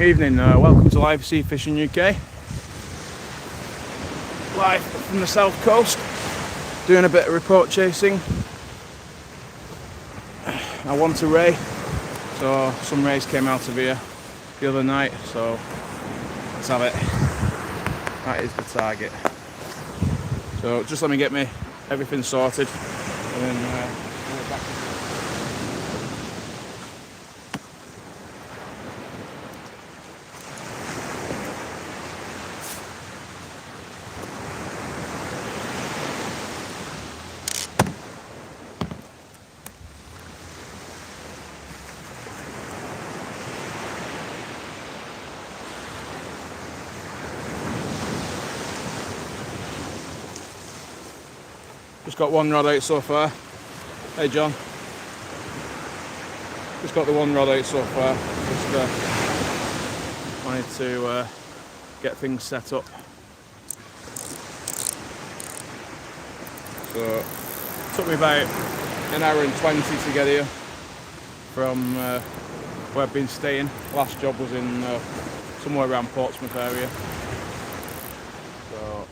Evening, welcome to Live Sea Fishing UK. Live from the south coast, doing a bit of report chasing. I want a ray, so some rays came out of here the other night, so let's have it. That is the target. So just let me get everything sorted, and then we're back. Just got one rod out so far. Hey John. Just got the one rod out so far. Just wanted to get things set up. So it took me about an hour and 20 to get here from where I've been staying. Last job was in somewhere around Portsmouth area. So,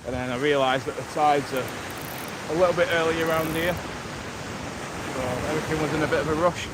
and then I realised that the tides are a little bit early around here, so everything was in a bit of a rush.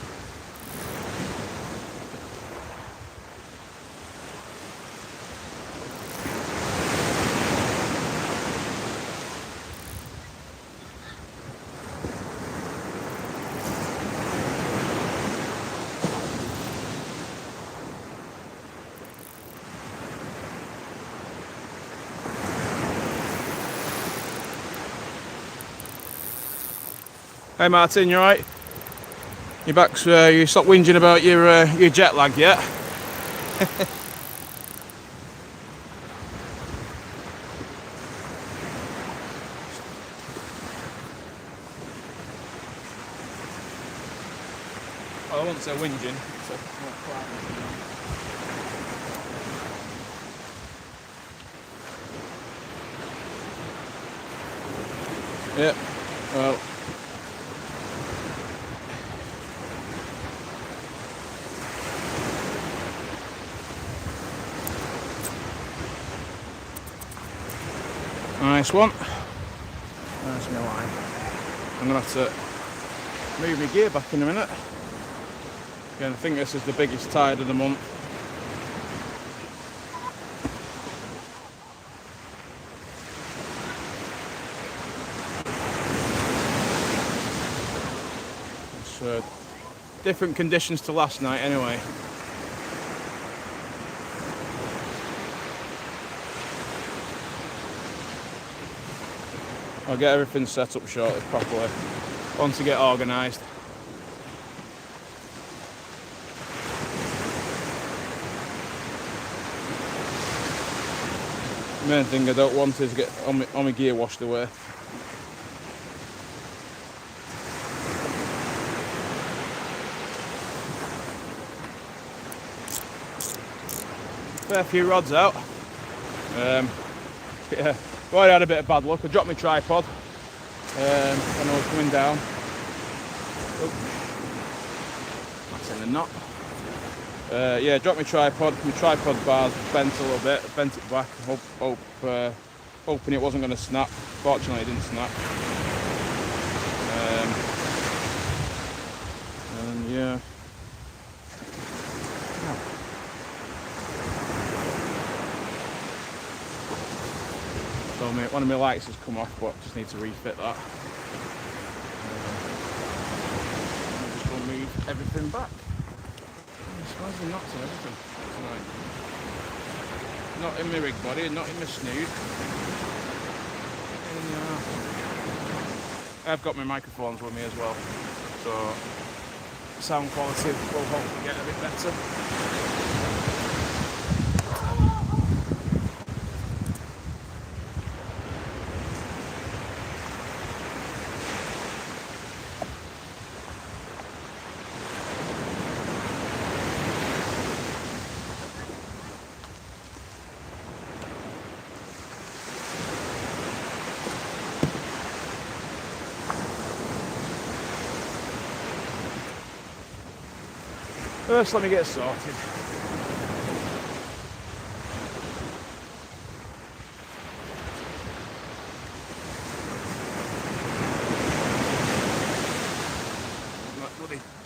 Hey Martin, you alright? You back? You stopped whinging about your jet lag yet? Well, I won't say whinging. Yeah. Well. Nice one. There's my line. I'm going to have to move my gear back in a minute. Again, I think this is the biggest tide of the month. It's different conditions to last night anyway. I'll get everything set up shortly properly once I get organised. The main thing I don't want is to get all my gear washed away. Fair few rods out. Yeah. Well, I had a bit of bad luck. I dropped my tripod when I was coming down. Oh. That's in the knot. Yeah, dropped my tripod. My tripod bars bent a little bit. Bent it back. Hoping it wasn't going to snap. Fortunately, it didn't snap. And yeah. So one of my lights has come off, but just need to refit that. I'm just going to move everything back. Where's the knots and everything tonight? Not in my rig body, not in my snood. I've got my microphones with me as well, so sound quality will hopefully get a bit better. First, let me get sorted.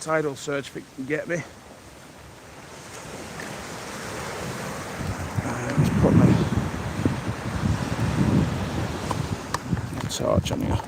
tidal surge if it can get me. Let's put my torch on here.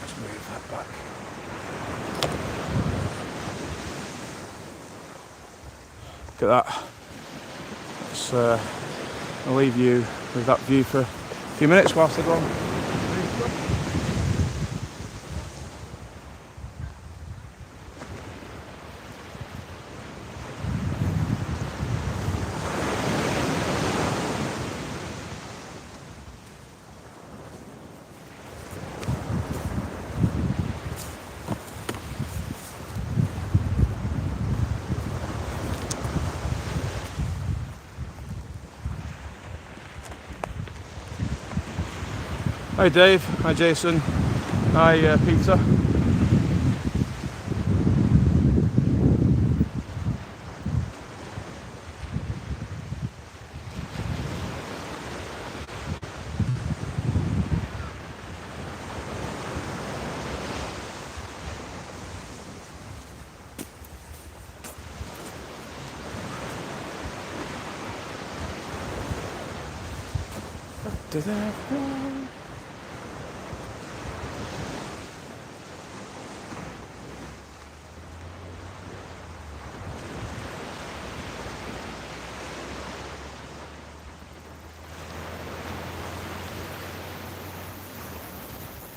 Let's move that back. Look at that. I'll leave you with that view for a few minutes whilst I go on. Hi Dave, hi Jason, hi Peter.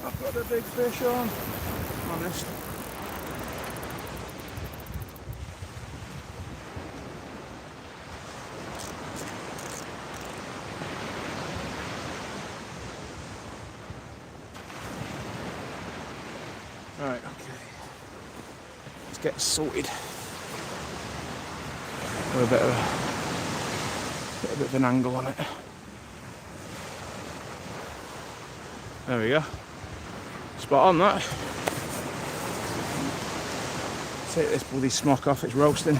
I've got a big fish on, honest. Right, okay. Let's get sorted. With a bit of an angle on it. There we go. Spot on that. Take this bloody smock off, it's roasting.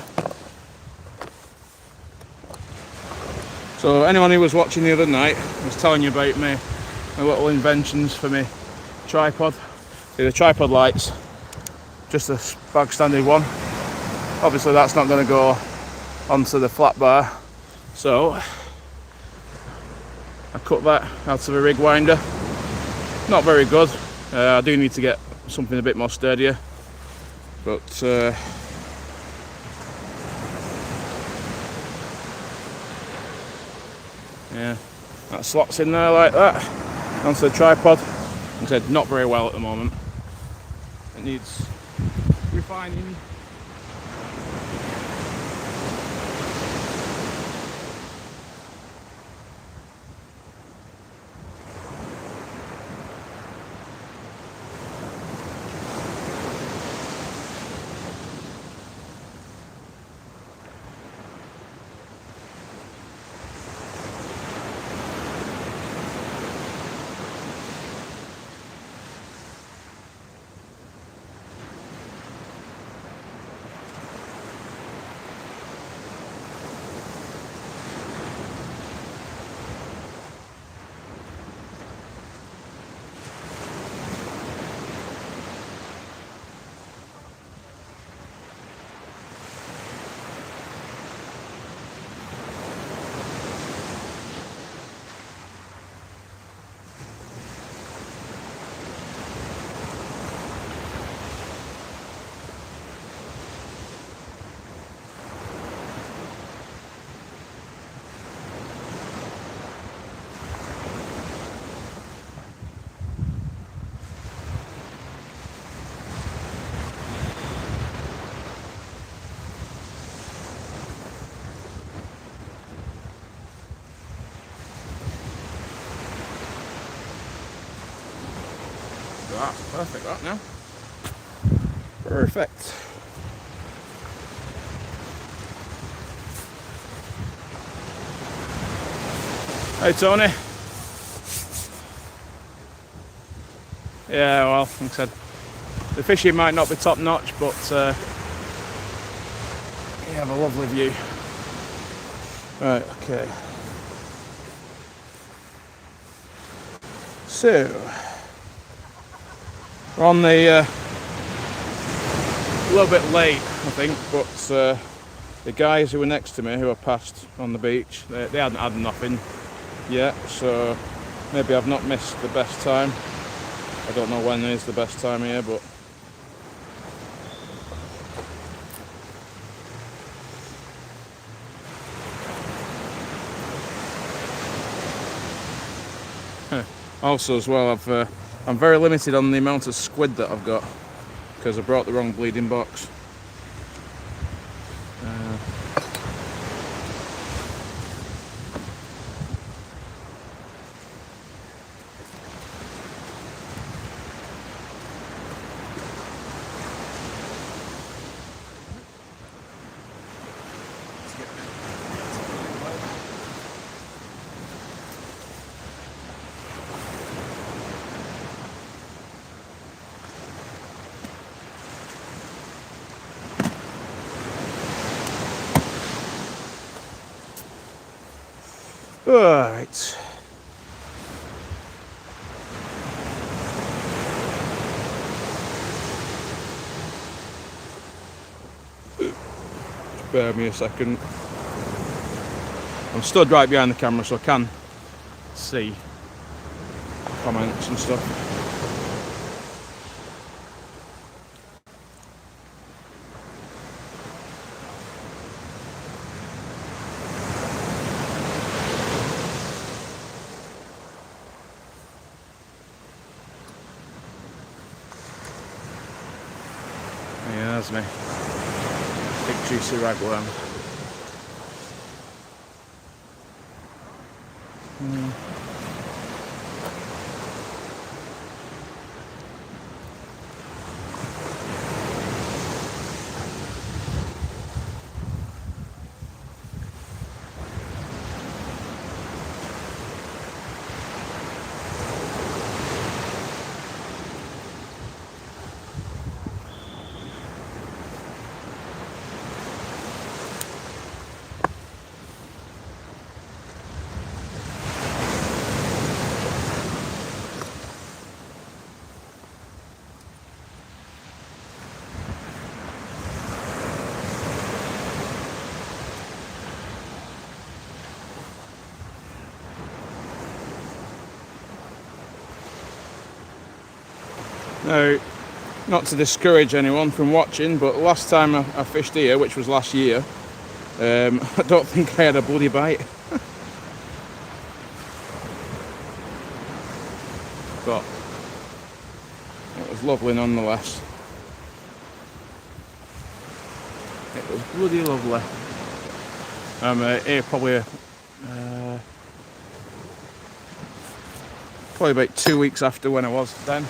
So anyone who was watching the other night, I was telling you about my little inventions for my tripod. See, the tripod lights, just a bag standard one. Obviously that's not going to go onto the flat bar, so I cut that out of a rig winder. Not very good. I do need to get something a bit more sturdier, but yeah, that slots in there like that onto the tripod. Like I said, not very well at the moment. It needs refining. That's perfect, that now. Perfect. Hey Tony. Yeah, well, like I said, the fishing might not be top notch, but you have a lovely view. Right, okay. So, we're on the, a little bit late, I think, but the guys who were next to me, who I passed on the beach, they hadn't had nothing yet, so maybe I've not missed the best time. I don't know when is the best time here, but also as well, I'm very limited on the amount of squid that I've got because I brought the wrong bleeding box. Right. Bear me a second. I'm stood right behind the camera so I can see comments and stuff. Yeah, that's me. Big juicy ragworm. Now, not to discourage anyone from watching, but last time I fished here, which was last year, I don't think I had a bloody bite. But it was lovely nonetheless. It was bloody lovely. I'm here probably about 2 weeks after when I was then.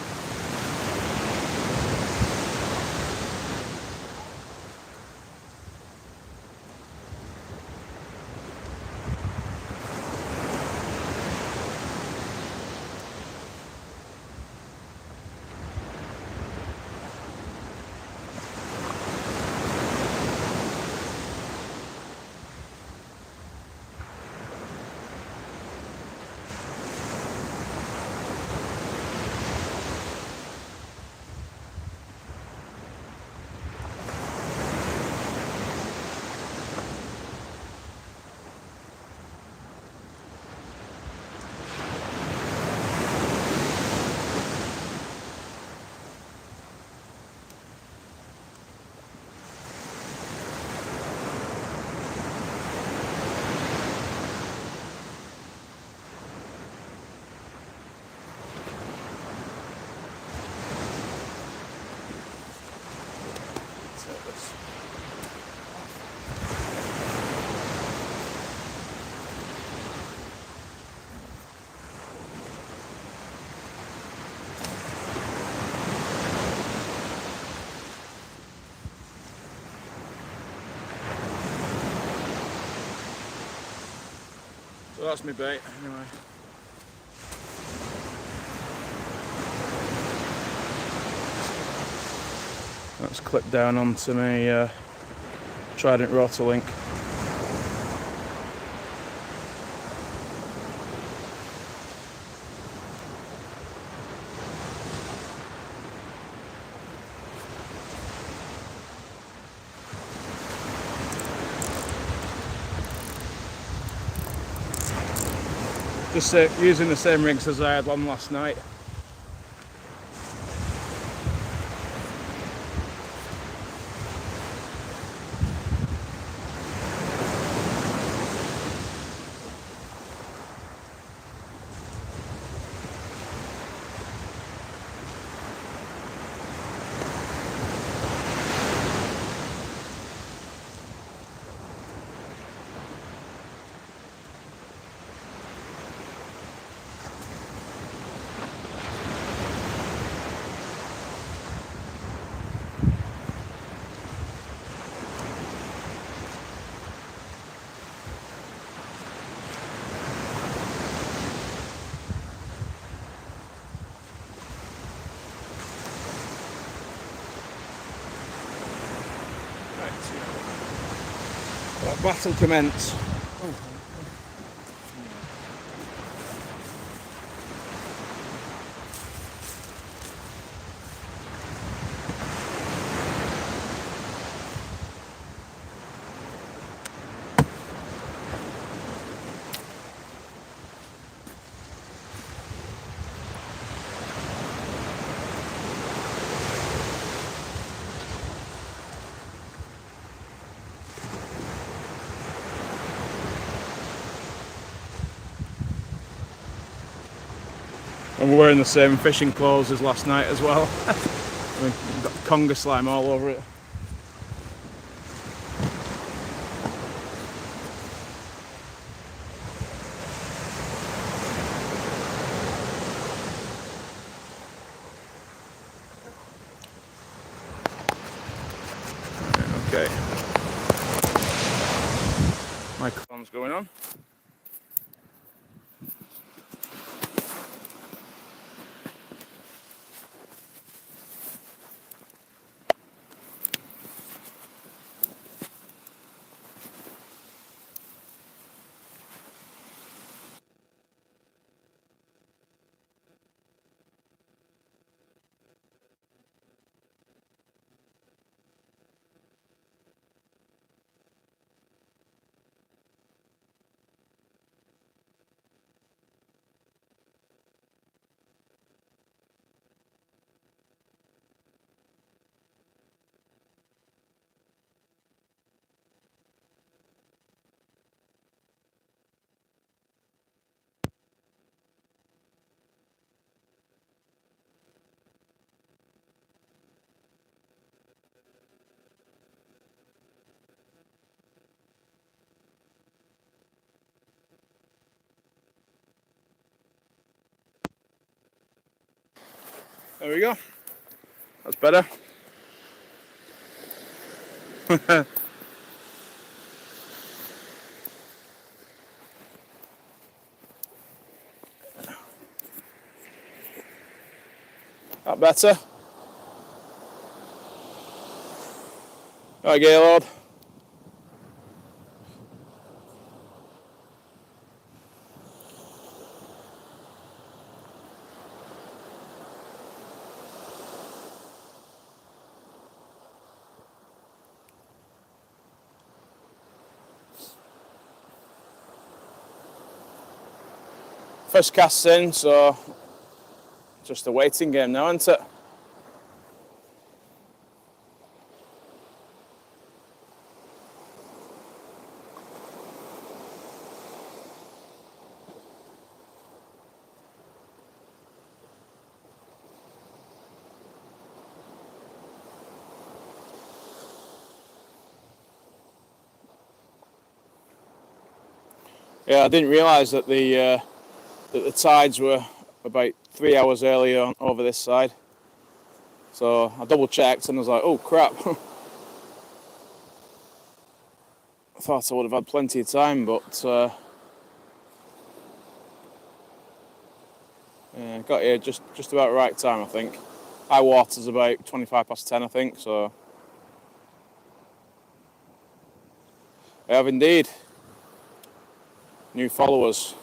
So that's my bait anyway. That's clipped down onto my Trident rotor link. Just using the same rigs as I had on last night. Battle commence. And we're wearing the same fishing clothes as last night as well. We've got conga slime all over it. Okay. Microphone's going on. There we go. That's better. That better. Right, Gaylord. First cast's in, so just a waiting game now, isn't it? Yeah, I didn't realise that the tides were about 3 hours earlier over this side. So I double checked and I was like, oh crap. I thought I would have had plenty of time, but yeah, got here just about right time, I think. high water's about 25 past 10, I think, so I have indeed. New followers.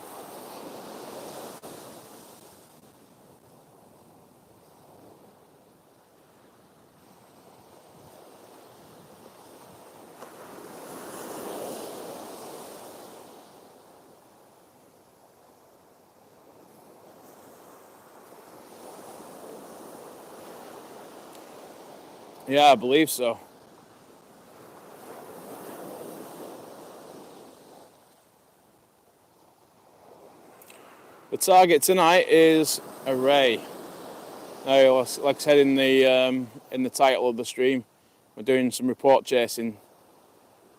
Yeah, I believe so. The target tonight is a ray. Now, like I said in the title of the stream, we're doing some report chasing.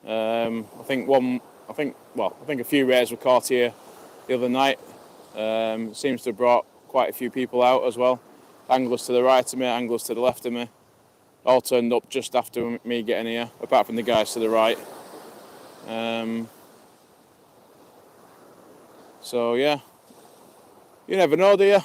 I think a few rays were caught here the other night. Seems to have brought quite a few people out as well. Anglers to the right of me, anglers to the left of me. All turned up just after me getting here, apart from the guys to the right. So yeah, you never know, do you?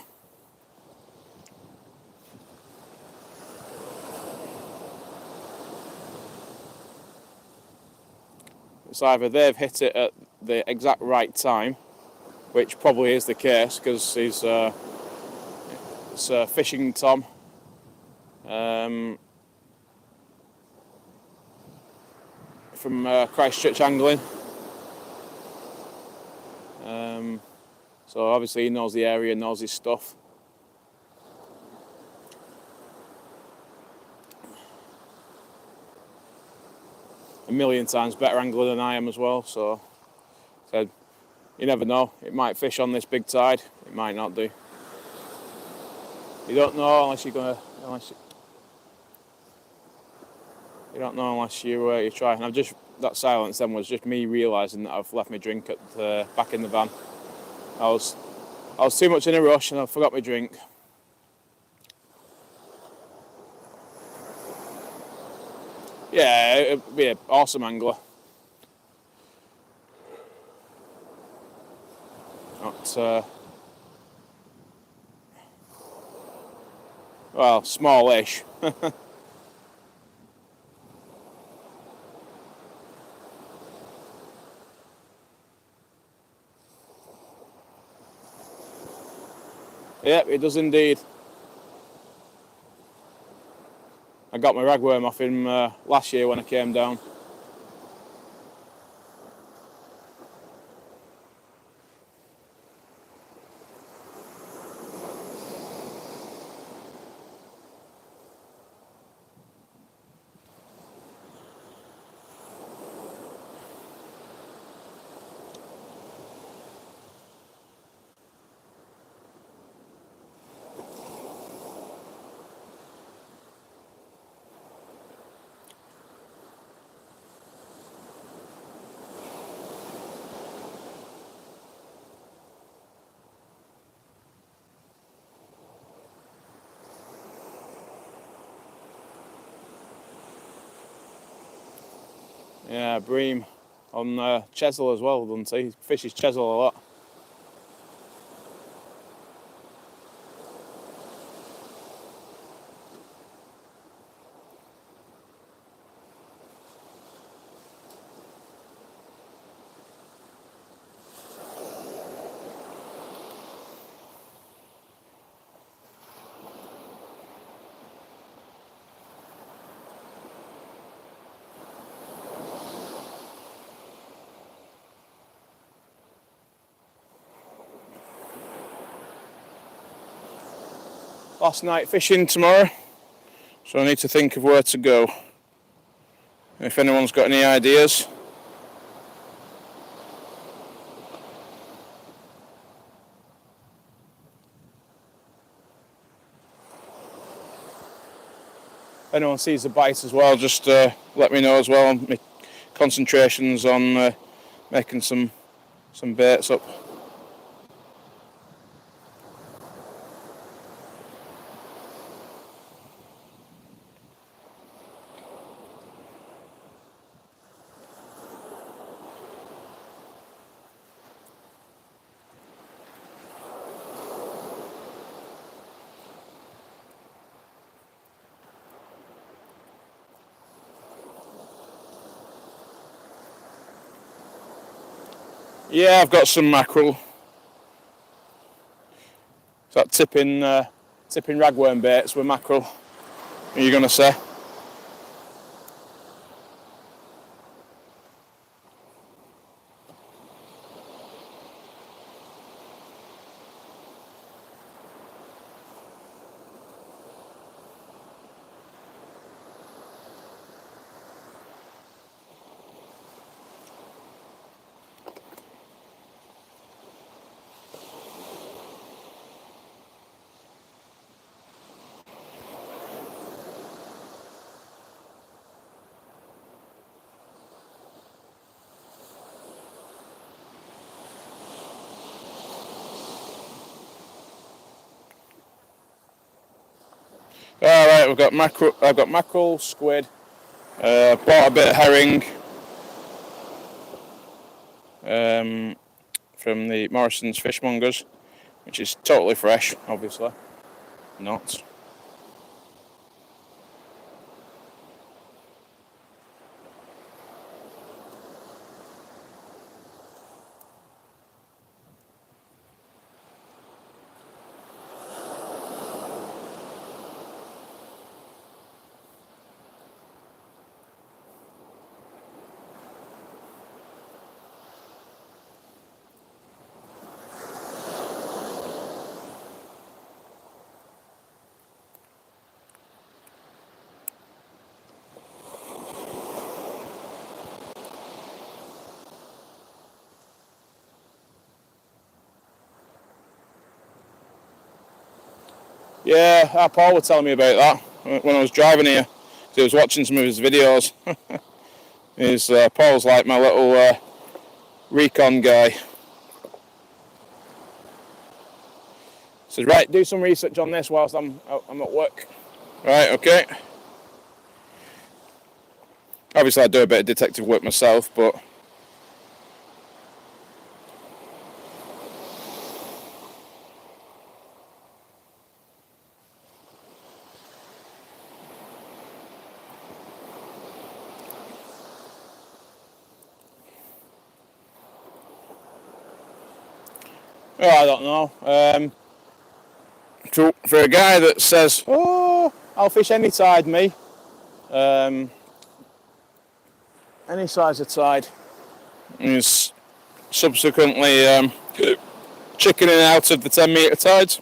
It's either they've hit it at the exact right time, which probably is the case because it's fishing Tom. From Christchurch Angling. So obviously he knows the area, knows his stuff. A million times better angler than I am as well, so you never know. It might fish on this big tide, it might not do. You don't know unless you try. And that silence then was just me realising that I've left my drink back in the van. I was too much in a rush and I forgot my drink. Yeah, it'd be an awesome angler. Well, smallish. Yep, it does indeed. I got my ragworm off him last year when I came down. Yeah, bream on Chesil as well, doesn't he? He fishes Chesil a lot. Last night fishing tomorrow, so I need to think of where to go. If anyone's got any ideas. If anyone sees the bite as well, just let me know as well. My concentration's on making some baits up. Yeah, I've got some mackerel. Is that tipping ragworm baits with mackerel? Are you gonna say? All right, we've got mackerel. I've got mackerel, squid. Bought a bit of herring from the Morrison's Fishmongers, which is totally fresh, obviously. Not. Yeah, our Paul was telling me about that when I was driving here. He was watching some of his videos. Paul's like my little recon guy. Says, right, do some research on this whilst I'm at work. Right, okay. Obviously, I do a bit of detective work myself, but oh, I don't know. For a guy that says, "Oh, I'll fish any tide, me," any size of tide, he's subsequently chickening out of the 10-metre tides.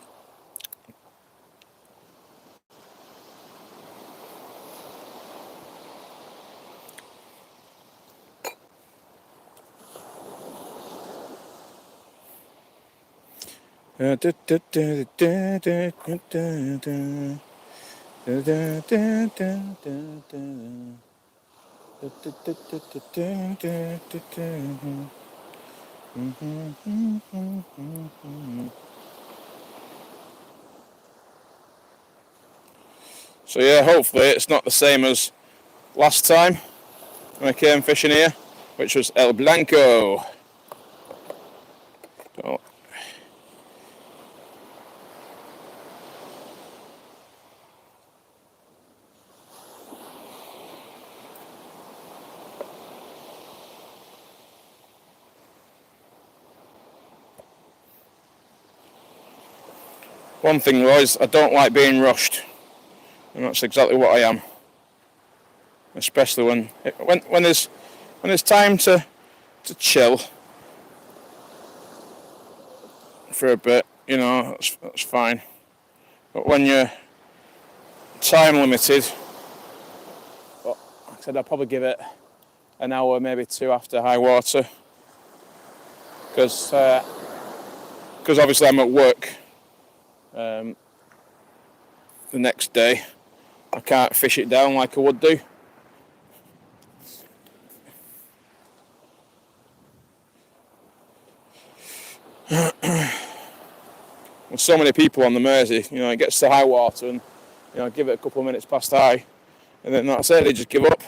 So yeah, hopefully it's not the same as last time when I came fishing here, which was El Blanco. Oh. One thing though is I don't like being rushed, and that's exactly what I am. Especially when there's time to chill for a bit, you know, that's fine. But when you're time limited, well, like I said, I'll probably give it an hour, maybe two after high water, because obviously I'm at work the next day. I can't fish it down like I would do. With so many people on the Mersey, you know, it gets to high water and, you know, give it a couple of minutes past high, and then that's it, they just give up.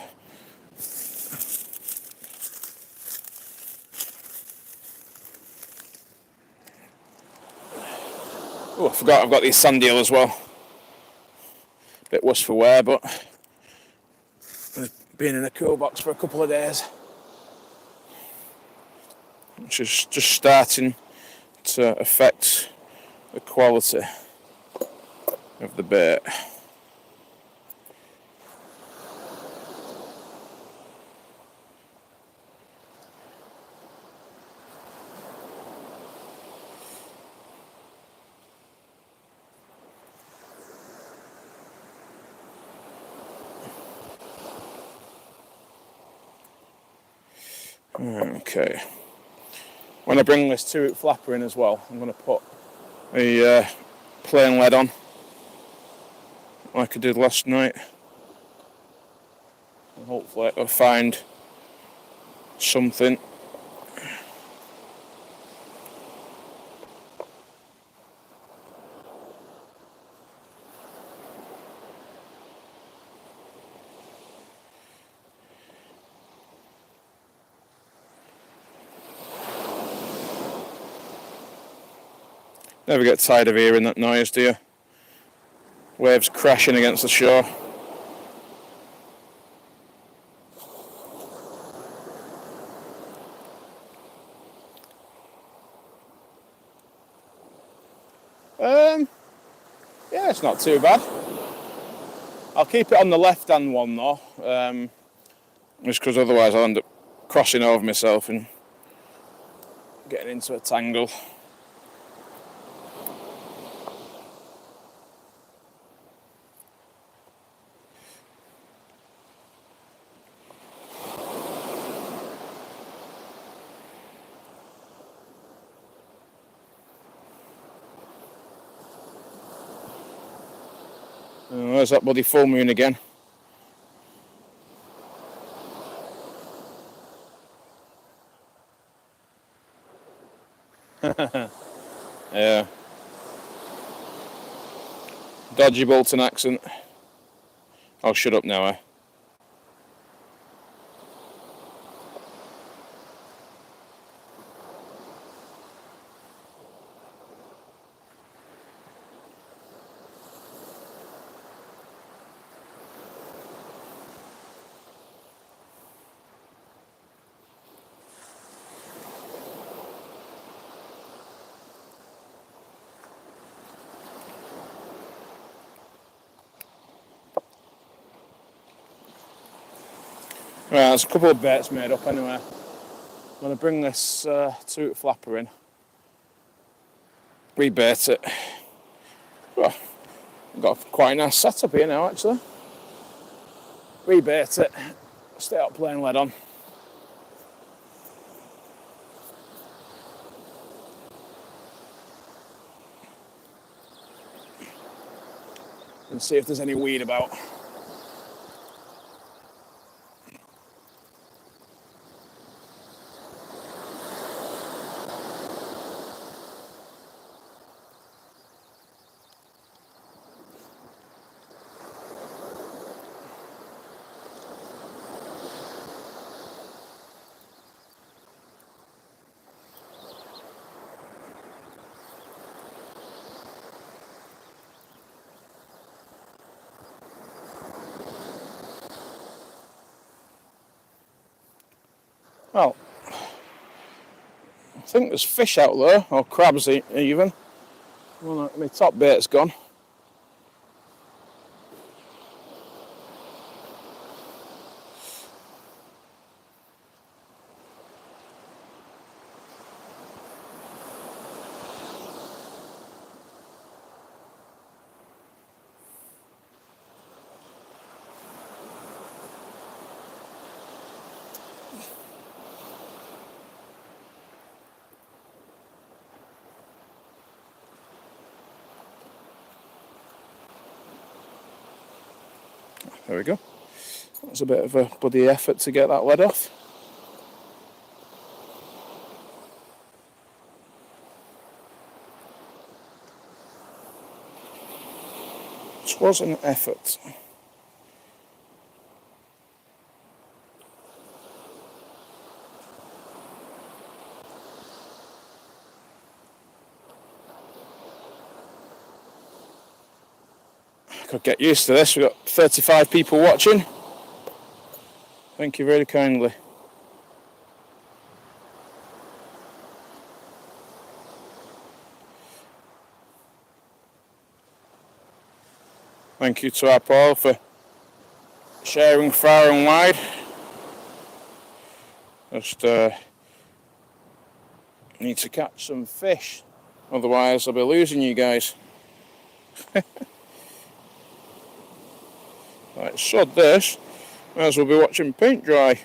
Oh, I forgot I've got these sand eel as well. Bit worse for wear, but I've been in a cool box for a couple of days. which is just starting to affect the quality of the bait. Okay. When I bring this 2-hook flapper in as well, I'm going to put a plain lead on, like I did last night, and hopefully I'll find something. Never get tired of hearing that noise, do you? Waves crashing against the shore. Yeah, it's not too bad. I'll keep it on the left-hand one though, just because otherwise I'll end up crossing over myself and getting into a tangle. There's that bloody full moon again. Yeah. Dodgy Bolton accent. I'll shut up now, eh? Right, there's a couple of baits made up anyway. I'm going to bring this 2-hook flapper in, rebait it. Well, I've got quite a nice setup here now actually. Rebait it, stay up plain lead on. And see if there's any weed about. Well, I think there's fish out there, or crabs even. Well, my top bait's gone. There we go. That's a bit of a bloody effort to get that lead off. It was an effort. I could get used to this. We've got 35 people watching. Thank you very kindly. Thank you to our Paul for sharing far and wide. Just need to catch some fish, otherwise I'll be losing you guys. Right, sod this, might as well be watching paint dry.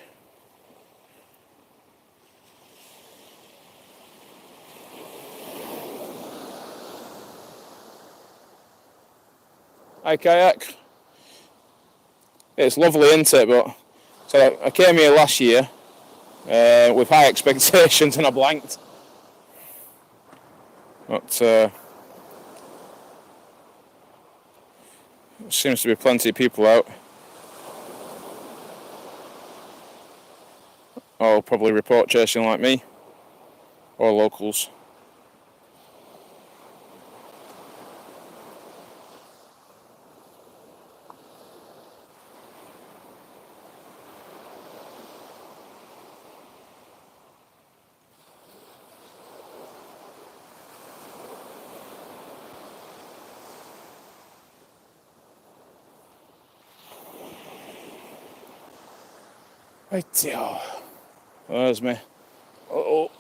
Hi kayak. It's lovely, isn't it? But so I came here last year with high expectations and I blanked. But seems to be plenty of people out. All probably report chasing like me, or locals. Right, there's me. Oh,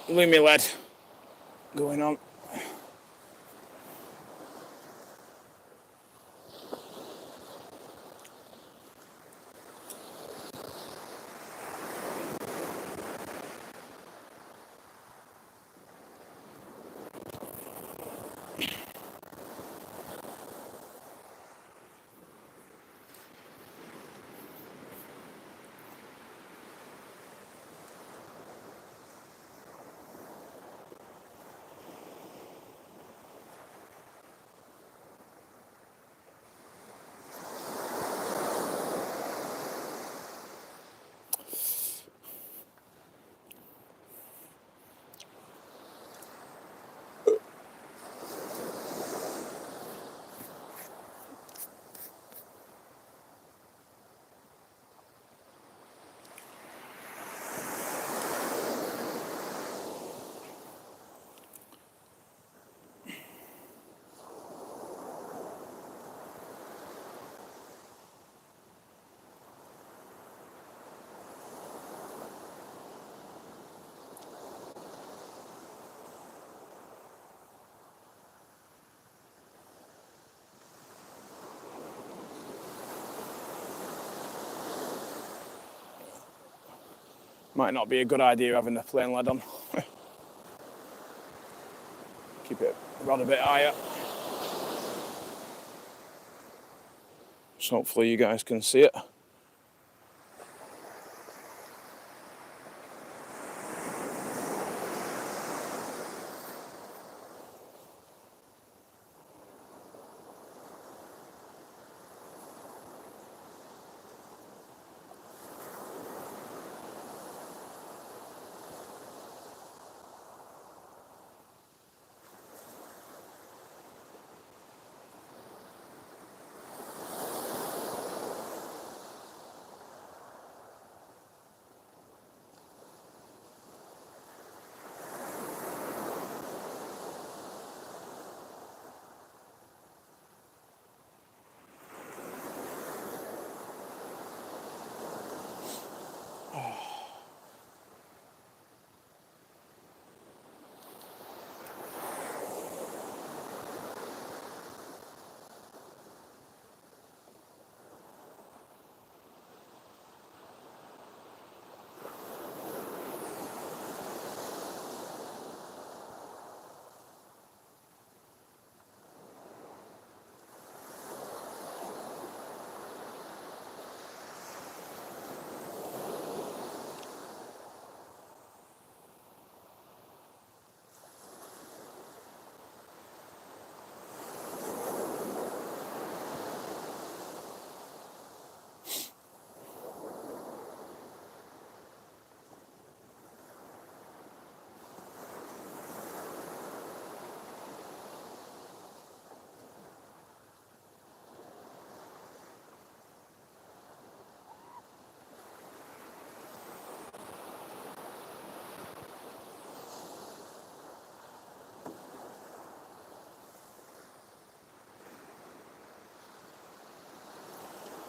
leave me lead going on. Might not be a good idea having the plain lead on. Keep it rod a bit higher. So hopefully you guys can see it.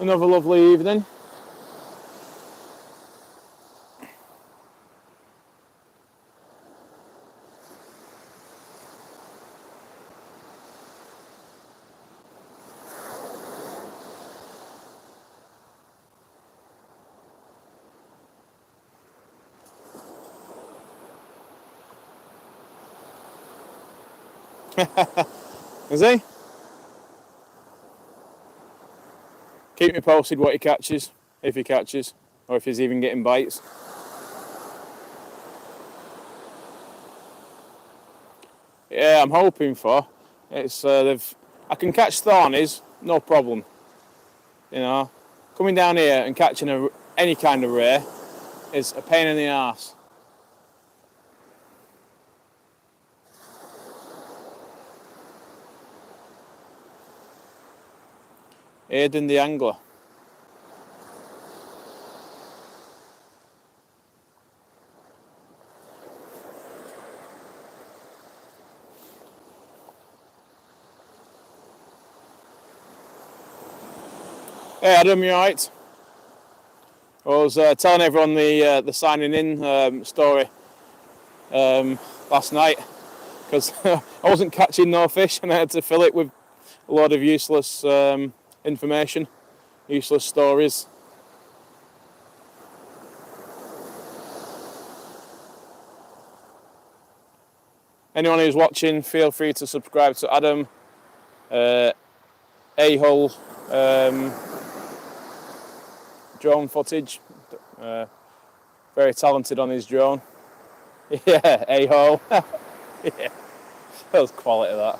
Another lovely evening. Is he? Keep me posted what he catches, if he catches, or if he's even getting bites. Yeah, I'm hoping for. It's I can catch thornies, no problem. You know, coming down here and catching any kind of ray is a pain in the arse. Aidan the angler. Hey Adam, you alright? I was telling everyone the signing in story last night because I wasn't catching no fish and I had to fill it with a lot of useless information, useless stories. Anyone who's watching, feel free to subscribe to Adam. A-hole drone footage. Very talented on his drone. Yeah, A-hole. Yeah, that was quality, that.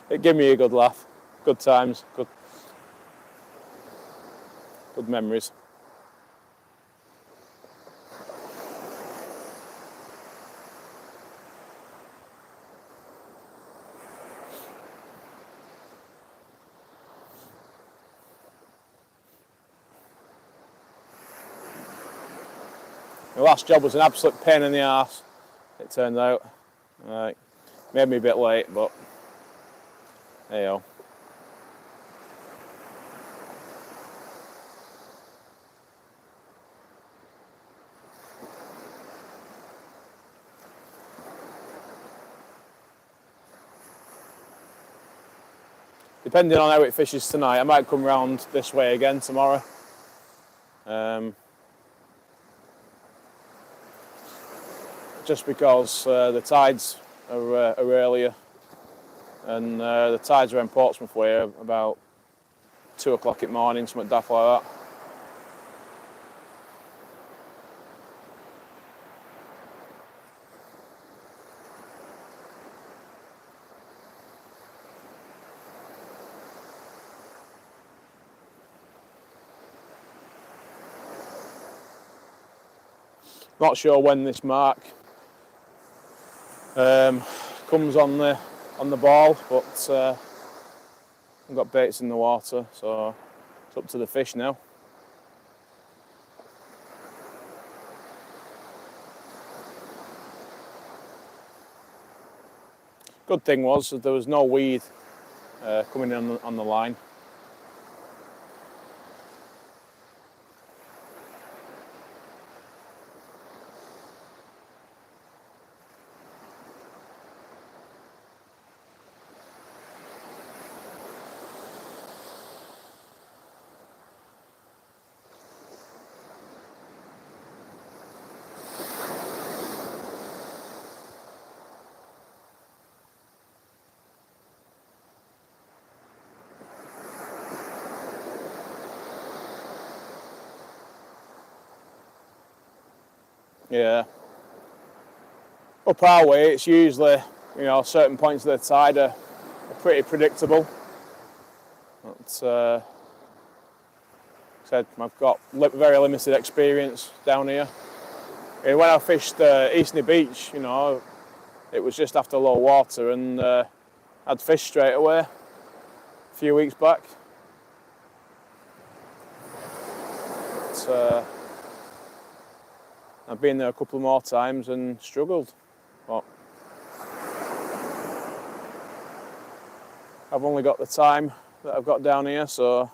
It gave me a good laugh. Good times, good memories. The last job was an absolute pain in the arse, it turned out. Made me a bit late, but there you go. Depending on how it fishes tonight, I might come round this way again tomorrow. Just because the tides are earlier, and the tides are in Portsmouth way about 2 o'clock in the morning, something daft like that. Not sure when this mark comes on the ball, but I've got baits in the water, so it's up to the fish now. Good thing was that there was no weed coming in on the line. Yeah. Up our way, it's usually, certain points of the tide are pretty predictable. But, said I've got very limited experience down here. And when I fished Eastney Beach, it was just after low water, and I'd fished straight away a few weeks back. But, I've been there a couple more times and struggled. But I've only got the time that I've got down here, so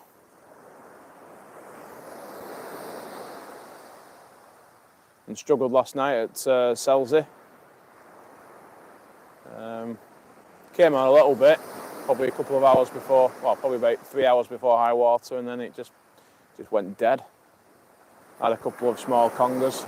and struggled last night at Selsey. Came on a little bit, probably a couple of hours before, well, probably about 3 hours before high water, and then it just went dead. Had a couple of small congers.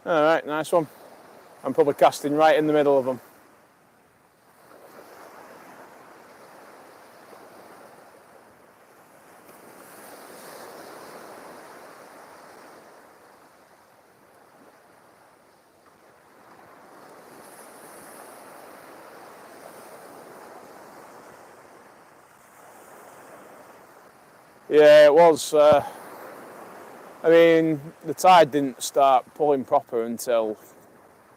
All right, nice one. I'm probably casting right in the middle of them. Yeah, it was. I mean, the tide didn't start pulling proper until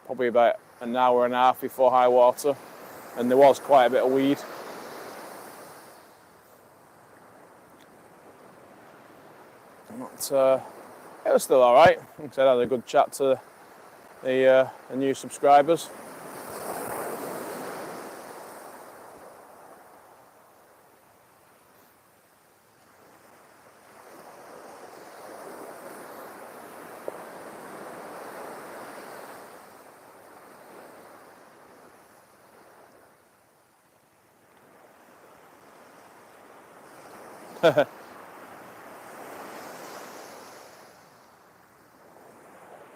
probably about an hour and a half before high water, and there was quite a bit of weed. But it was still all right. Like I said, I had a good chat to the new subscribers.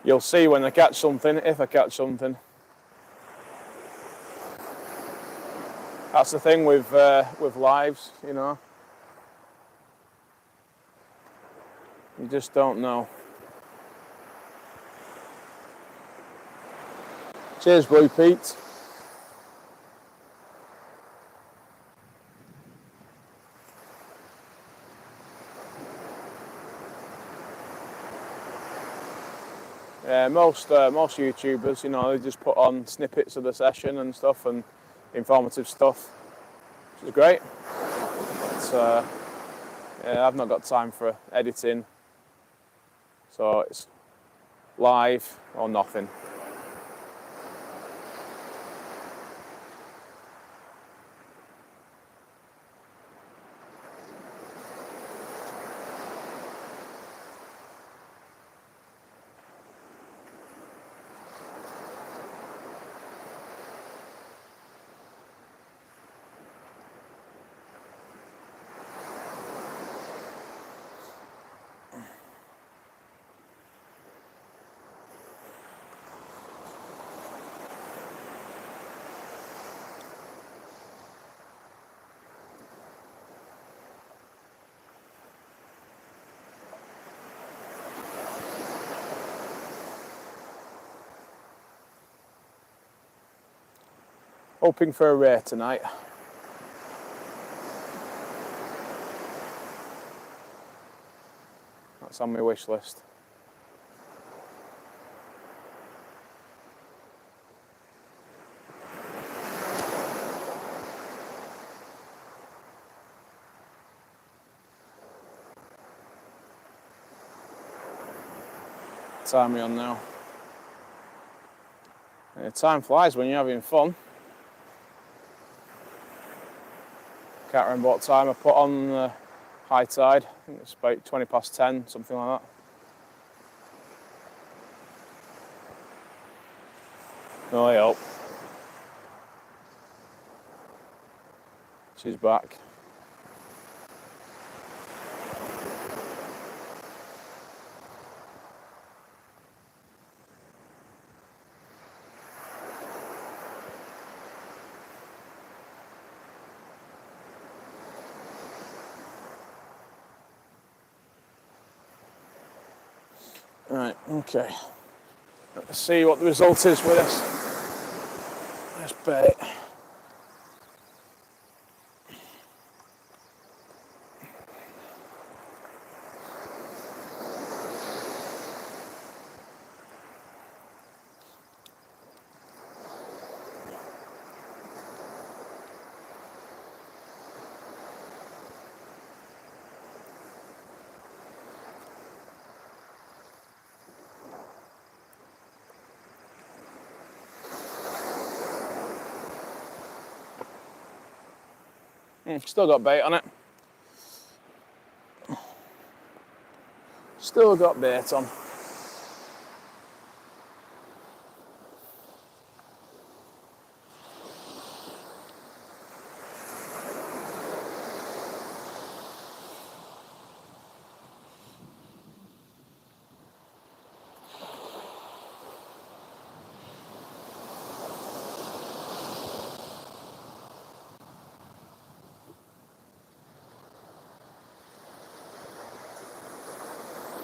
You'll see when I catch something, if I catch something. That's the thing with lives, you know. You just don't know. Cheers, Blue Pete. Yeah, most YouTubers, you know, they just put on snippets of the session and stuff and informative stuff, which is great. But yeah, I've not got time for editing, so it's live or nothing. Hoping for a ray tonight. That's on my wish list. What time are we on now? Yeah, time flies when you're having fun. Can't remember what time I put on high tide. I think it's about 20 past 10, something like that. No, I hope. She's back. Right, okay. Let's see what the result is with this bait. Still got bait on it. Still got bait on.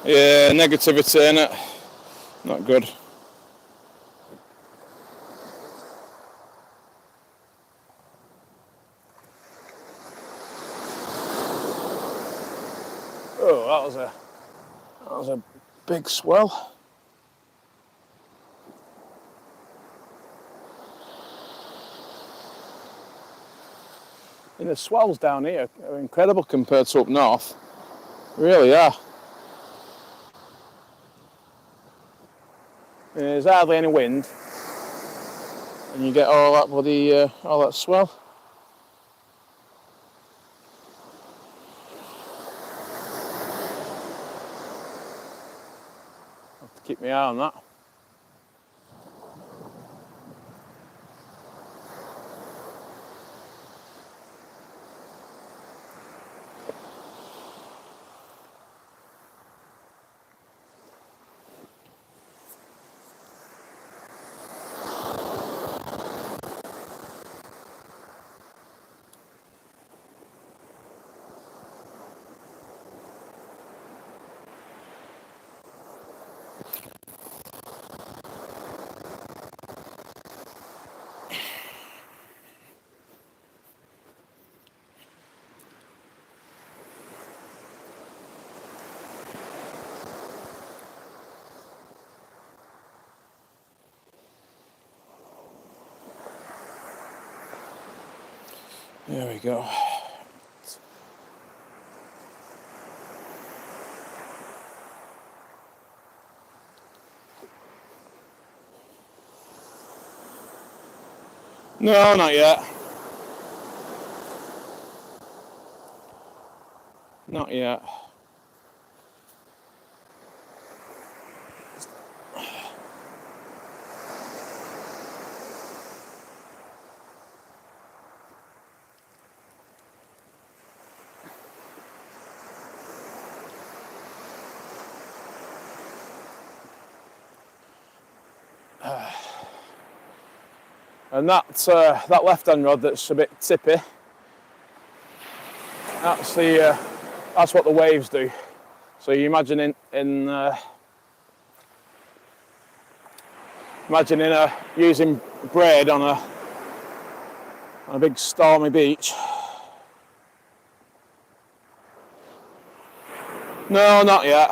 Yeah, negativity in it. Not good. Oh, that was a big swell. And the swells down here are incredible compared to up north. Really are. There's hardly any wind, and you get all that bloody all that swell. Have to keep my eye on that. There we go. No, not yet. Not yet. And that left-hand rod that's a bit tippy, that's what the waves do. So you imagine using braid on a big stormy beach. No, not yet.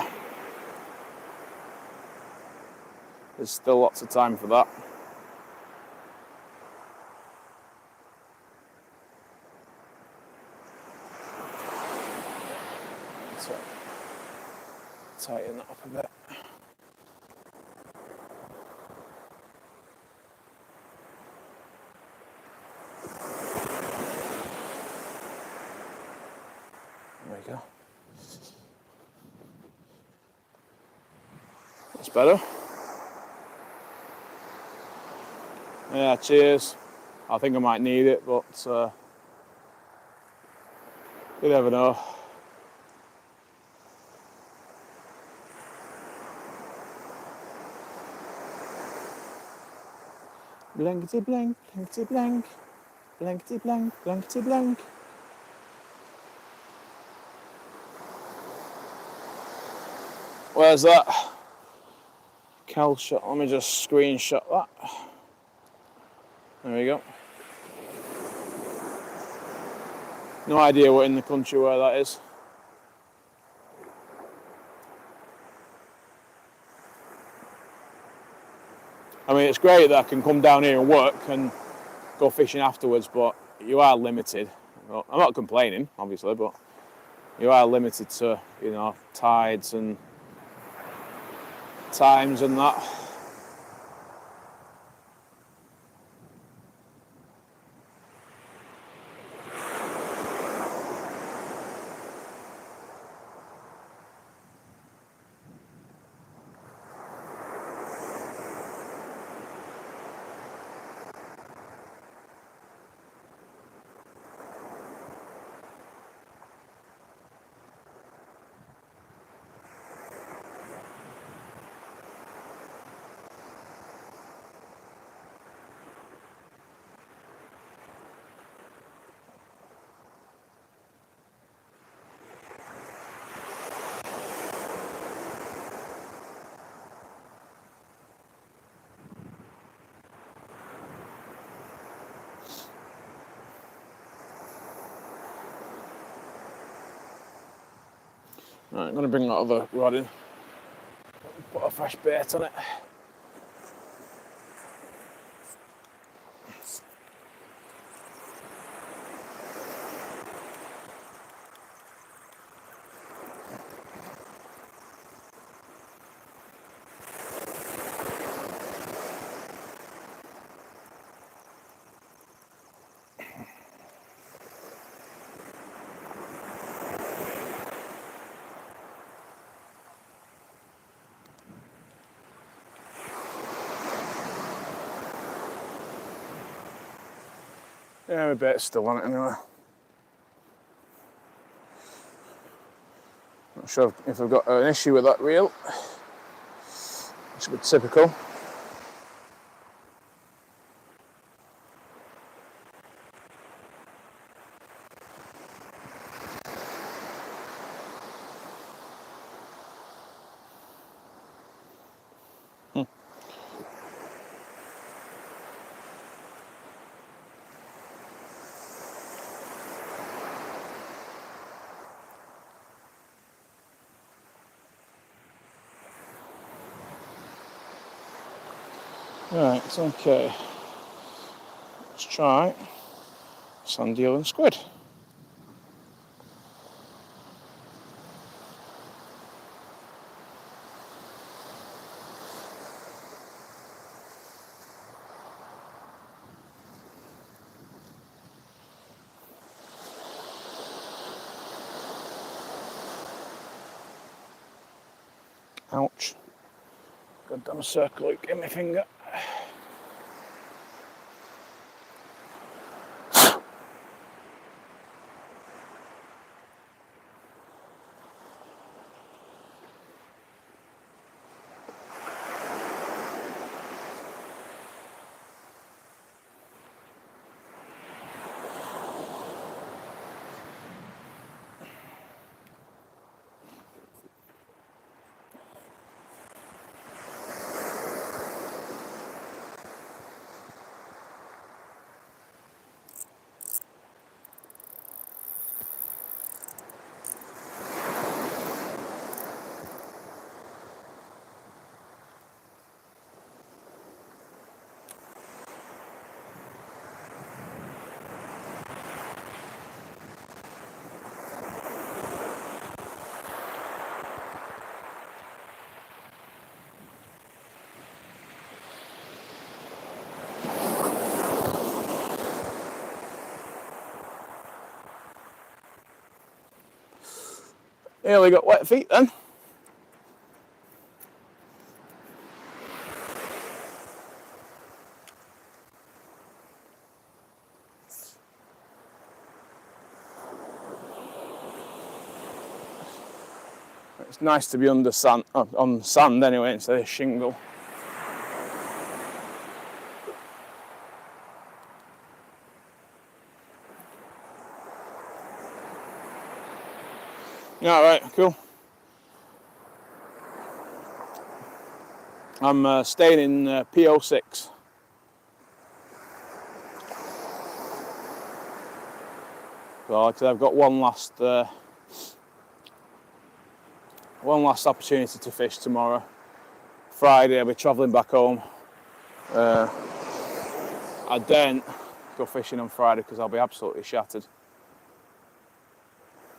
There's still lots of time for that. So, tighten that up a bit. There we go. That's better. Yeah, cheers. I think I might need it, but you never know. Blankety blank, blankety blank, blankety blank, blankety blank. Where's that? Cal shot. Let me just screenshot that. There we go. No idea what in the country where that is. I mean, it's great that I can come down here and work and go fishing afterwards, but you are limited. Well, I'm not complaining, obviously, but you are limited to, tides and times and that. Right, I'm going to bring that other rod in. Put a fresh bait on it. Yeah, my bait's still on it anyway. Not sure if I've got an issue with that reel. It's a bit typical. Right, it's okay. Let's try sand eel and squid. Ouch. Got damn circle hook in my finger. Nearly got wet feet then. It's nice to be under sand, on sand anyway, instead of shingle. Yeah, right, cool. I'm staying in PO6. So like I said, I've got one last opportunity to fish tomorrow. Friday I'll be travelling back home. I daren't go fishing on Friday because I'll be absolutely shattered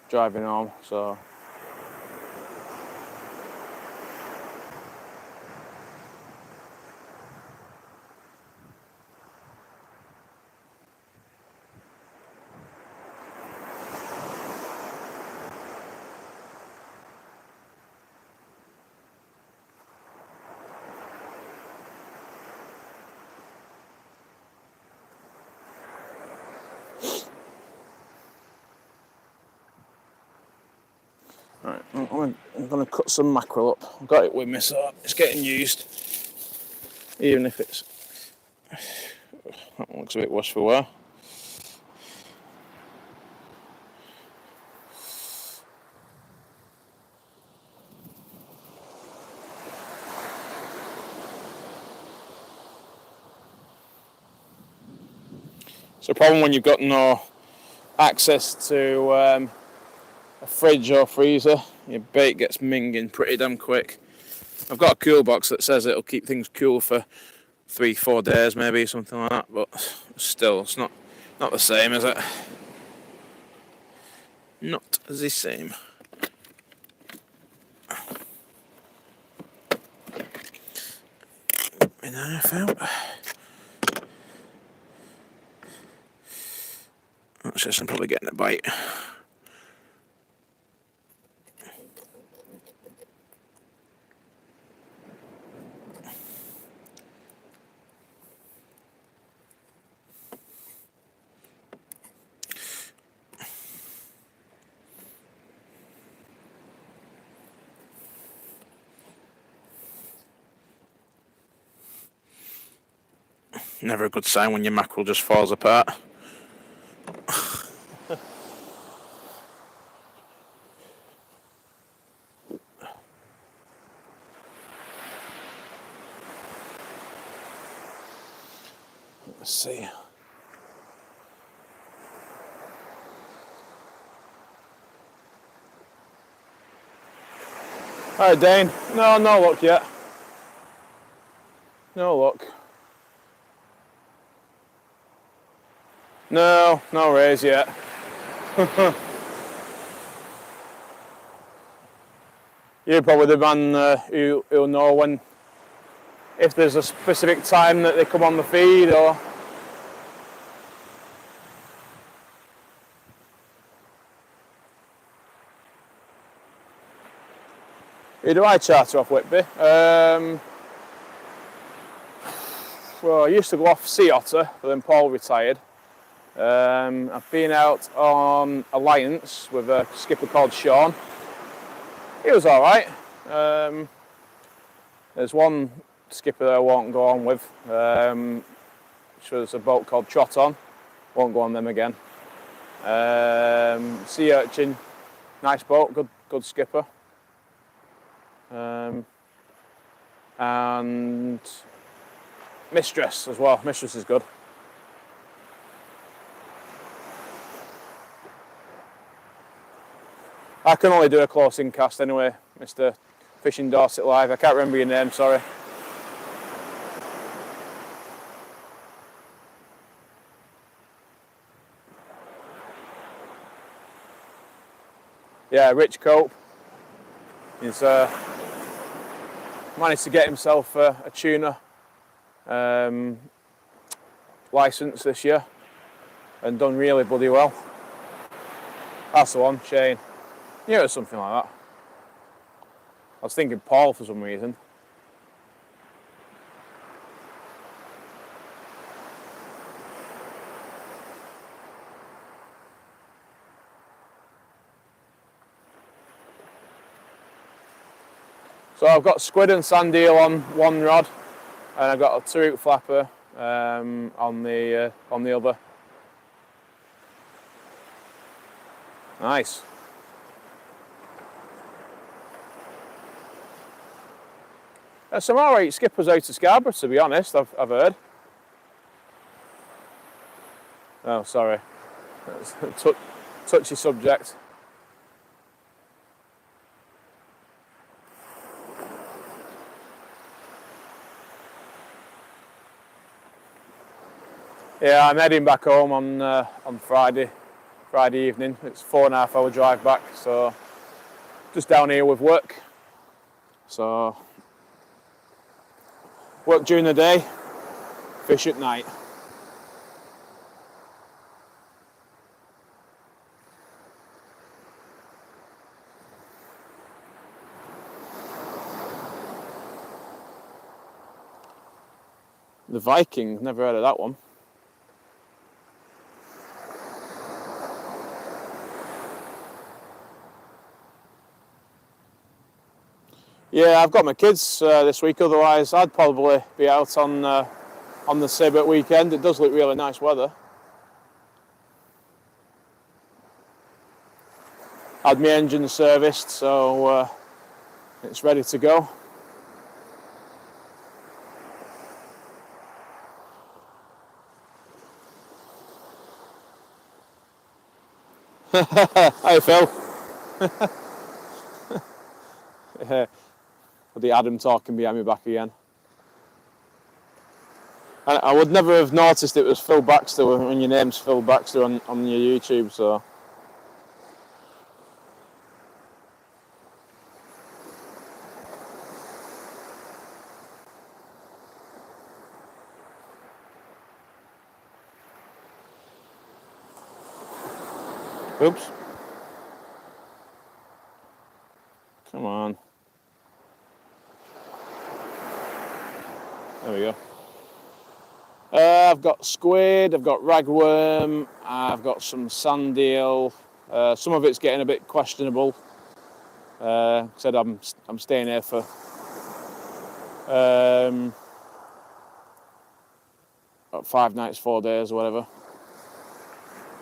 driving home. So right, I'm going to cut some mackerel up. I've got it with me, so it's getting used. Even if it's... That looks a bit worse for wear. It's a problem when you've got no access to a fridge or freezer. your bait gets minging pretty damn quick. I've got a cool box that says it'll keep things cool for 3-4 days maybe, something like that, but still, it's not the same, is it? Not the same. My knife out. That's just, I'm probably getting a bite. Never a good sign when your mackerel just falls apart. Let's see. Alright, Dane. No luck yet. No luck. No raise yet. You're probably the man who'll know when, if there's a specific time that they come on the feed, or... Who do I charter off, Whitby? Well, I used to go off Sea Otter, but then Paul retired. I've been out on Alliance with a skipper called Sean. He was alright. There's one skipper that I won't go on with, which was a boat called Trot On. Won't go on them again. Sea Urchin, nice boat, good skipper. And Mistress as well. Mistress is good. I can only do a close-in cast anyway, Mr. Fishing Dorset Live. I can't remember your name, sorry. Yeah, Rich Cope. He's managed to get himself a tuna licence this year and done really bloody well. That's the one, Shane. Yeah, it was something like that. I was thinking Paul for some reason. So I've got squid and sand eel on one rod, and I've got a 2-hook flapper on the other. Nice. There's some alright skippers out of Scarborough, to be honest, I've heard. Oh, sorry. That's a touchy subject. Yeah, I'm heading back home on Friday evening. It's a 4.5 hour drive back, so just down here with work. So work during the day, fish at night. The Viking, never heard of that one. Yeah, I've got my kids this week, otherwise I'd probably be out on the Sib at weekend. It does look really nice weather. Had my engine serviced, so it's ready to go. Hi Phil. The Adam talking behind me back again. And I would never have noticed it was Phil Baxter when your name's Phil Baxter on your YouTube, so. Oops. Come on. There we go. I've got squid, I've got ragworm, I've got some sand eel. Some of it's getting a bit questionable. Said I'm staying here for about 5 nights, 4 days, or whatever.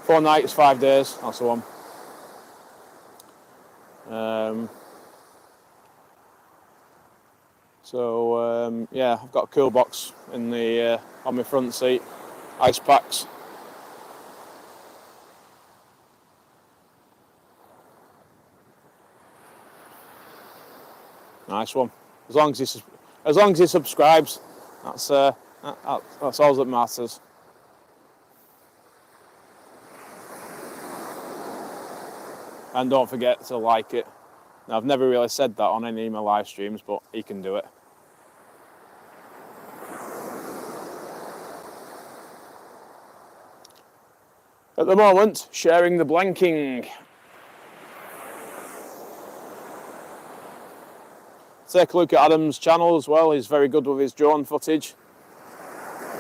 4 nights, 5 days. That's the one. Yeah, I've got a cool box in the on my front seat, ice packs. Nice one. As long as he subscribes, that's all that matters. And don't forget to like it. Now, I've never really said that on any of my live streams, but he can do it. At the moment, sharing the blanking. Take a look at Adam's channel as well. He's very good with his drone footage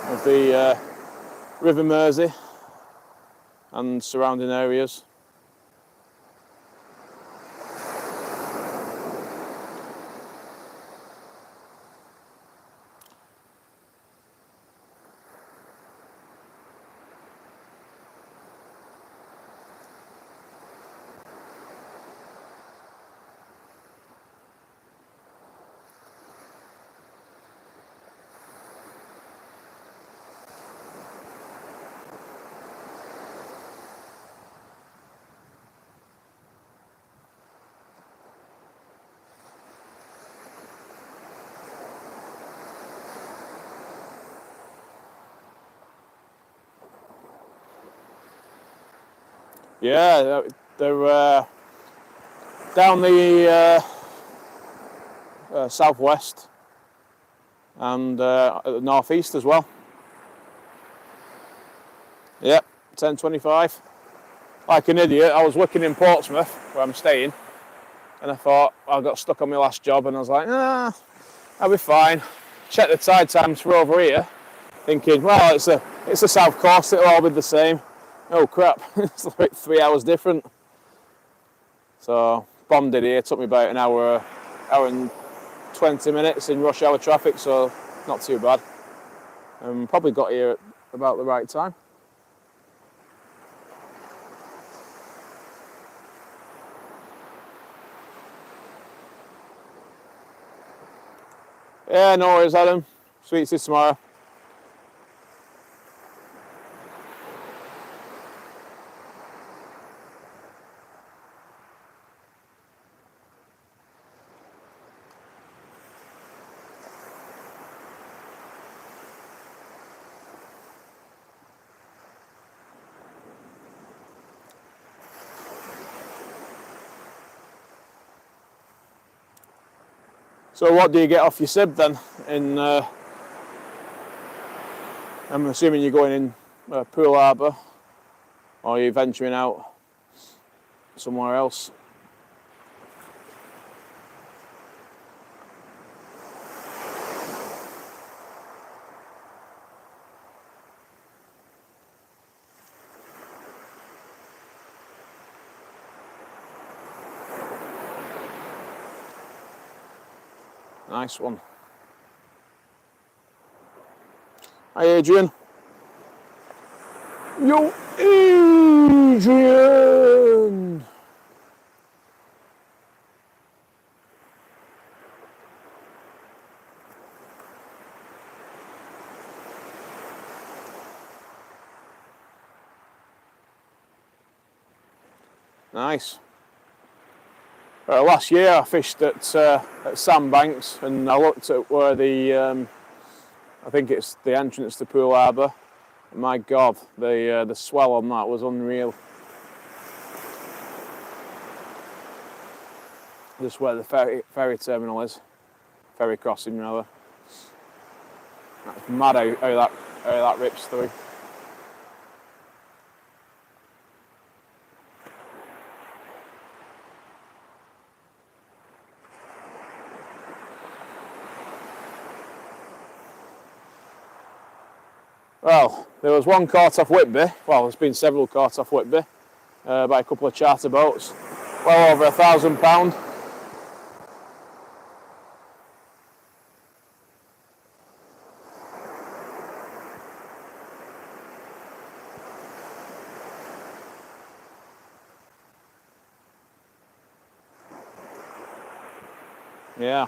of the River Mersey and surrounding areas. Yeah, they're down the southwest and at the northeast as well. Yep, 10:25. Like an idiot, I was working in Portsmouth, where I'm staying, and I thought I got stuck on my last job, and I was like, I'll be fine. Check the tide times for over here, thinking, well, it's the south coast, it'll all be the same. Oh crap, it's like 3 hours different. So bombed it here, took me about an hour and 20 minutes in rush hour traffic, so not too bad. Probably got here at about the right time. Yeah, no worries, Adam. Sweet see you tomorrow. So what do you get off your sib then? I'm assuming you're going in Poole Harbour, or you're venturing out somewhere else. Nice one. Hi, Adrian. Yo, Adrian! Nice. Last year I fished at Sandbanks, and I looked at where the I think it's the entrance to Pool Harbour. My God, the swell on that was unreal. Just where the ferry terminal is, ferry crossing rather. That's mad how that rips through. Well, there was one caught off Whitby. Well, there's been several caught off Whitby by a couple of charter boats. Well over £1,000. Yeah.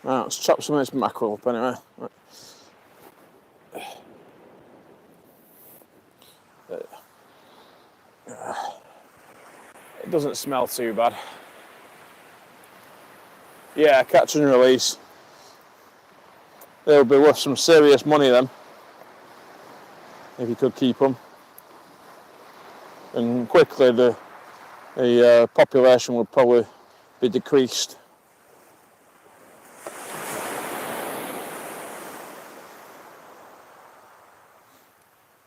Right, let's chop some of this mackerel up anyway. Right. It doesn't smell too bad. Yeah, catch and release. They'll be worth some serious money then, if you could keep them. And quickly the population would probably be decreased.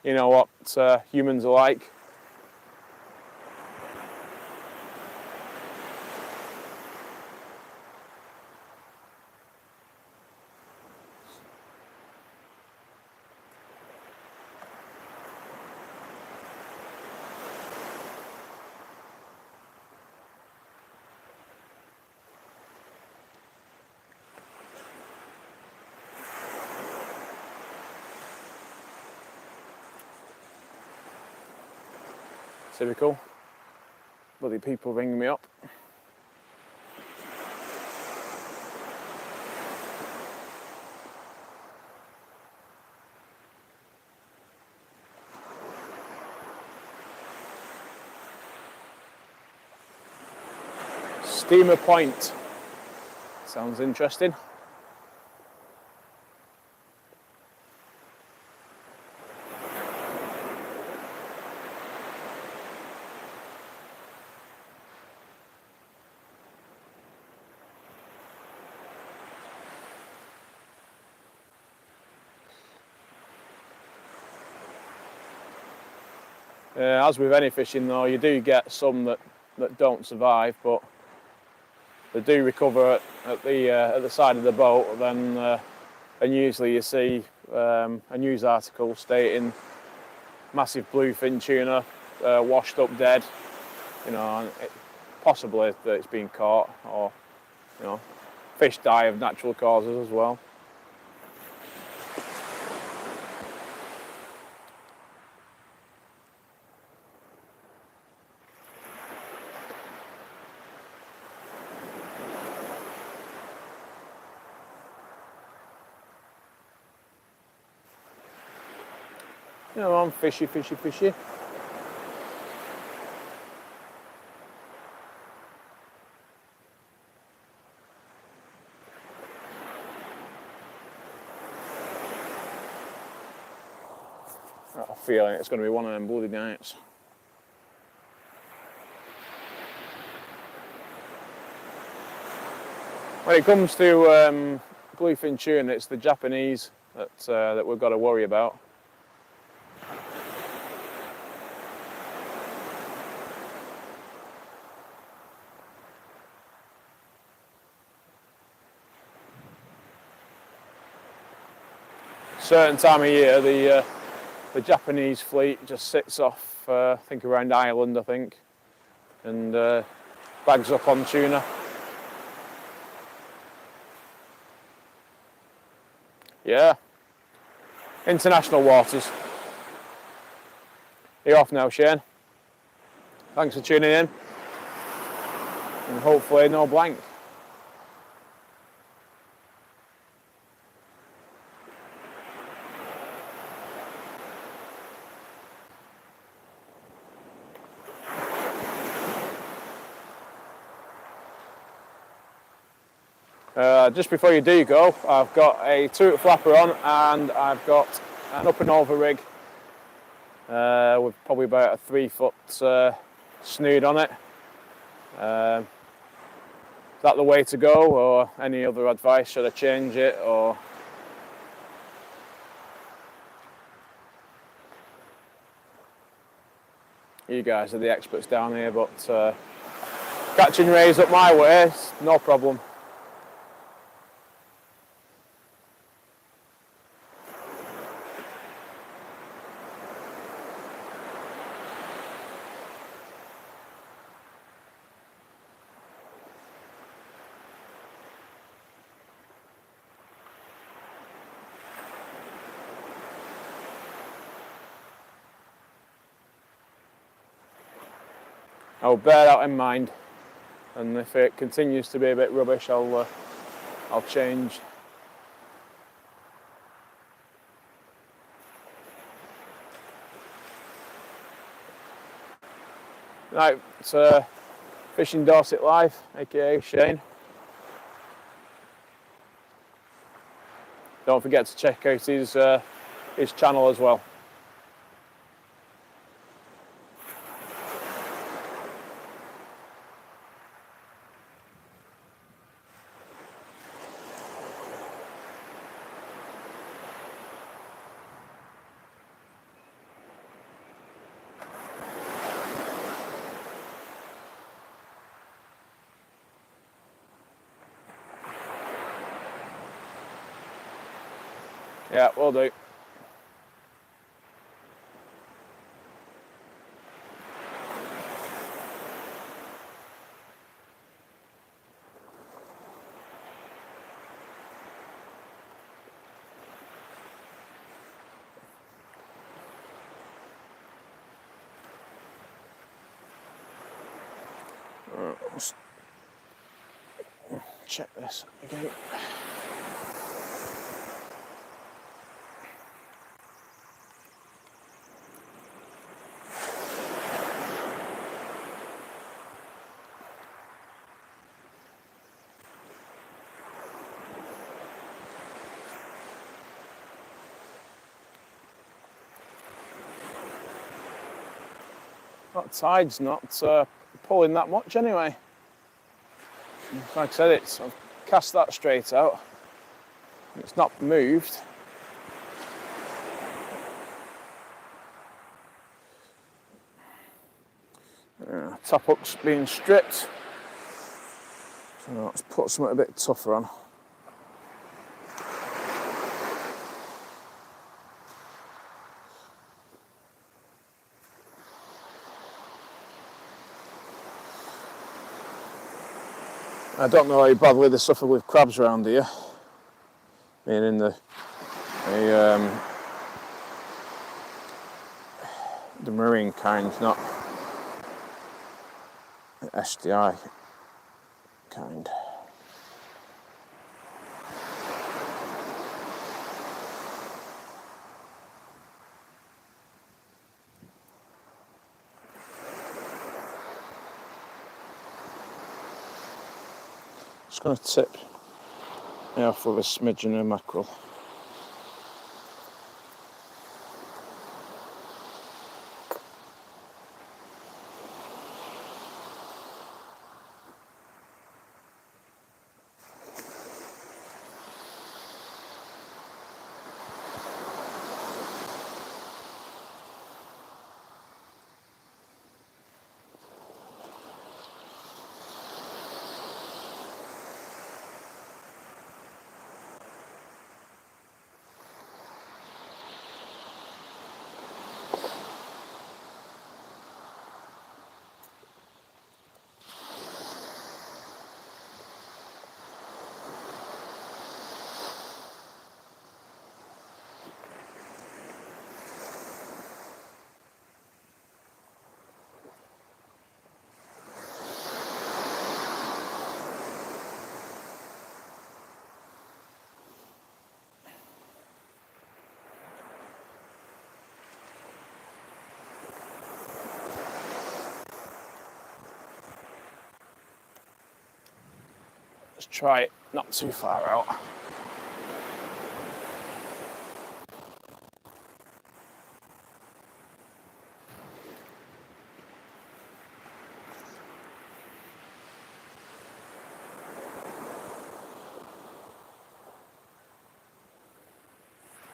You know what humans are like. Typical. Bloody people ringing me up. Steamer Point. Sounds interesting. As with any fishing though, you do get some that don't survive, but they do recover at the side of the boat. Then and usually you see a news article stating massive bluefin tuna washed up dead. You know, and possibly that it's been caught, or you know, fish die of natural causes as well. You know, I'm fishy, fishy, fishy. I've got a feeling it's going to be one of them bloody nights. When it comes to bluefin tuna, it's the Japanese that we've got to worry about. Certain time of year, the Japanese fleet just sits off, I think around Ireland, I think, and bags up on tuna. Yeah, international waters. You're off now, Shane. Thanks for tuning in, and hopefully no blank. Just before you do go, I've got a 2-foot flapper on, and I've got an up and over rig with probably about a 3-foot snood on it. Is that the way to go, or any other advice? Should I change it, or? You guys are the experts down here, but catching rays up my way, no problem. I'll bear that in mind, and if it continues to be a bit rubbish, I'll change. Right, it's Fishing Dorset Live, aka Shane. Don't forget to check out his channel as well. Yeah, will do. Let's check this again. That tide's not pulling that much anyway. Like I said, I've cast that straight out. It's not moved. Top hook's being stripped. So let's put something a bit tougher on. I don't know how badly they suffer with crabs around here. Meaning the marine kind, not the SDI kind. Just going to tip me off with a smidgen of mackerel. Let's try it. not too far out.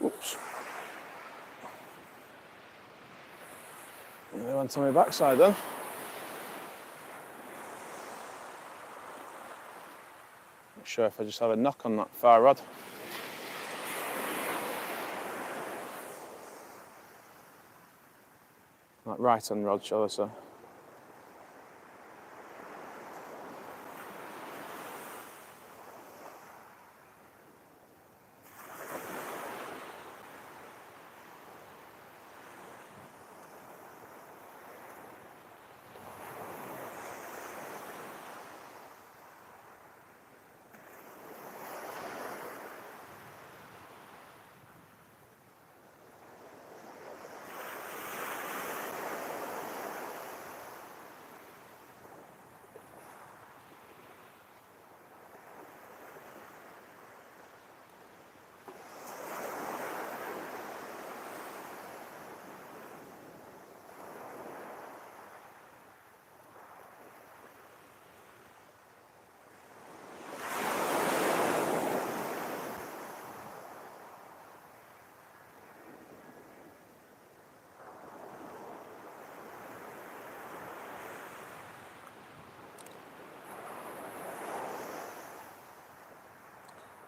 Oops. They went on my backside then. Not sure if I just had a knock on that far rod. That right hand rod, shall I say.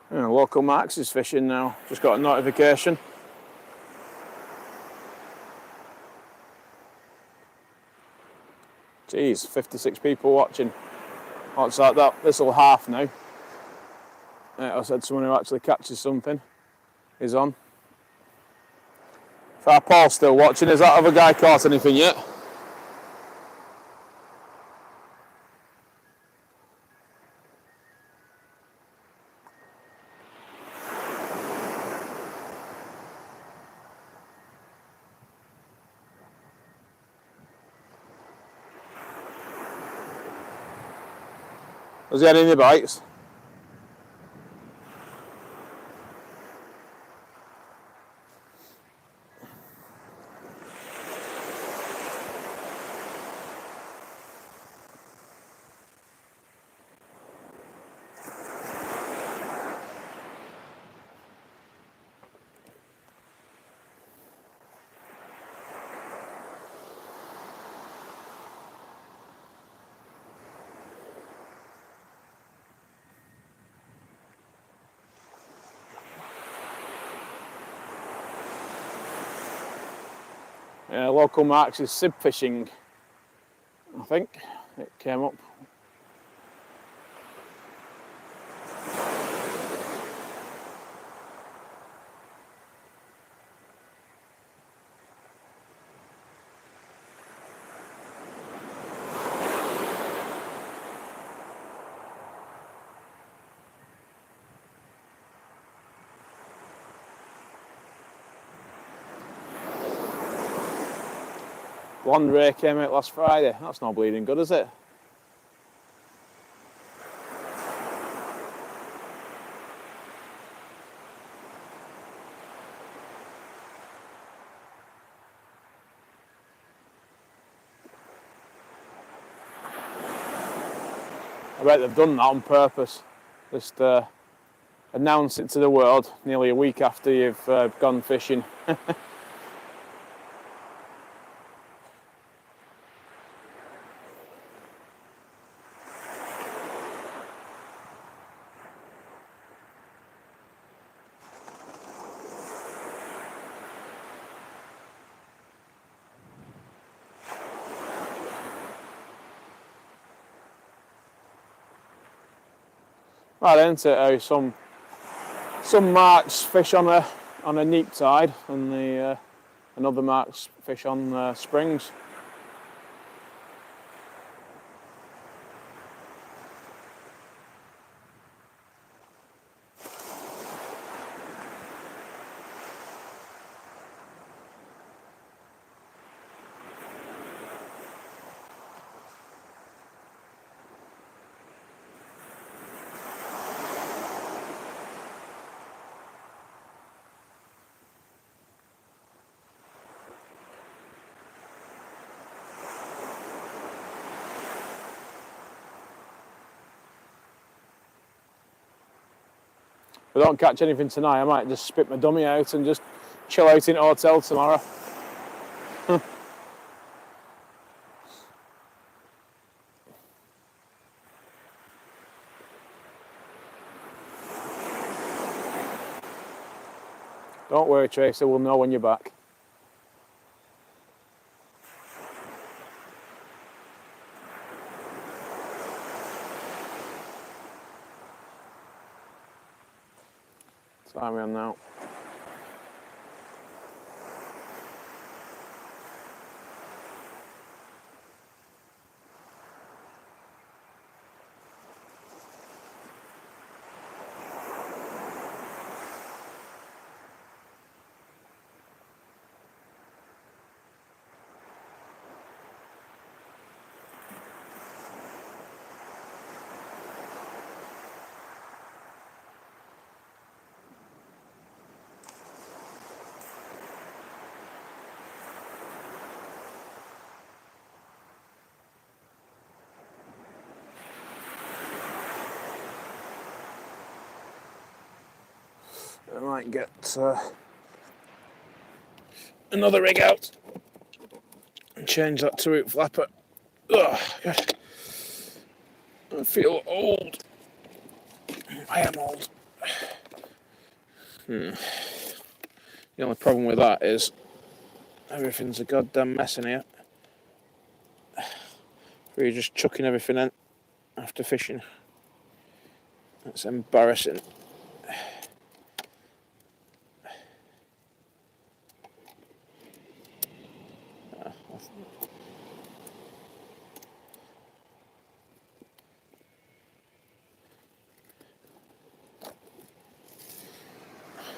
Yeah, local Max is fishing now. Just got a notification. Geez, 56 people watching. What's that? This will half now. I said someone who actually catches something is on. If our Paul's still watching, has that other guy caught anything yet? Has he had any bites? Yeah, local Marks is sib fishing, I think. It came up. Blonde ray came out last Friday. That's not bleeding good, is it? I bet they've done that on purpose. Just announce it to the world nearly a week after you've gone fishing. Right, isn't it? How some marks fish on a neap tide, and another marks fish on springs. I don't catch anything tonight, I might just spit my dummy out and just chill out in a hotel tomorrow. Don't worry, Tracy, we'll know when you're back. What time are we on now? I might get another rig out and change that to root flapper. Ugh, God. I feel old. I am old. The only problem with that is everything's a goddamn mess in here. You're just chucking everything in after fishing. That's embarrassing.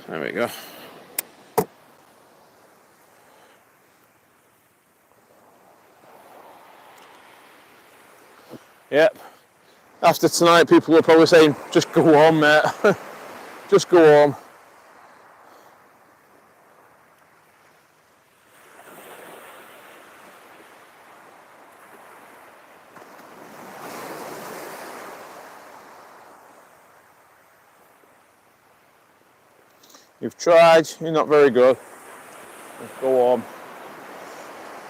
There we go. Yep. After tonight, people are probably saying, just go home, mate. Just go home. You've tried, you're not very good. Just go home.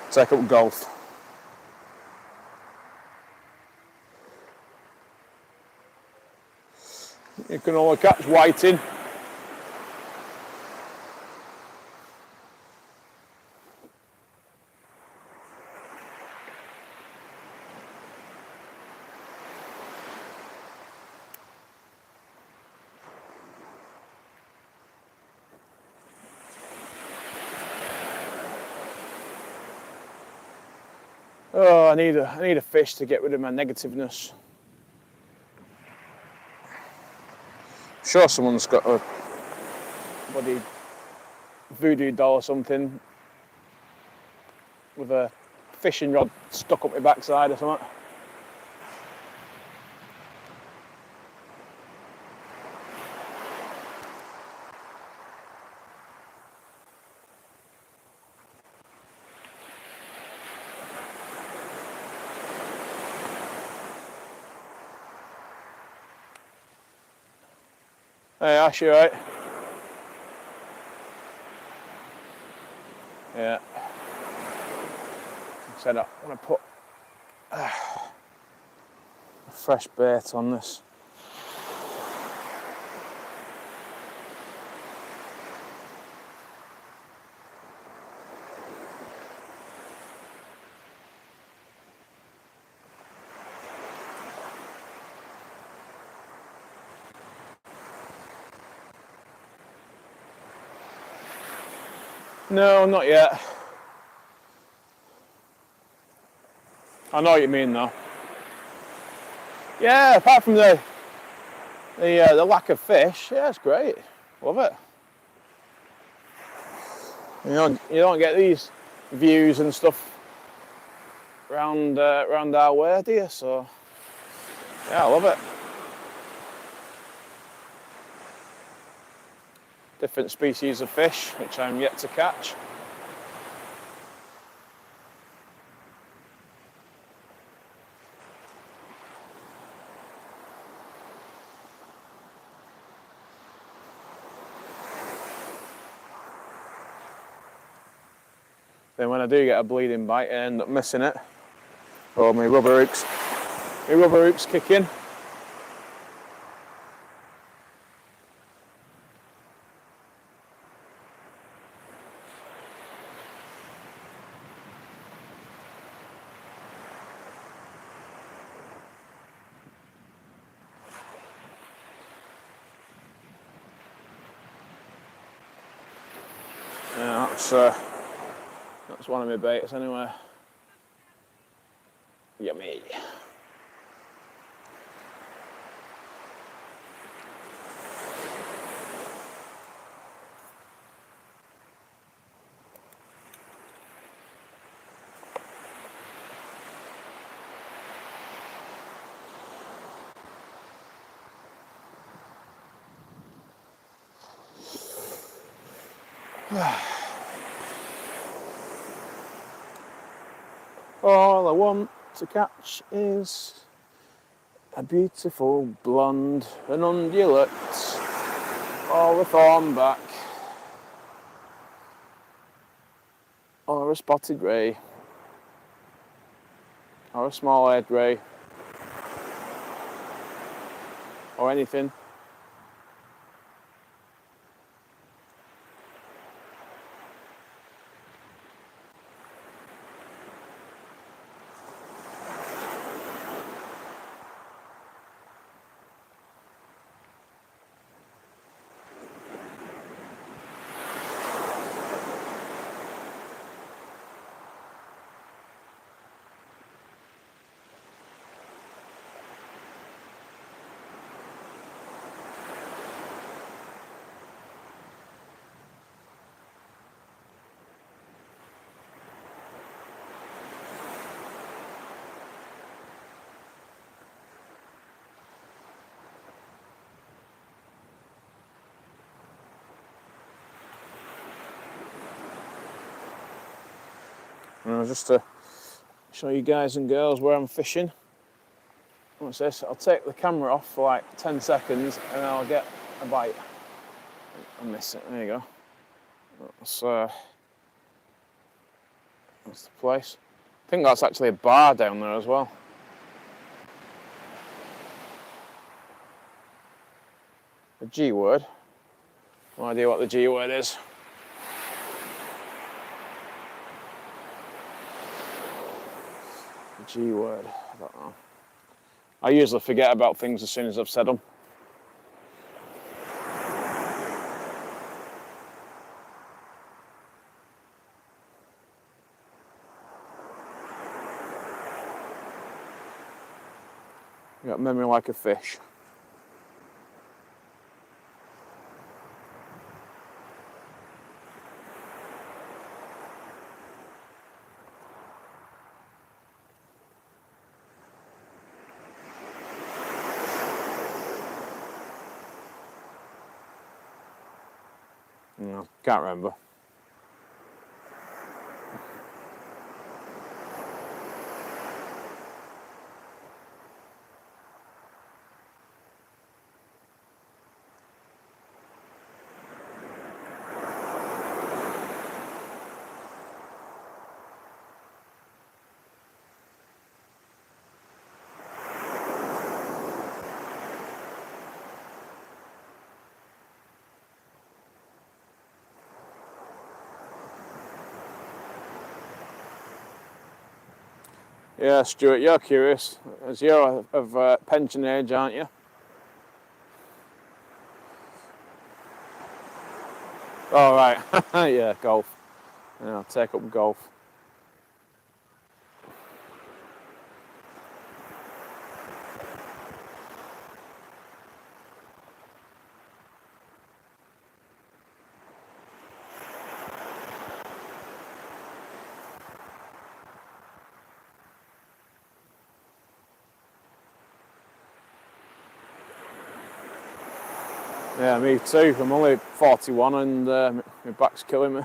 Take up golf. You can only catch whiting. Oh, I need a fish to get rid of my negativeness. I'm sure someone's got a bloody voodoo doll or something with a fishing rod stuck up my backside or something. Hey Ash, you right? Yeah. I said I want to put a fresh bait on this. No, not yet. I know what you mean though. Yeah, apart from the lack of fish, yeah, it's great. Love it. You don't get these views and stuff round our way, do you? So yeah, I love it. Different species of fish, which I'm yet to catch. Then when I do get a bleeding bite, I end up missing it. Or my rubber hooks kick in. Yeah, that's one of my baits anyway. Yummy. All I want to catch is a beautiful blonde, an undulate, or a thornback, or a spotted ray, or a small-haired ray, or anything. And just to show you guys and girls where I'm fishing. What's this? I'll take the camera off for like 10 seconds and I'll get a bite. I miss it. There you go. That's the place. I think that's actually a bar down there as well. The G word. No idea what the G word is. The G word. I don't know. I usually forget about things as soon as I've said them. You got memory like a fish. No, can't remember. Yeah, Stuart, you're curious, as you're of pension age, aren't you? All right, yeah, golf. Yeah, I'll take up golf. Yeah, me too. I'm only 41 and my back's killing me.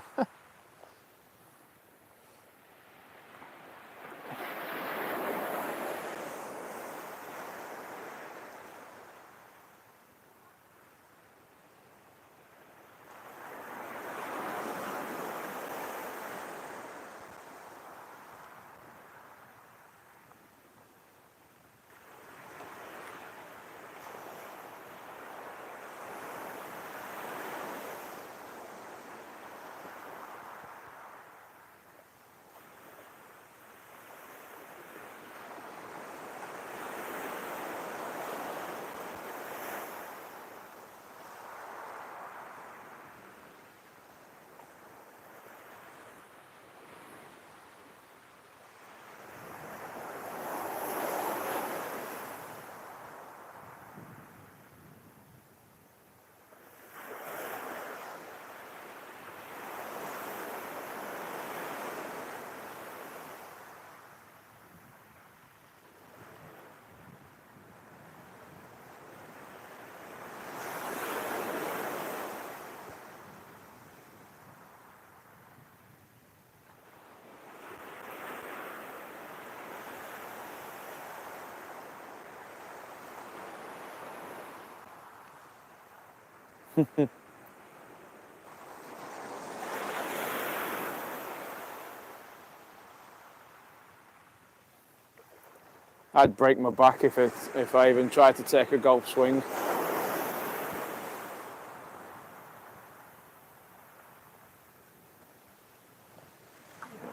I'd break my back if I even tried to take a golf swing.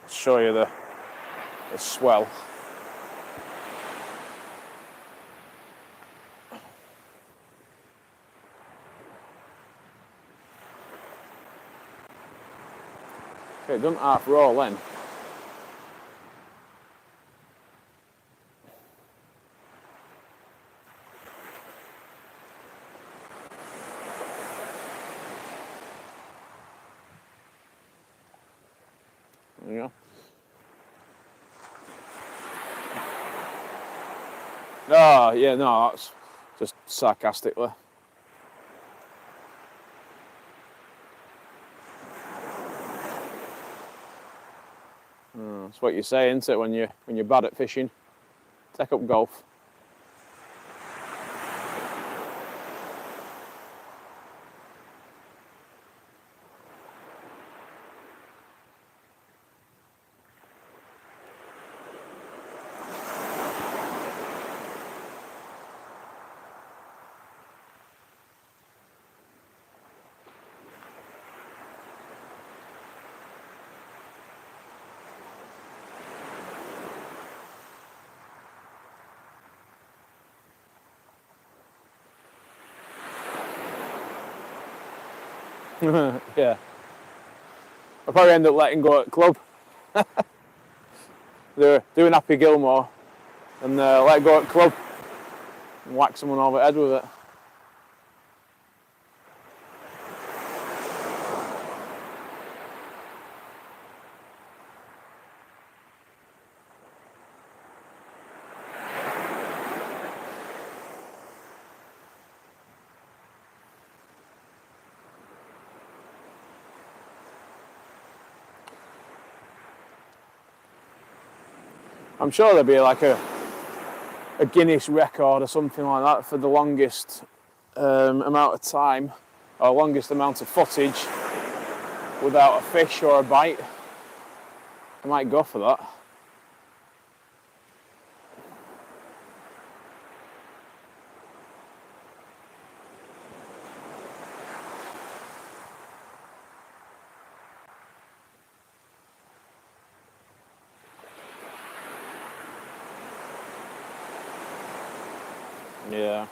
Show you the swell. Okay, it doesn't half roll then. There you go. Oh, yeah, no, that's just sarcastically. That's what you say, isn't it, when you're bad at fishing? Take up golf. Yeah. I'll probably end up letting go at club. They're doing Happy Gilmore and let go at club and whack someone over the head with it. I'm sure there'll be like a Guinness record or something like that for the longest amount of time or longest amount of footage without a fish or a bite. I might go for that. Yeah.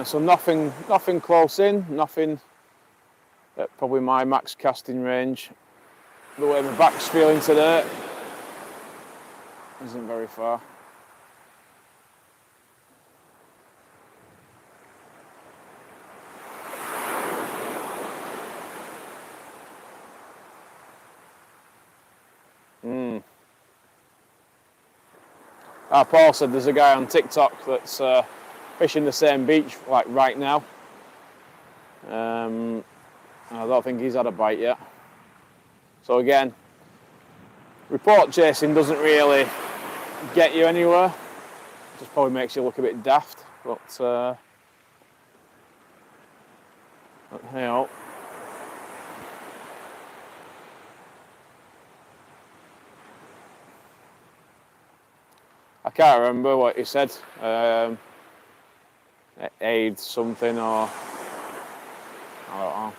So nothing close in, nothing at probably my max casting range. The way my back's feeling today isn't very far. Paul said there's a guy on TikTok that's fishing the same beach like right now. I don't think he's had a bite yet. So again, report chasing doesn't really get you anywhere. It just probably makes you look a bit daft. But you know. I can't remember what he said. Aid something or I don't know.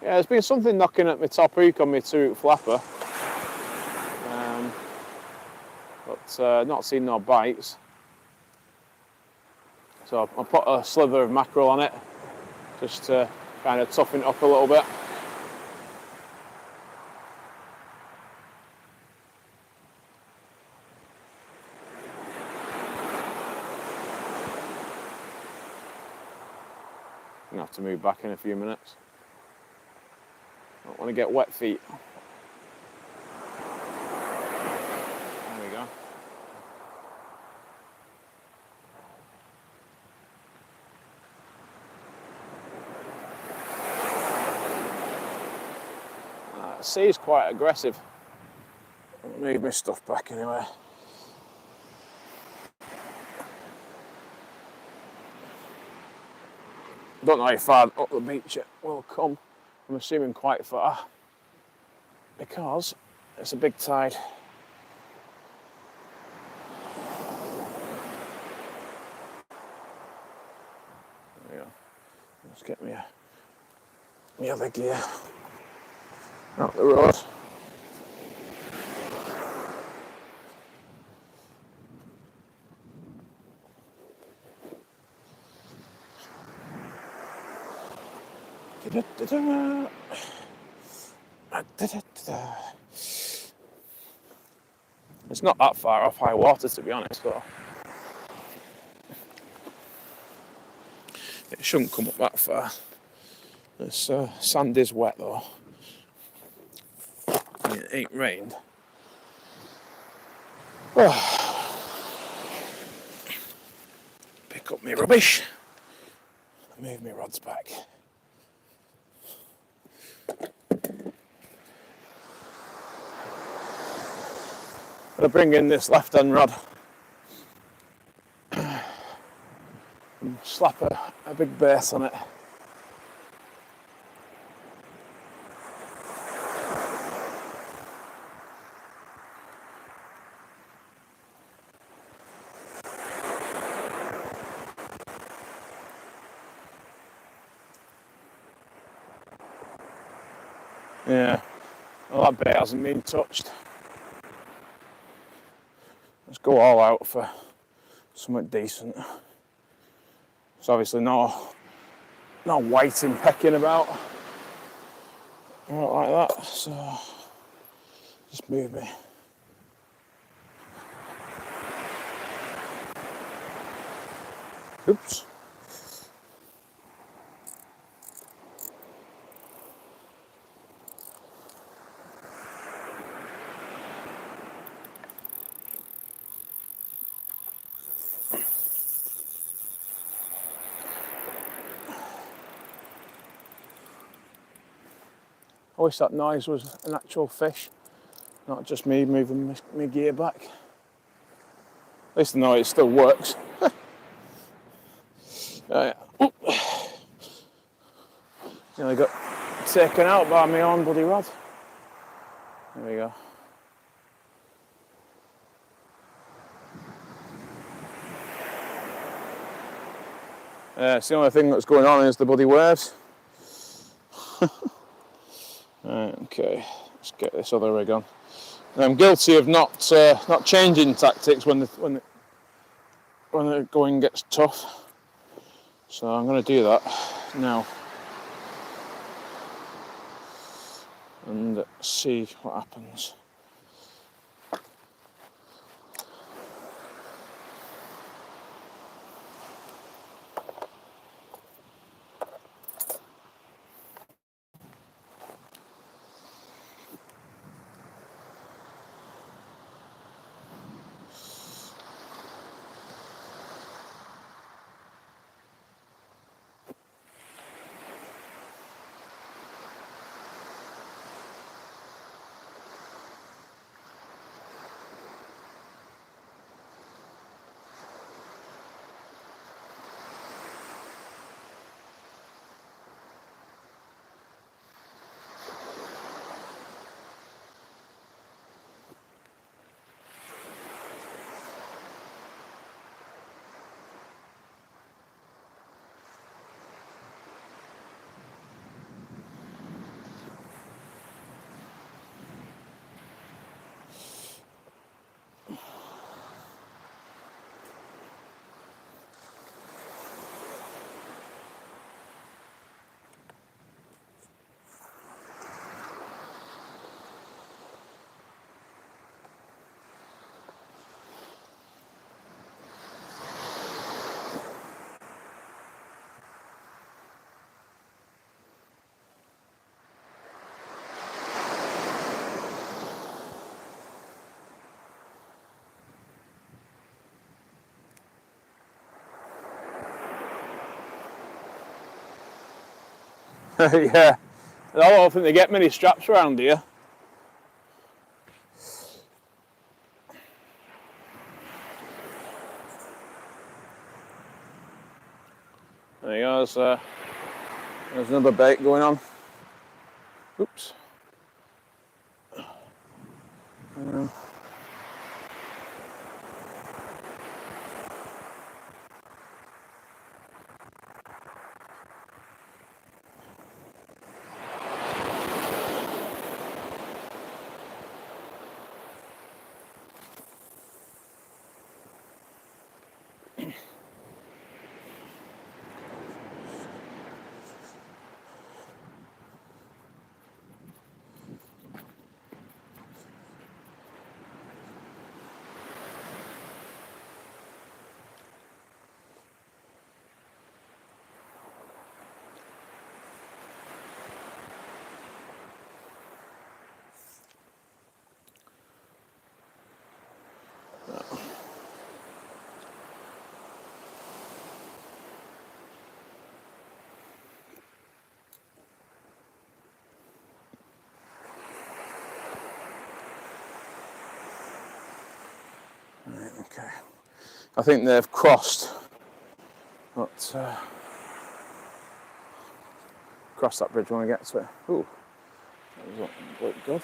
Yeah, there's been something knocking at my top hook on my 2-hook flapper, but not seen no bites. So I put a sliver of mackerel on it just to kind of toughen it up a little bit. I'm gonna have to move back in a few minutes. Don't want to get wet feet. There we go. The sea's quite aggressive. I'll move my stuff back anyway. Don't know how far up the beach it will come. I'm assuming quite far because it's a big tide. There we go. Let's get me my other gear out the road. It's not that far off high water, to be honest, though. It shouldn't come up that far. This sand is wet, though. It ain't rained. Pick up my rubbish. Move my rods back. I'm going to bring in this left-hand rod and slap a big base on it. Yeah, well, that bait hasn't been touched. Let's go all out for something decent. There's obviously no whiting pecking about. Not like that, so just move me. Oops. I wish that noise was an actual fish, not just me moving my gear back. At least I know it still works. Nearly got taken out by my own bloody rod. There we go. It's the only thing that's going on is the bloody waves. Right, okay, let's get this other rig on. I'm guilty of not changing tactics when the going gets tough. So I'm going to do that now and see what happens. Yeah, I don't think they get many straps around here. There you go, there's another bait going on. Oops. Right, okay. I think they've crossed, but cross that bridge when we get to it. Ooh, that doesn't look good.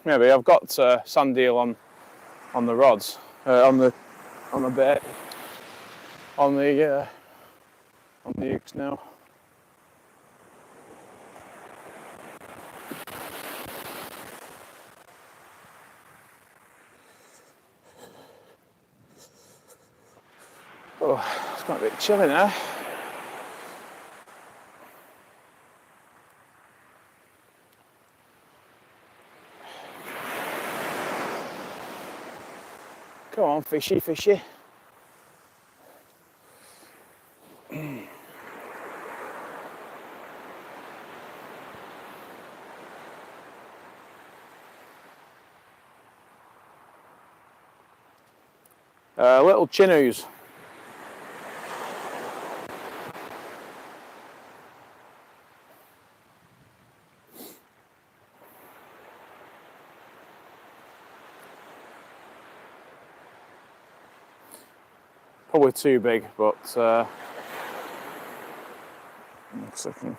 Maybe I've got sand eel on the rods, on the bait, on the hooks now. Oh, it's got a bit chilly now. Come on, fishy, fishy. Little chinoos. Probably too big, but one second.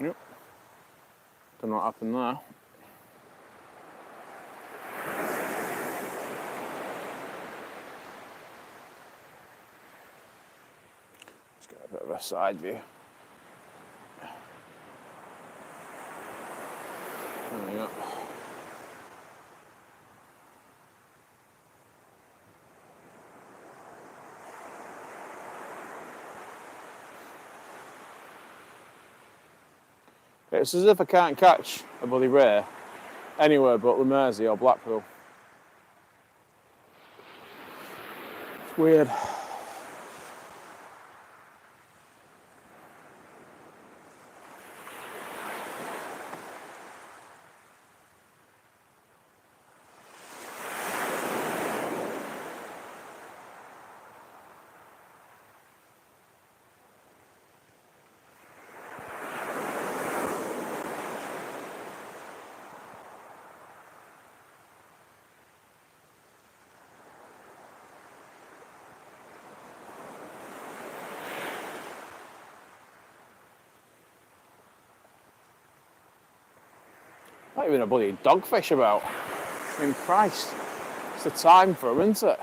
Yep. Don't know what happened there. Get a bit of a side view. There we go. It's as if I can't catch a bloody ray anywhere but the Mersey or Blackpool. It's weird. Not even a bloody dogfish about. I mean, Christ, it's the time for them, isn't it?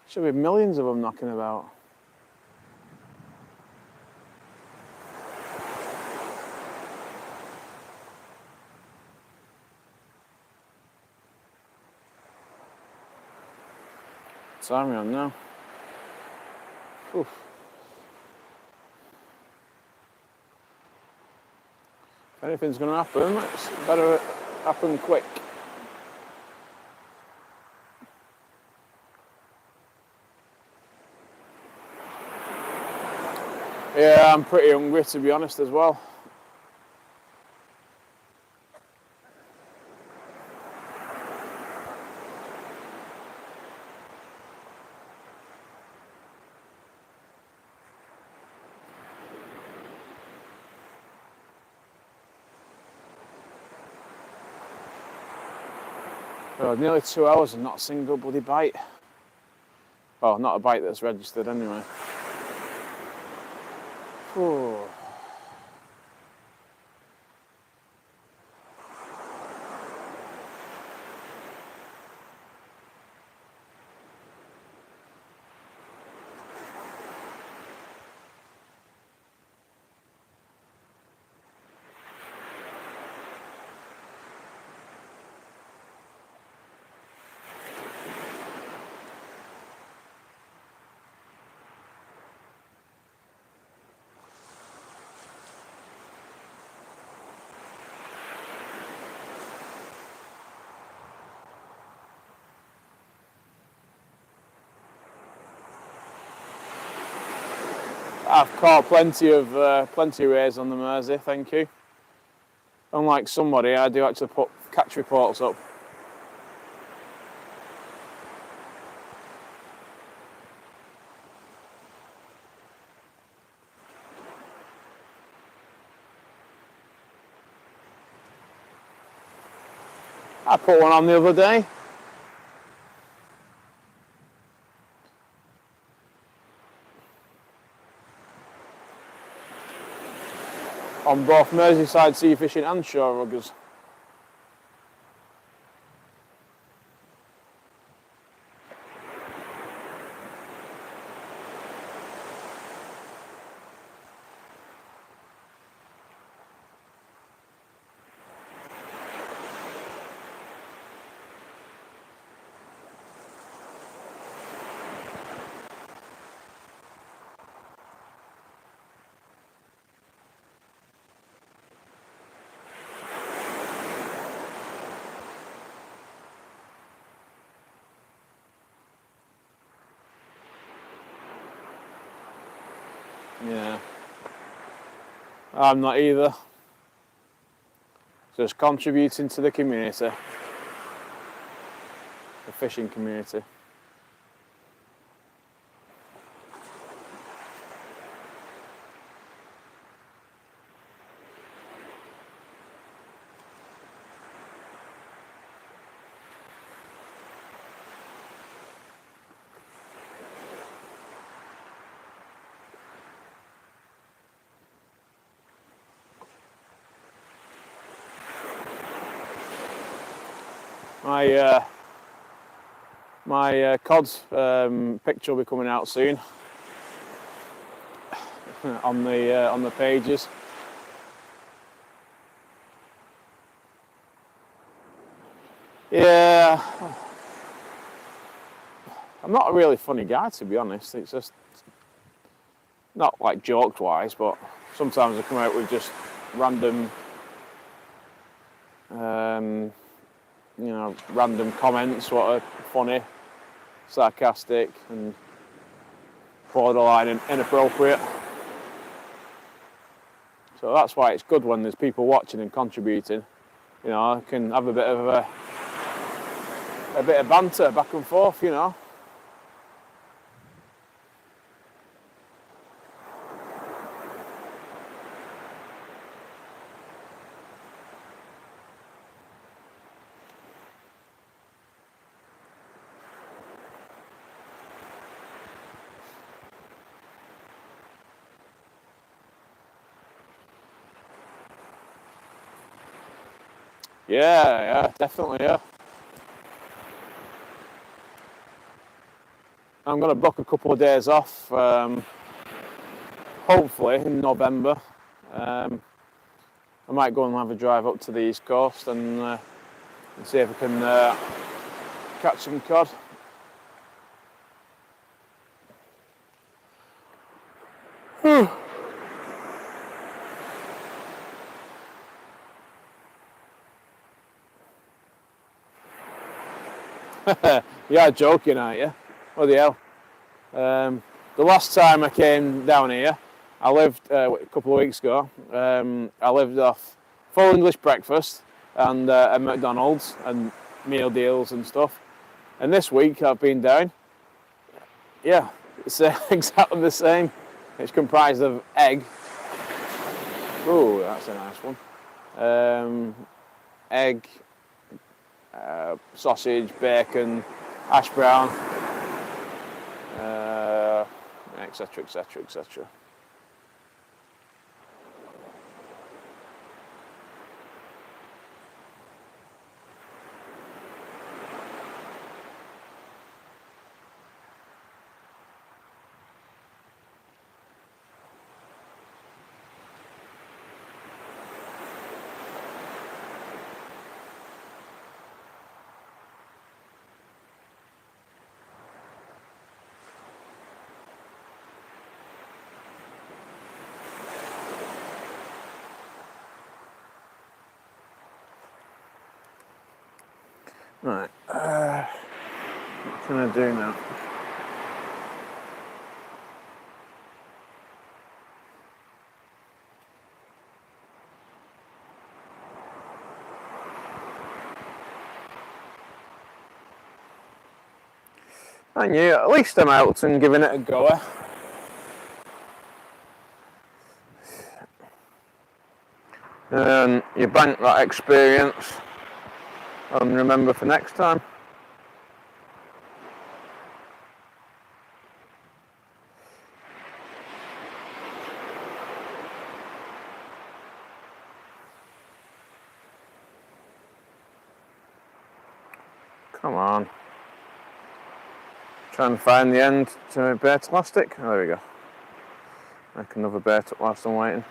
Should be millions of them knocking about. What time are we on now? Oof. If anything's going to happen, it's better happen quick. Yeah, I'm pretty hungry to be honest as well. Oh, nearly 2 hours and not a single bloody bite. Oh, not a bite that's registered anyway. Oh. I've caught plenty of rays on the Mersey, thank you. Unlike somebody, I do actually put catch reports up. I put one on the other day. On both Merseyside sea fishing and shore ruggers. Yeah. I'm not either. Just contributing to the community. The fishing community. My cod's picture will be coming out soon. on the pages. Yeah, I'm not a really funny guy, to be honest. It's just not like jokes wise, but sometimes I come out with just random, random comments what are funny, sarcastic, and borderline inappropriate. So that's why it's good when there's people watching and contributing. You know, I can have a bit of banter back and forth. You know. Yeah, definitely, yeah. I'm going to book a couple of days off, hopefully in November. I might go and have a drive up to the East Coast and see if I can catch some cod. You're joking, aren't you? Bloody hell. The last time I came down here, I lived a couple of weeks ago. I lived off full English breakfast and a McDonald's and meal deals and stuff. And this week I've been down. Yeah, it's exactly the same. It's comprised of egg. Ooh, that's a nice one. Egg, sausage, bacon, hash brown, etc., etc., etc. Right, what can I do now? And you, at least I'm out and giving it a go. And you bank that experience and remember for next time. Come on. Try and find the end to bait elastic. Oh, there we go. Make another bait up whilst I'm waiting.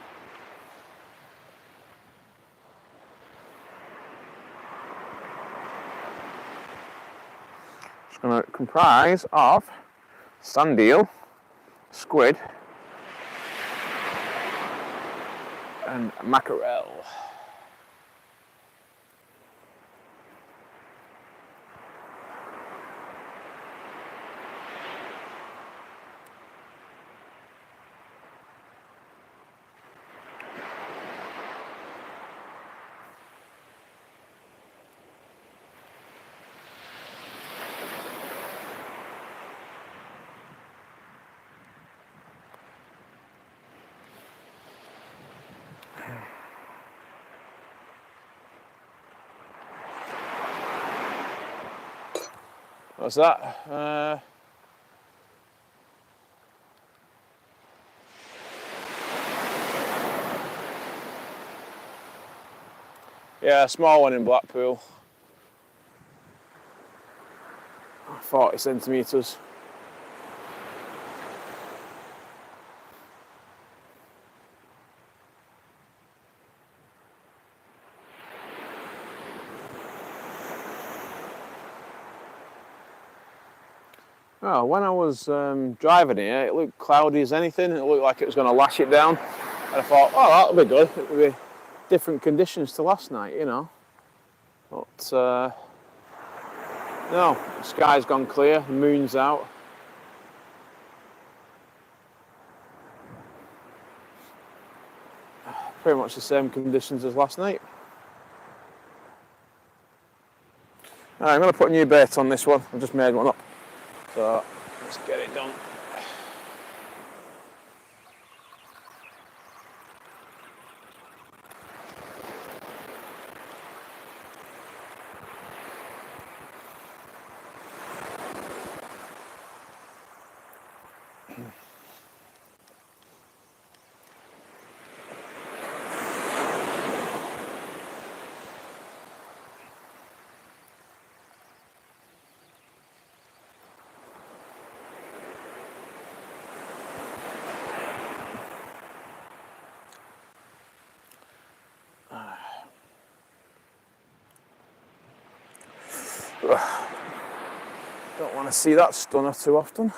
It's going to comprise of sand eel, squid, and mackerel. What's that? Yeah, a small one in Blackpool. 40 centimetres. Oh, when I was driving here, it looked cloudy as anything. It looked like it was going to lash it down. And I thought, oh, that'll be good. It would be different conditions to last night, you know. But no, the sky's gone clear, the moon's out. Pretty much the same conditions as last night. Right, I'm going to put a new bait on this one. I've just made one up. So let's get it done. Don't want to see that stunner too often.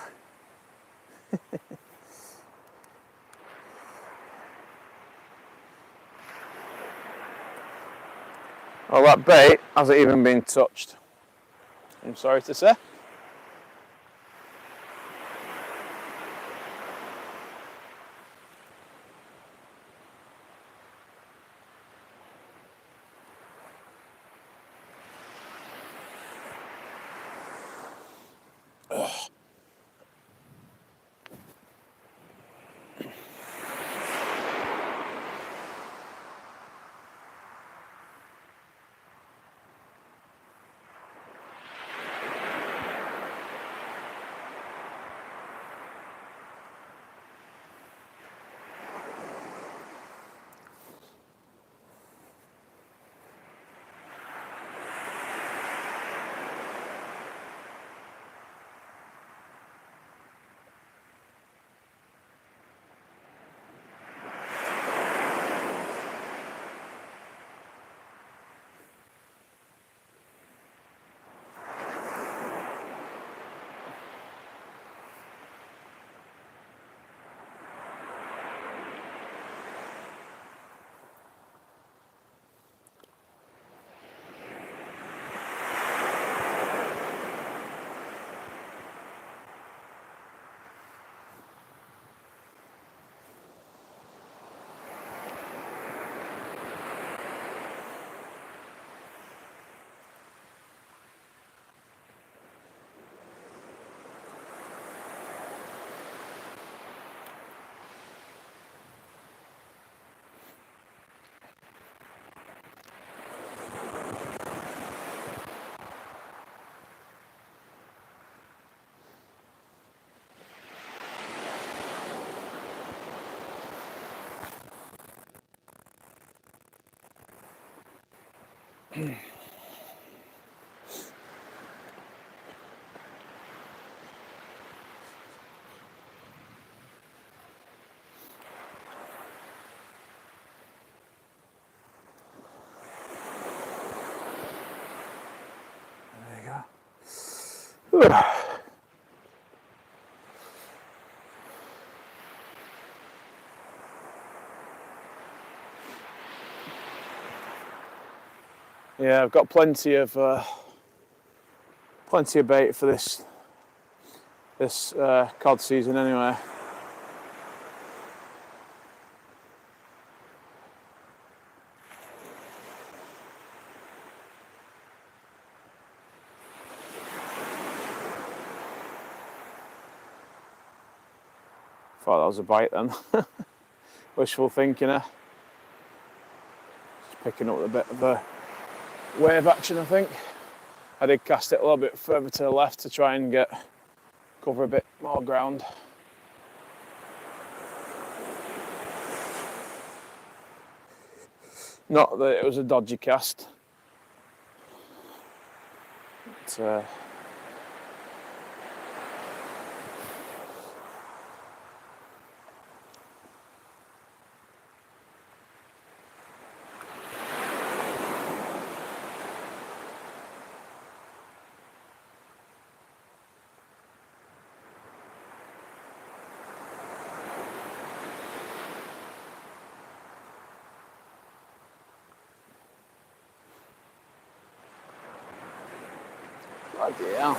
Well, that bait hasn't even been touched, I'm sorry to say. There you go. Yeah, I've got plenty of bait for this cod season anyway. Thought that was a bite then. Wishful thinking, eh? Just picking up a bit of a wave action, I think. I did cast it a little bit further to the left to try and cover a bit more ground. Not that it was a dodgy cast. But, Bloody hell.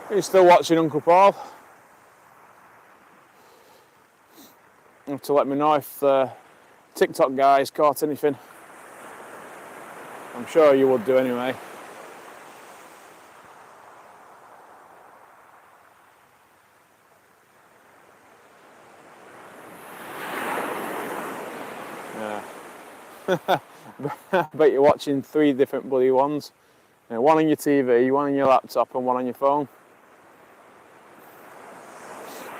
Are you still watching Uncle Paul? You have to let me know if the TikTok guys caught anything. I'm sure you would do anyway. Yeah. I bet you're watching 3 different bloody ones. One on your TV, one on your laptop and one on your phone.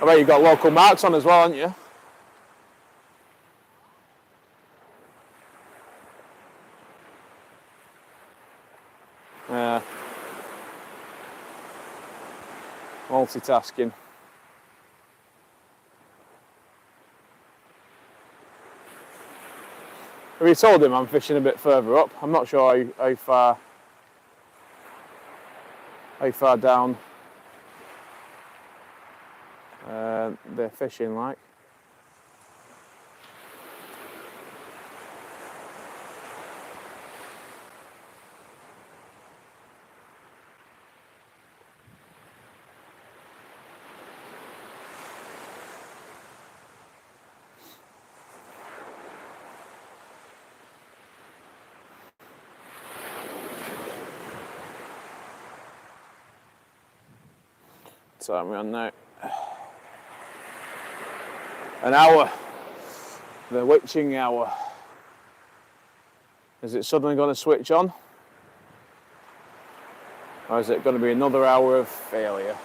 I bet you've got local marks on as well, haven't you? Yeah. Multitasking. Have you told him I'm fishing a bit further up? I'm not sure how far down they're fishing like. Time we're on now. An hour. The witching hour. Is it suddenly going to switch on? Or is it going to be another hour of failure?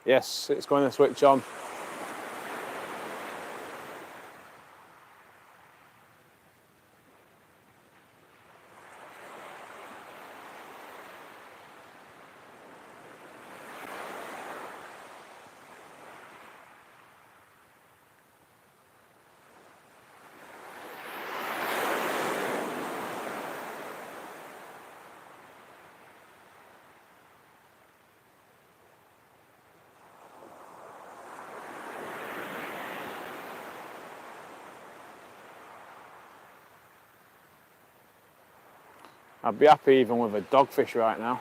Yes, it's going to switch on. I'd be happy even with a dogfish right now.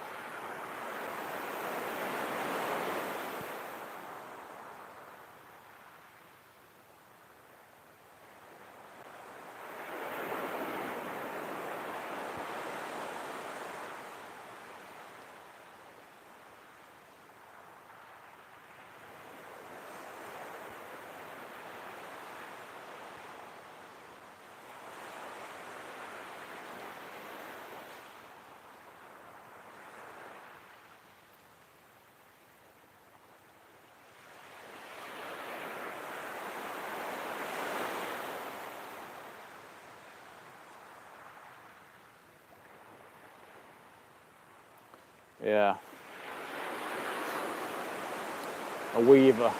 Yeah. A weaver.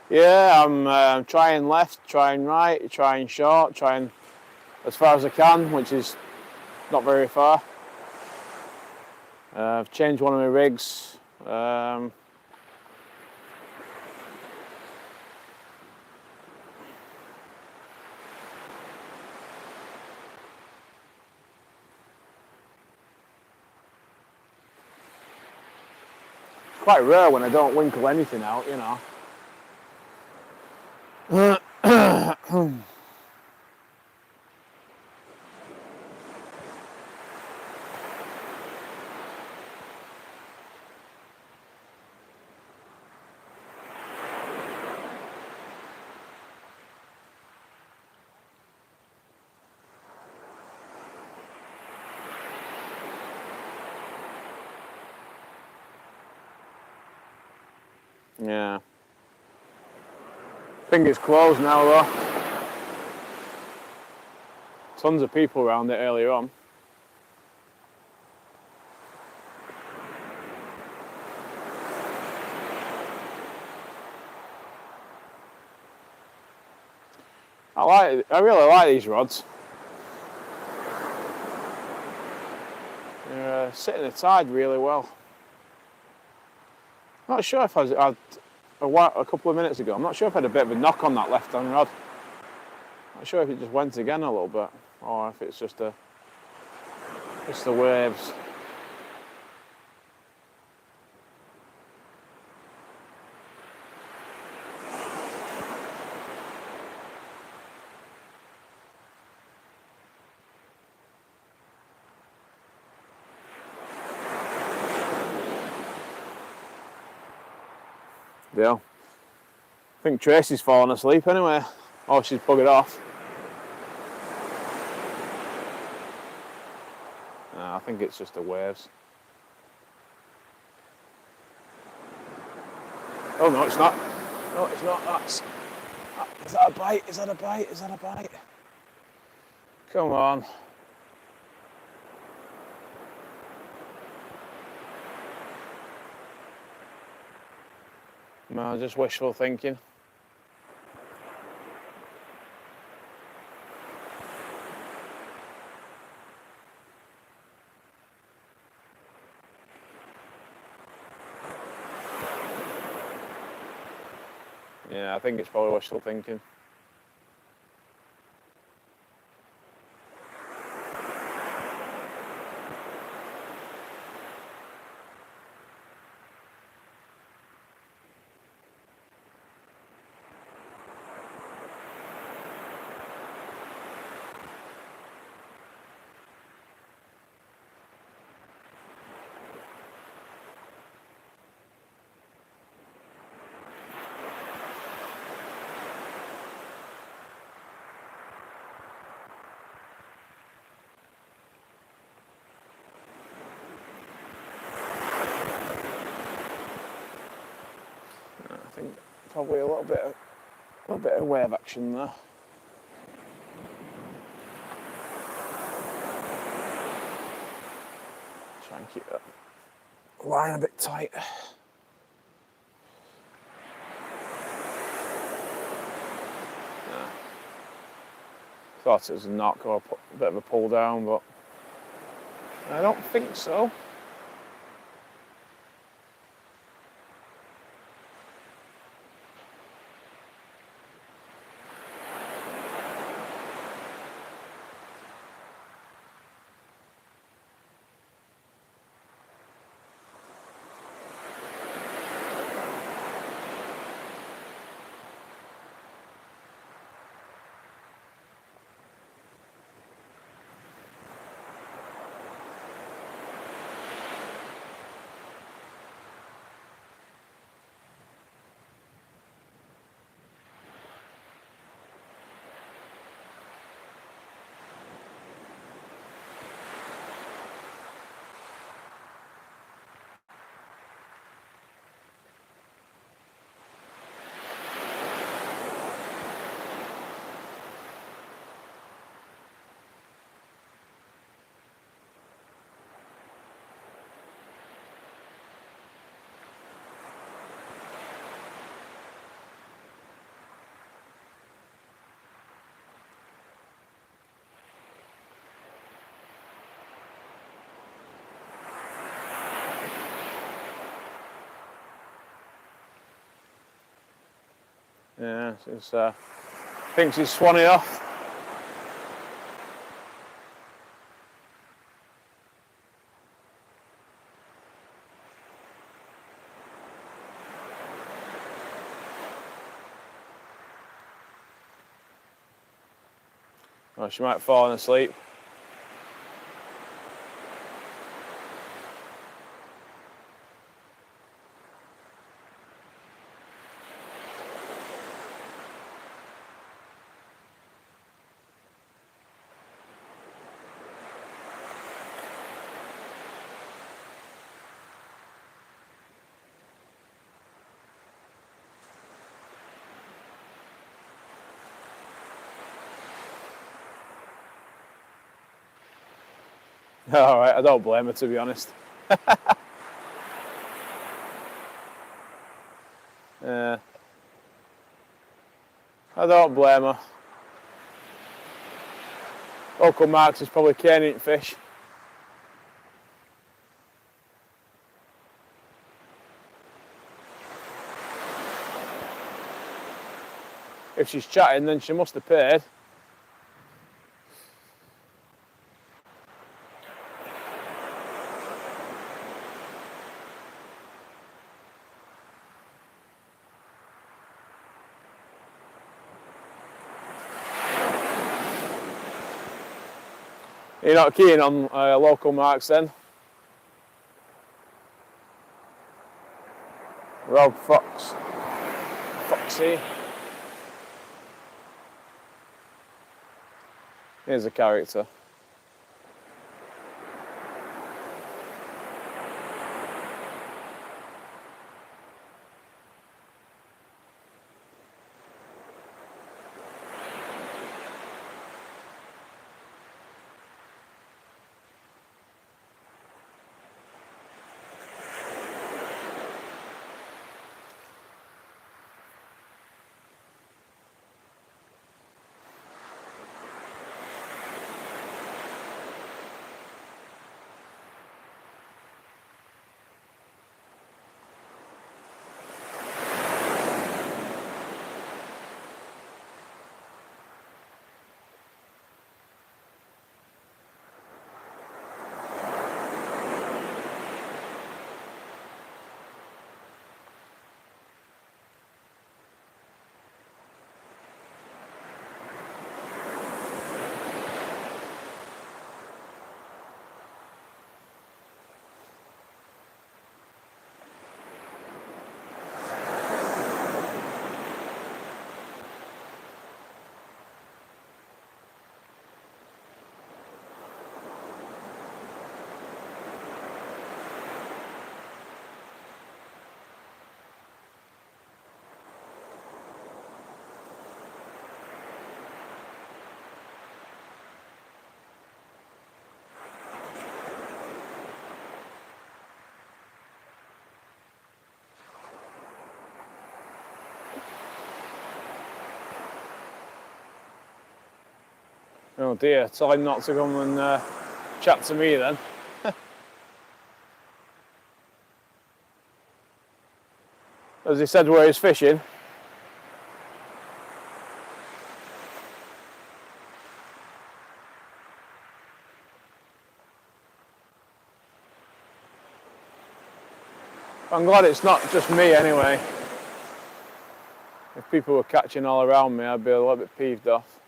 Yeah, I'm trying left, trying right, trying short, trying as far as I can, which is not very far. I've changed one of my rigs. It's quite rare when I don't winkle anything out, you know. Yeah. I think it's closed now though. Tons of people around it earlier on. I really like these rods. They're sitting the tide really well. Not sure if I had a couple of minutes ago. I'm not sure if I had a bit of a knock on that left-hand rod. Not sure if it just went again a little bit, or if it's just the waves. Yeah. I think Tracy's fallen asleep anyway. Oh, she's buggered off. No, I think it's just the waves. Oh no, it's not. No, it's not. Is that a bite? Is that a bite? Is that a bite? Come on. No, just wishful thinking. Yeah, I think it's probably wishful thinking. I think probably a little bit of wave action there. Try and keep that line a bit tight. Thought it was a knock or a bit of a pull down, but I don't think so. Yeah, it's, thinks he's swanning off. Oh, she might have fallen asleep. All right, I don't blame her, to be honest. Yeah, I don't blame her. Local Marks is probably caning fish. If she's chatting, then she must have paid. You're not keen on Local Marks then? Rob Fox. Foxy. Here's a character. Oh dear, tell him not to come and chat to me then. As he said where he's fishing. I'm glad it's not just me anyway. If people were catching all around me, I'd be a little bit peeved off.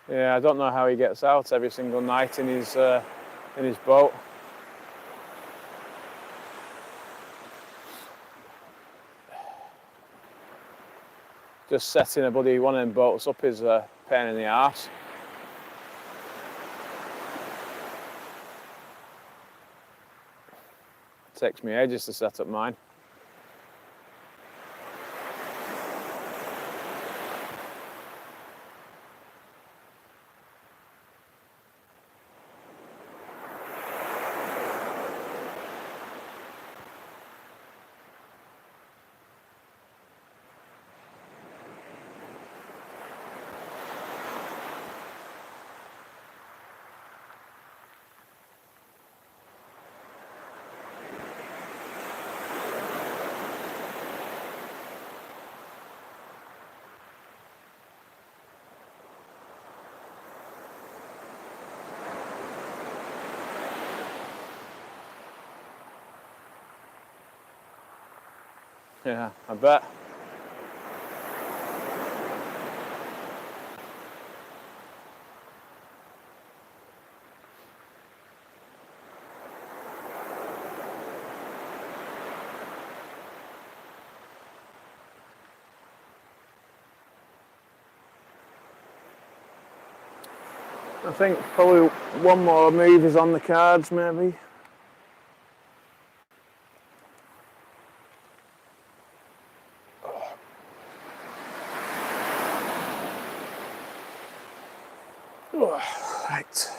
Yeah, I don't know how he gets out every single night in his boat. Just setting a bloody one of them boats up is a pain in the arse. Takes me ages to set up mine. Yeah, I bet. I think probably one more move is on the cards, maybe. Oh, right.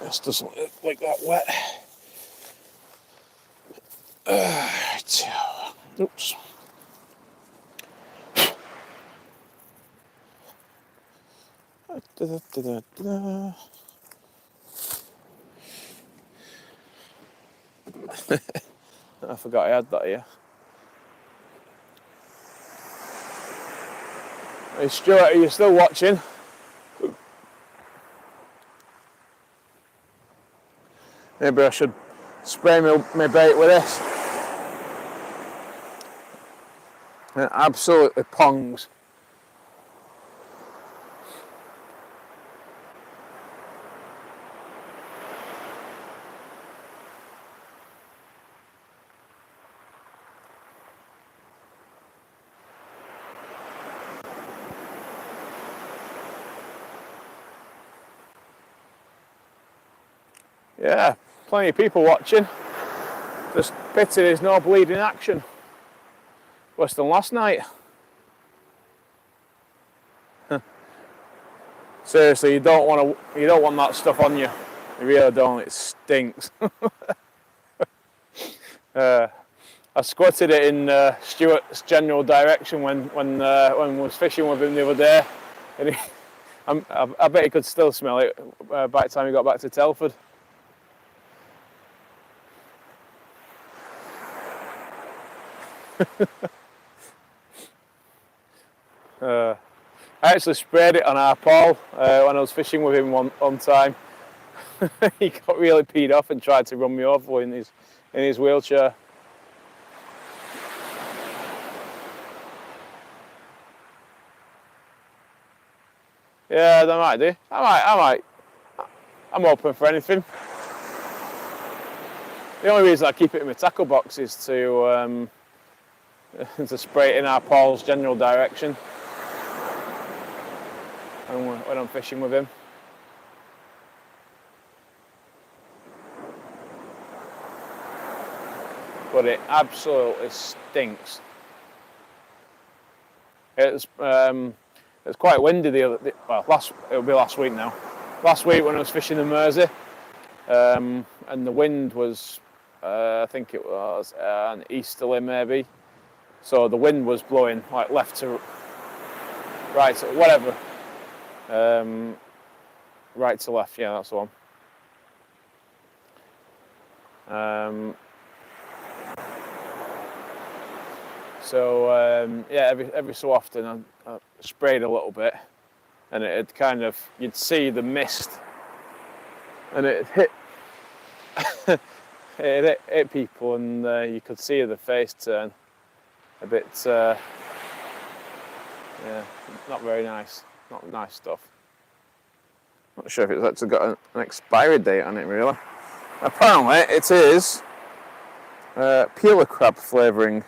This doesn't look like that wet. Right. Oops. Da-da-da-da-da. I forgot I had that here. Hey Stuart, are you still watching? Maybe I should spray my bait with this. It absolutely pongs. Yeah, plenty of people watching. Just pity there's no bleeding action. Worse than last night. Seriously, you don't want that stuff on you. You really don't. It stinks. I squirted it in Stuart's general direction when I was fishing with him the other day, and I bet he could still smell it by the time he got back to Telford. I actually sprayed it on our Paul when I was fishing with him one time. He got really peed off and tried to run me over in his wheelchair. Yeah, they might do. I'm open for anything. The only reason I keep it in my tackle box is to spray it in our Paul's general direction when I'm fishing with him. But it absolutely stinks. It's quite windy it'll be last week now. Last week when I was fishing the Mersey, and the wind was, I think it was an easterly maybe, so the wind was blowing like left to right, whatever, right to left. Yeah, that's the one. Yeah, every so often I sprayed a little bit, and it'd kind of, you'd see the mist, and it hit people, and you could see the face turn a bit, yeah, not very nice, not nice stuff. Not sure if it's actually got an expiry date on it, really. Apparently, it is peeler crab flavouring.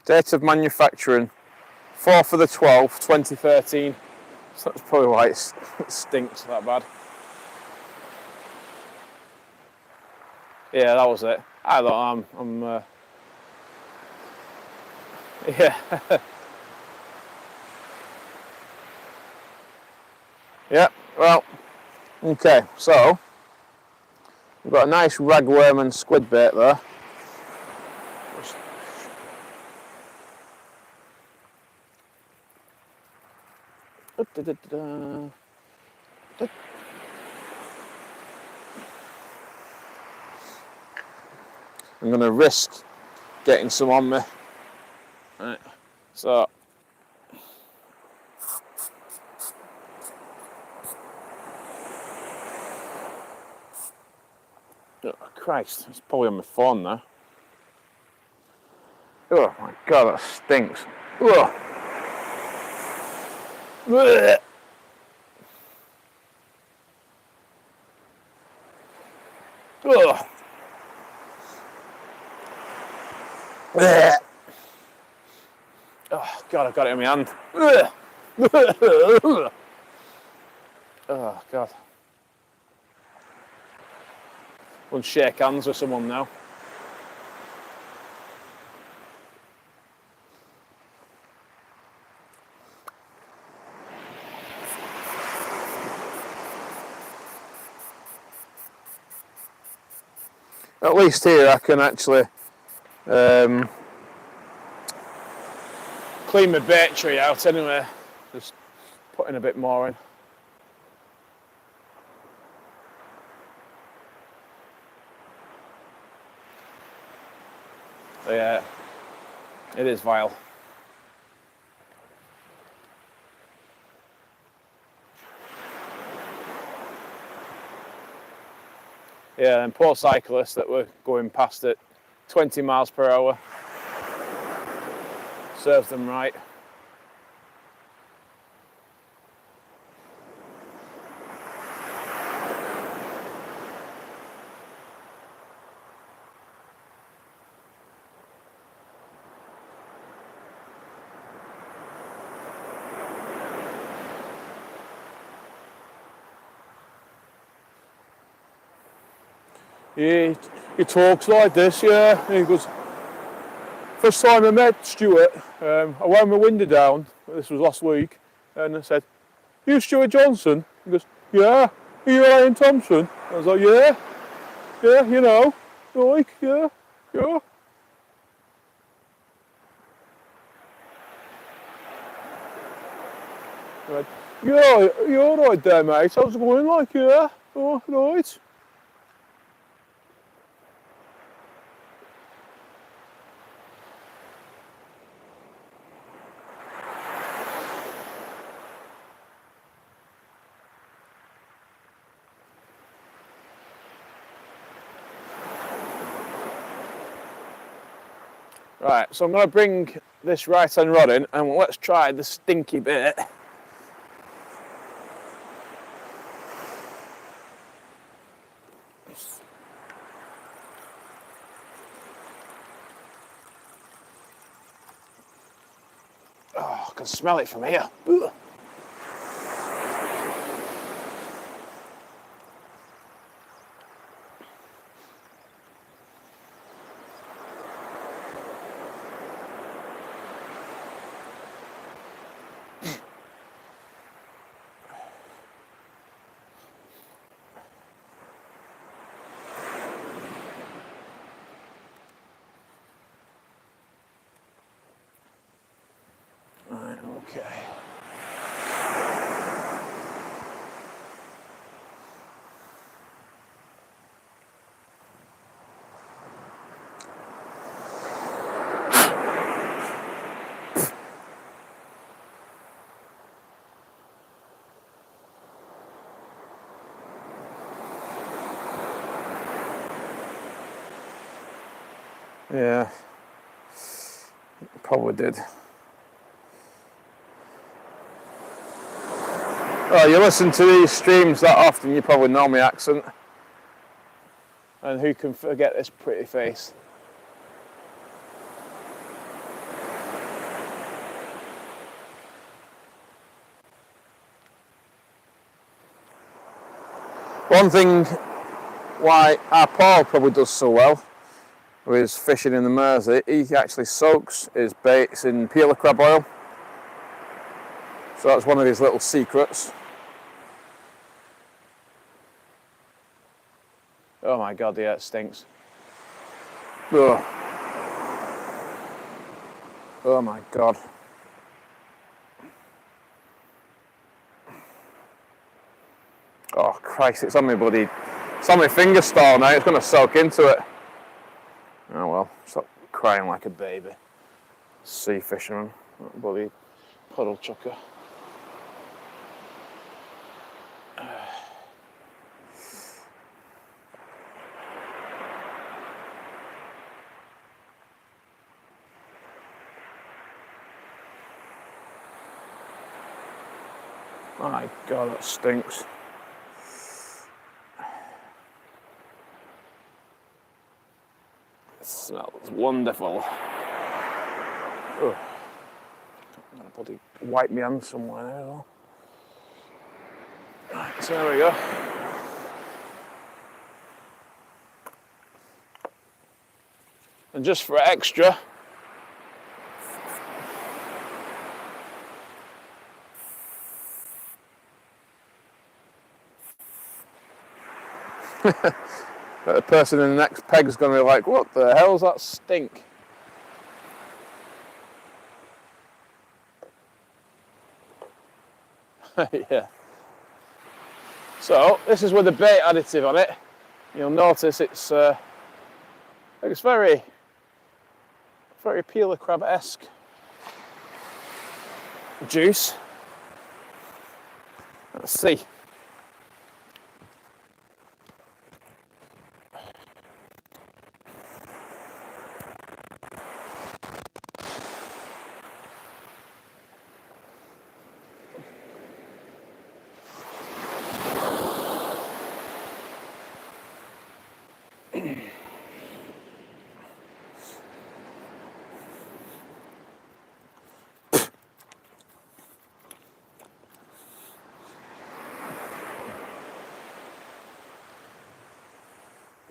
Date of manufacturing, 4th of the 12th, 2013. So that's probably why it stinks that bad. Yeah, that was it. I thought I'm yeah. Yeah, well, okay, so we've got a nice ragworm and squid bait there. I'm going to risk getting some on me. Right. So, oh Christ, it's probably on my phone now. Oh my God, that stinks. Ugh. Ugh. Ugh. Ugh. Oh God, I've got it in my hand. Ugh. Oh God. We'll shake hands with someone now. At least here I can actually clean my bait tree out anyway. Just putting a bit more in. So yeah, it is vile. Yeah, and poor cyclists that were going past at 20 miles per hour. Serves them right. He talks like this, yeah. He goes, first time I met Stuart, I wound my window down, this was last week, and I said, you Stuart Johnson? He goes, yeah. Are you Ian Thompson? I was like, yeah, you know, like, yeah. I went, yeah, you're all right there, mate. I was going like, yeah, all right. Right, so I'm going to bring this right hand rod in and let's try the stinky bit. Oh, I can smell it from here. Ugh. Right, okay. Yeah, probably did. Oh, you listen to these streams that often, you probably know my accent. And who can forget this pretty face? One thing why our Paul probably does so well with fishing in the Mersey, he actually soaks his baits in peeler crab oil. So that's one of his little secrets. Oh my God, yeah, it stinks. Ugh. Oh my God. Oh Christ, it's on my bloody, it's on my finger stall now, it's going to soak into it. Stop crying like a baby. Sea fisherman, that bloody puddle chucker. My God, that stinks. It smells wonderful. Oh, I'm gonna bloody wipe my hands somewhere as well. Right, so there we go. And just for extra, the person in the next peg's going to be like, what the hell's that stink? Yeah. So this is with the bait additive on it. You'll notice it's very peeler crab-esque juice. Let's see.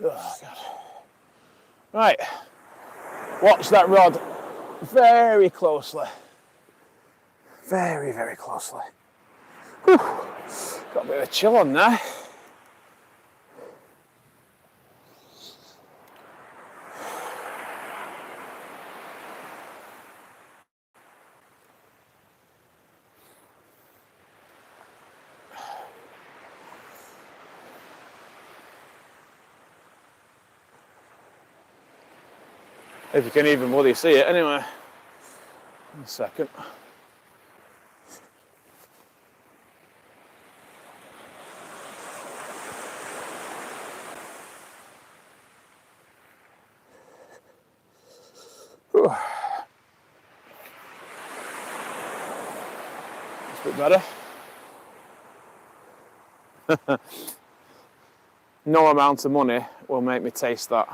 Oh, God. Right, watch that rod very closely. Very, very closely. Whew. Got a bit of a chill on there. If you can even bloody see it anyway. In a second. Whew. That's a bit better. No amount of money will make me taste that.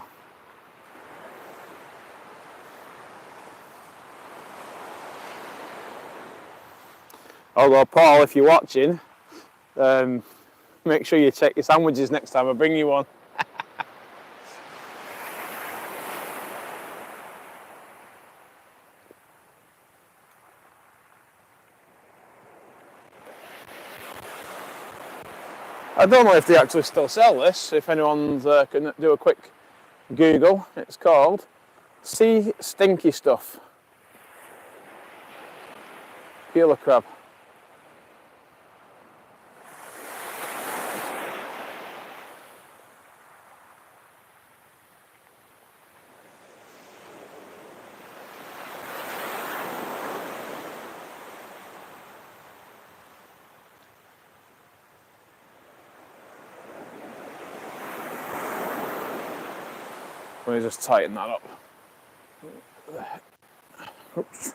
Although, Paul, if you're watching, make sure you check your sandwiches next time I bring you one. I don't know if they actually still sell this. If anyone's can do a quick Google, it's called Sea Stinky Stuff. Peeler crab. Let me just tighten that up. Oops.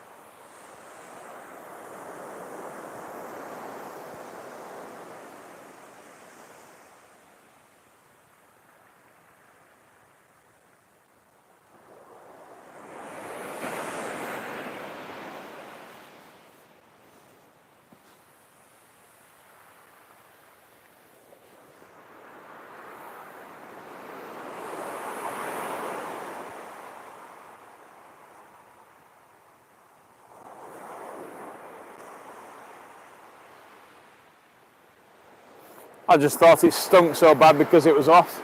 I just thought it stunk so bad because it was off.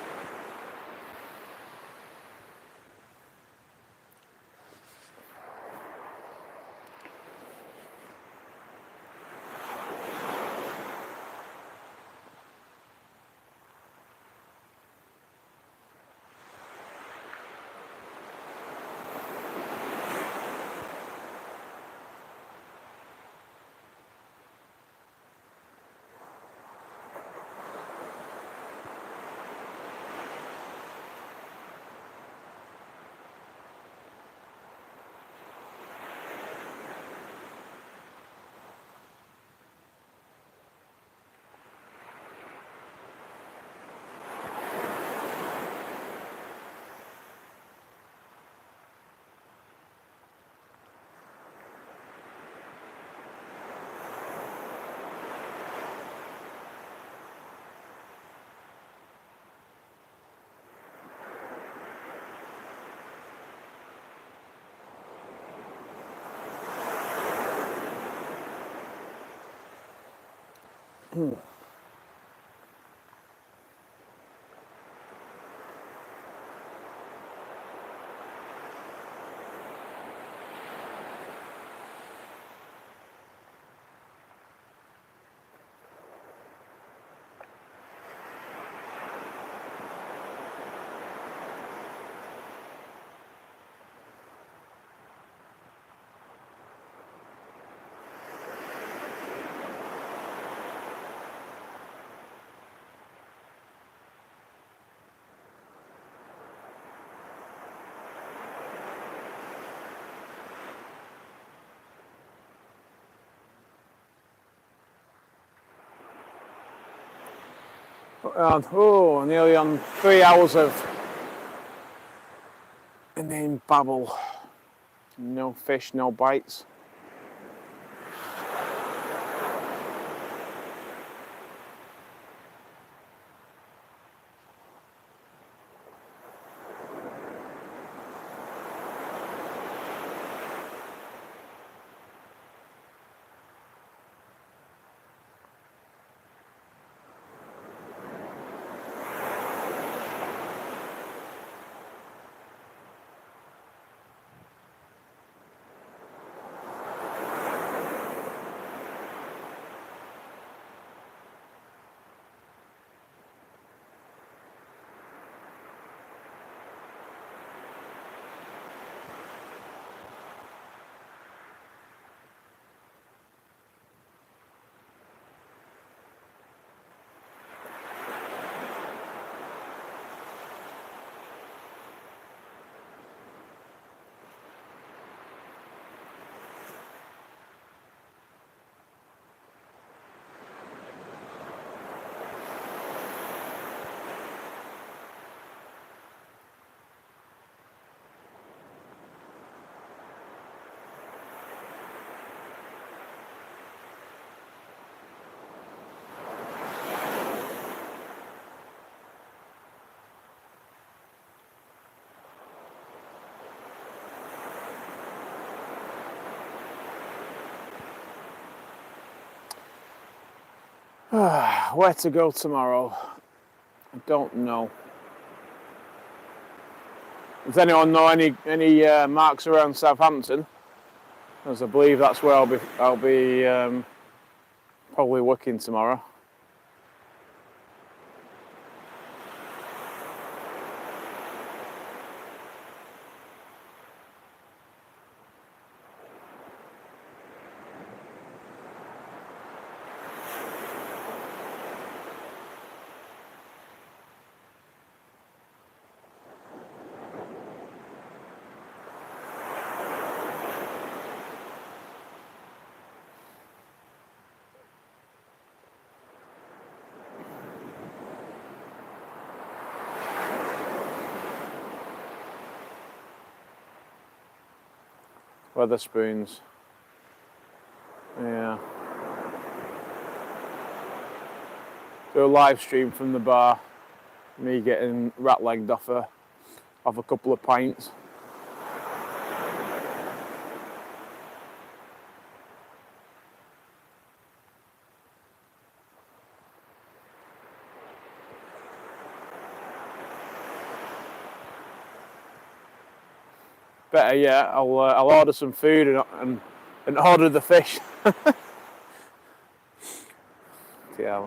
Oh, nearly on 3 hours of inane babble. No fish, no bites. Where to go tomorrow? I don't know. Does anyone know any marks around Southampton? As I believe that's where I'll be probably working tomorrow. Weatherspoons. Yeah. Do a live stream from the bar. Me getting rat-legged off a couple of pints. Better yet, I'll order some food and order the fish. Yeah.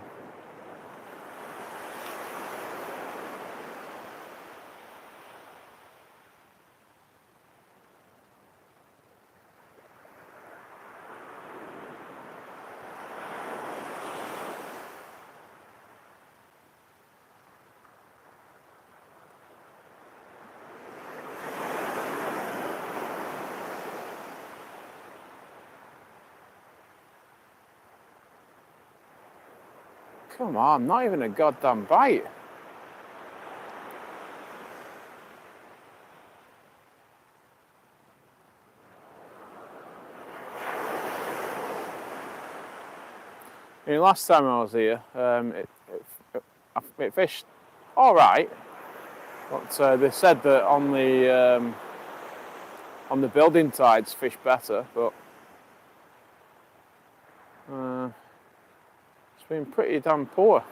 Come on, not even a goddamn bite. I mean, last time I was here, it fished all right, but they said that on the building tides fish better, but been pretty damn poor.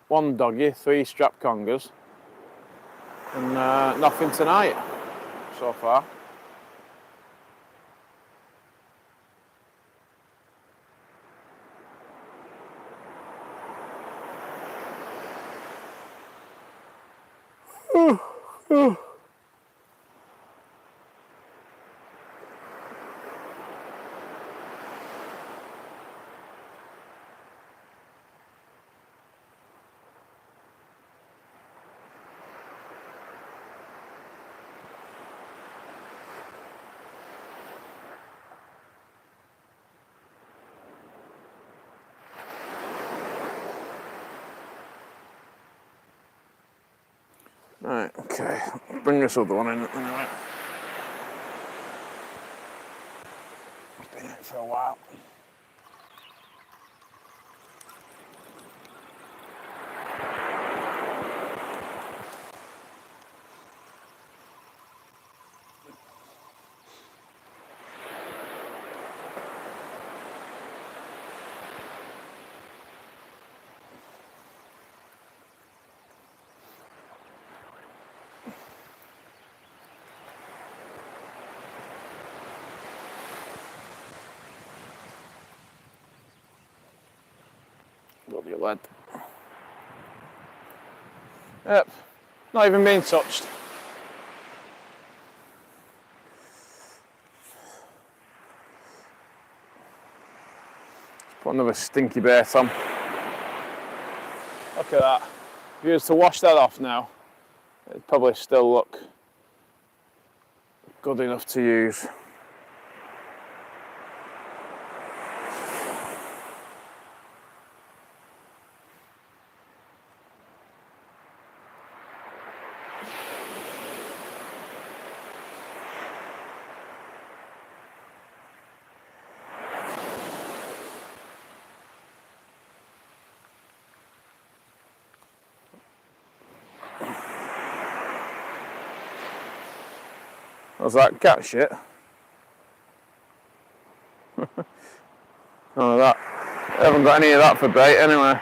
One doggy, 3 strap congers, and nothing tonight so far. Right, okay, bring this other one in anyway. It's been in for a while. Bloody lead. Yep, not even being touched. Put another stinky bait on. Look at that. If you was to wash that off now, it'd probably still look good enough to use. What's that, cat shit? None of that. I haven't got any of that for bait anyway.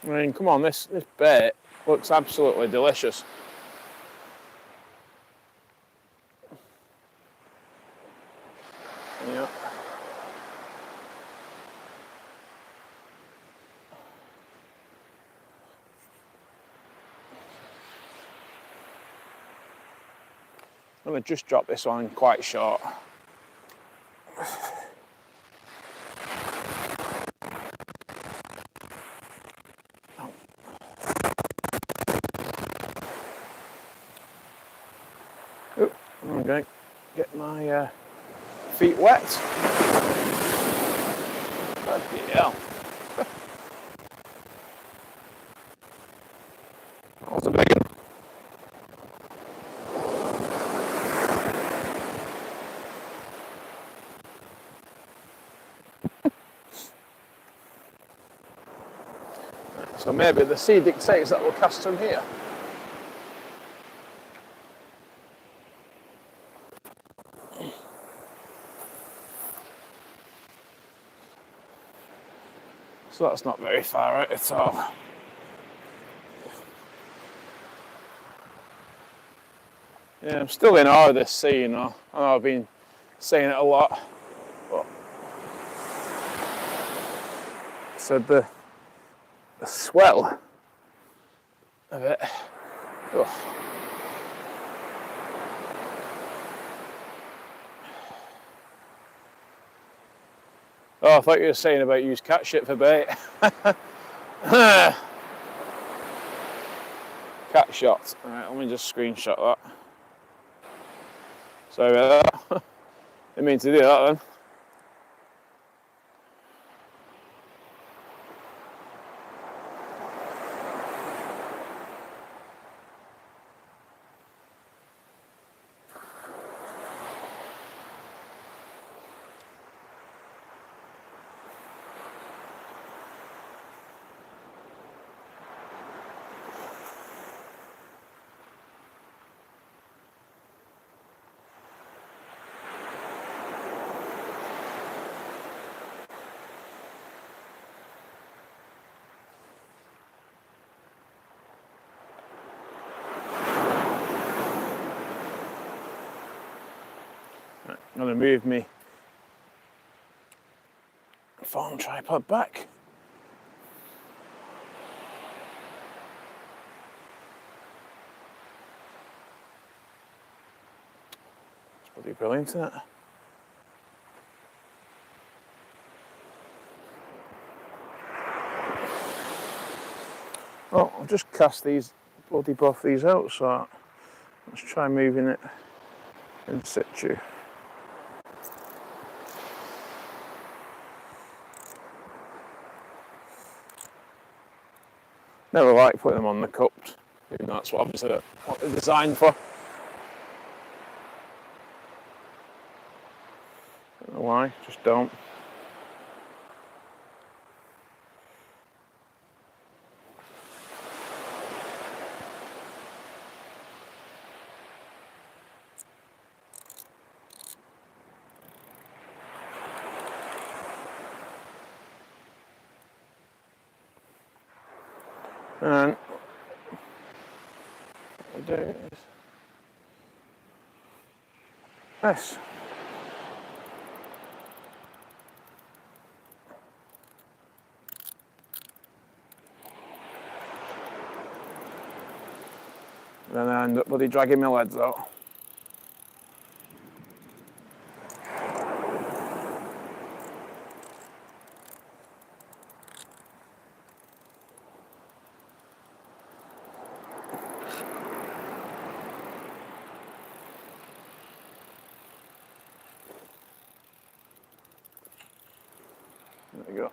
I mean, come on, this bait looks absolutely delicious. Yeah. I'm going to just drop this one quite short. Ooh, I'm going to get my feet wet. Bloody hell. That was a big one. So maybe the sea dictates that we'll cast from here. So that's not very far out at all. Yeah, I'm still in awe of this sea, you know. I know I've been saying it a lot, but I said the swell of it. Oh. Oh, I thought you were saying about use cat shit for bait. Cat shot. Alright, let me just screenshot that. Sorry about that. Didn't mean to do that then. I'm going to move me phone tripod back. It's bloody brilliant, isn't it? Oh, I'll just cast these bloody buff these out, so let's try moving it in situ. Never like putting them on the cupped, even though that's what obviously what they're designed for. Don't know why, just don't. And what we do is this. Then I end up bloody dragging my legs out. There we go.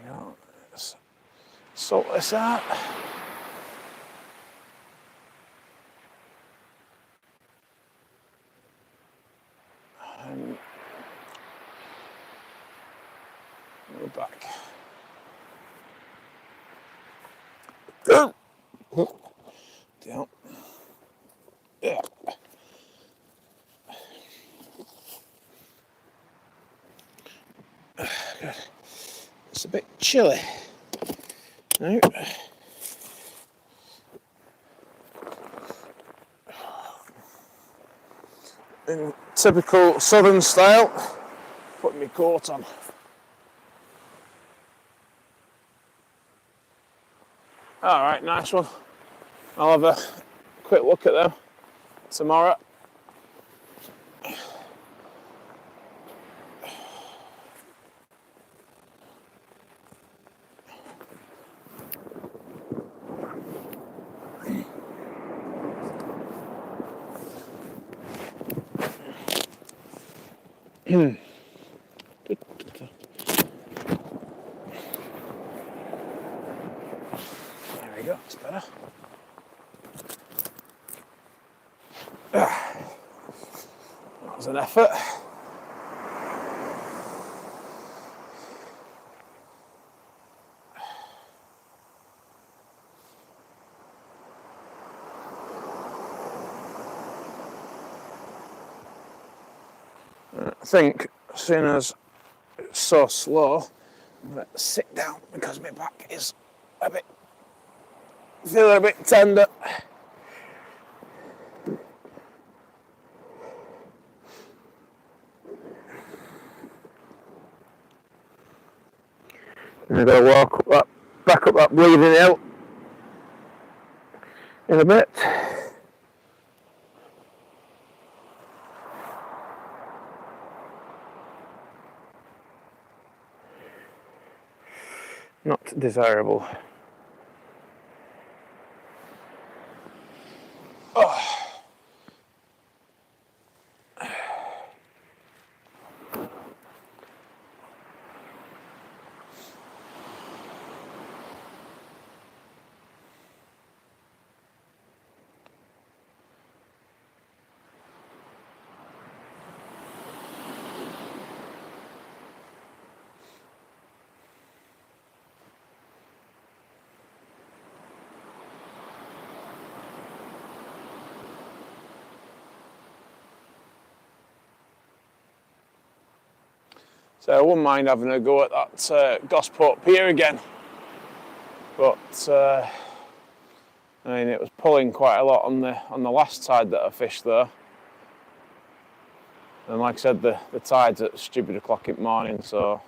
There we go. Let's sort this out. Go back. Down. Yeah. Good. It's a bit chilly. No. In typical southern style, putting my coat on. Alright, nice one. I'll have a quick look at them tomorrow. There we go, it's better. That was an effort. think as soon as it's so slow, I'm going to sit down because my back is feeling a bit tender. And I've got to walk back up that bleeding hill in a bit. Not desirable. Oh. So I wouldn't mind having a go at that Gosport Pier again, but I mean it was pulling quite a lot on the last tide that I fished there, and like I said, the tide's at stupid o'clock in the morning, so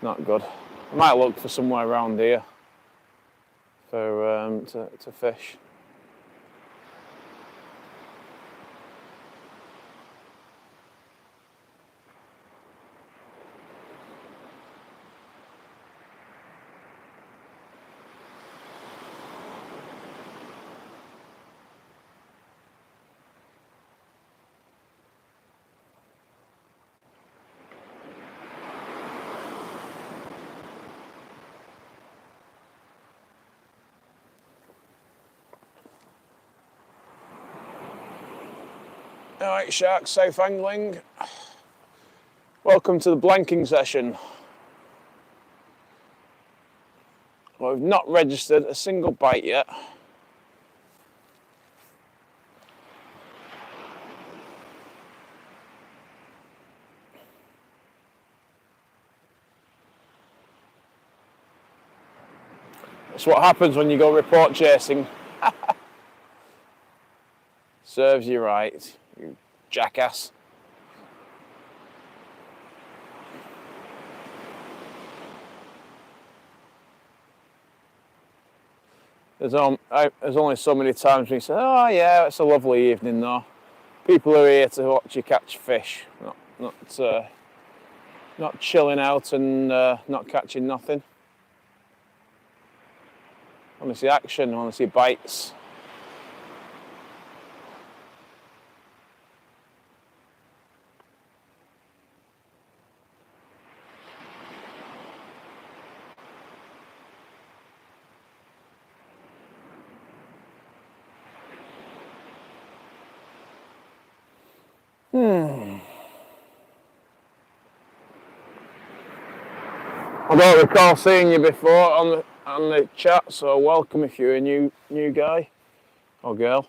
not good. I might look for somewhere around here for to fish. Alright sharks, safe angling. Welcome to the blanking session. Well, we've not registered a single bite yet. That's what happens when you go report chasing. Serves you right, you jackass. There's only so many times when you say, oh yeah, it's a lovely evening though. People are here to watch you catch fish, not chilling out and not catching nothing. I want to see action, I want to see bites. I don't recall seeing you before on the chat, so welcome if you're a new guy or girl.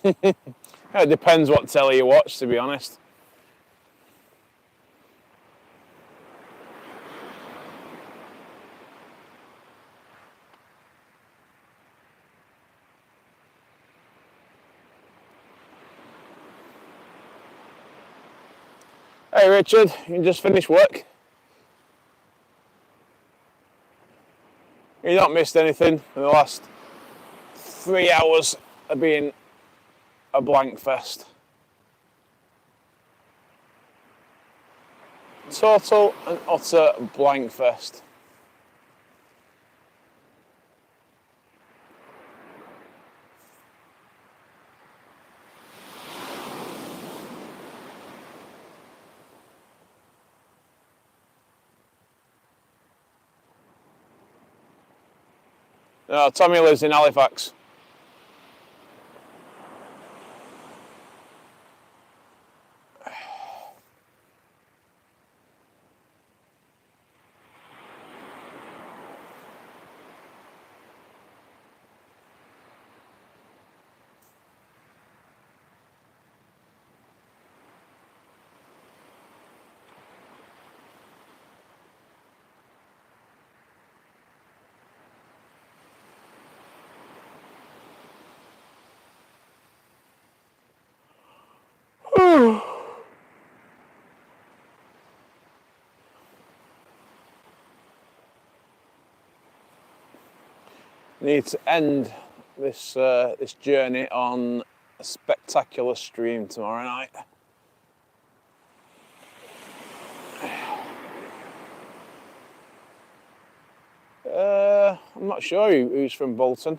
It depends what telly you watch, to be honest. Hey Richard, you just finished work? You not missed anything in the last 3 hours of being a blank fest. Total and utter blank fest. No, Tommy lives in Halifax. Need to end this journey on a spectacular stream tomorrow night. I'm not sure who's from Bolton.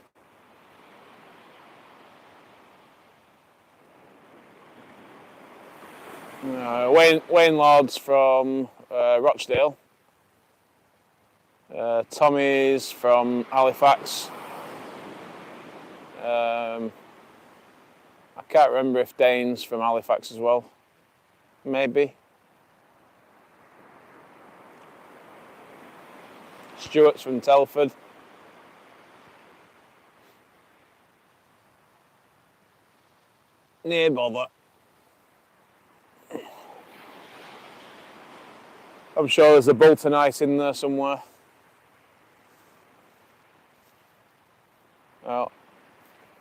Wayne Lord's from Rochdale. Tommy's from Halifax. I can't remember if Dane's from Halifax as well. Maybe. Stuart's from Telford. Near bother. I'm sure there's a Boltonite in there somewhere. Well,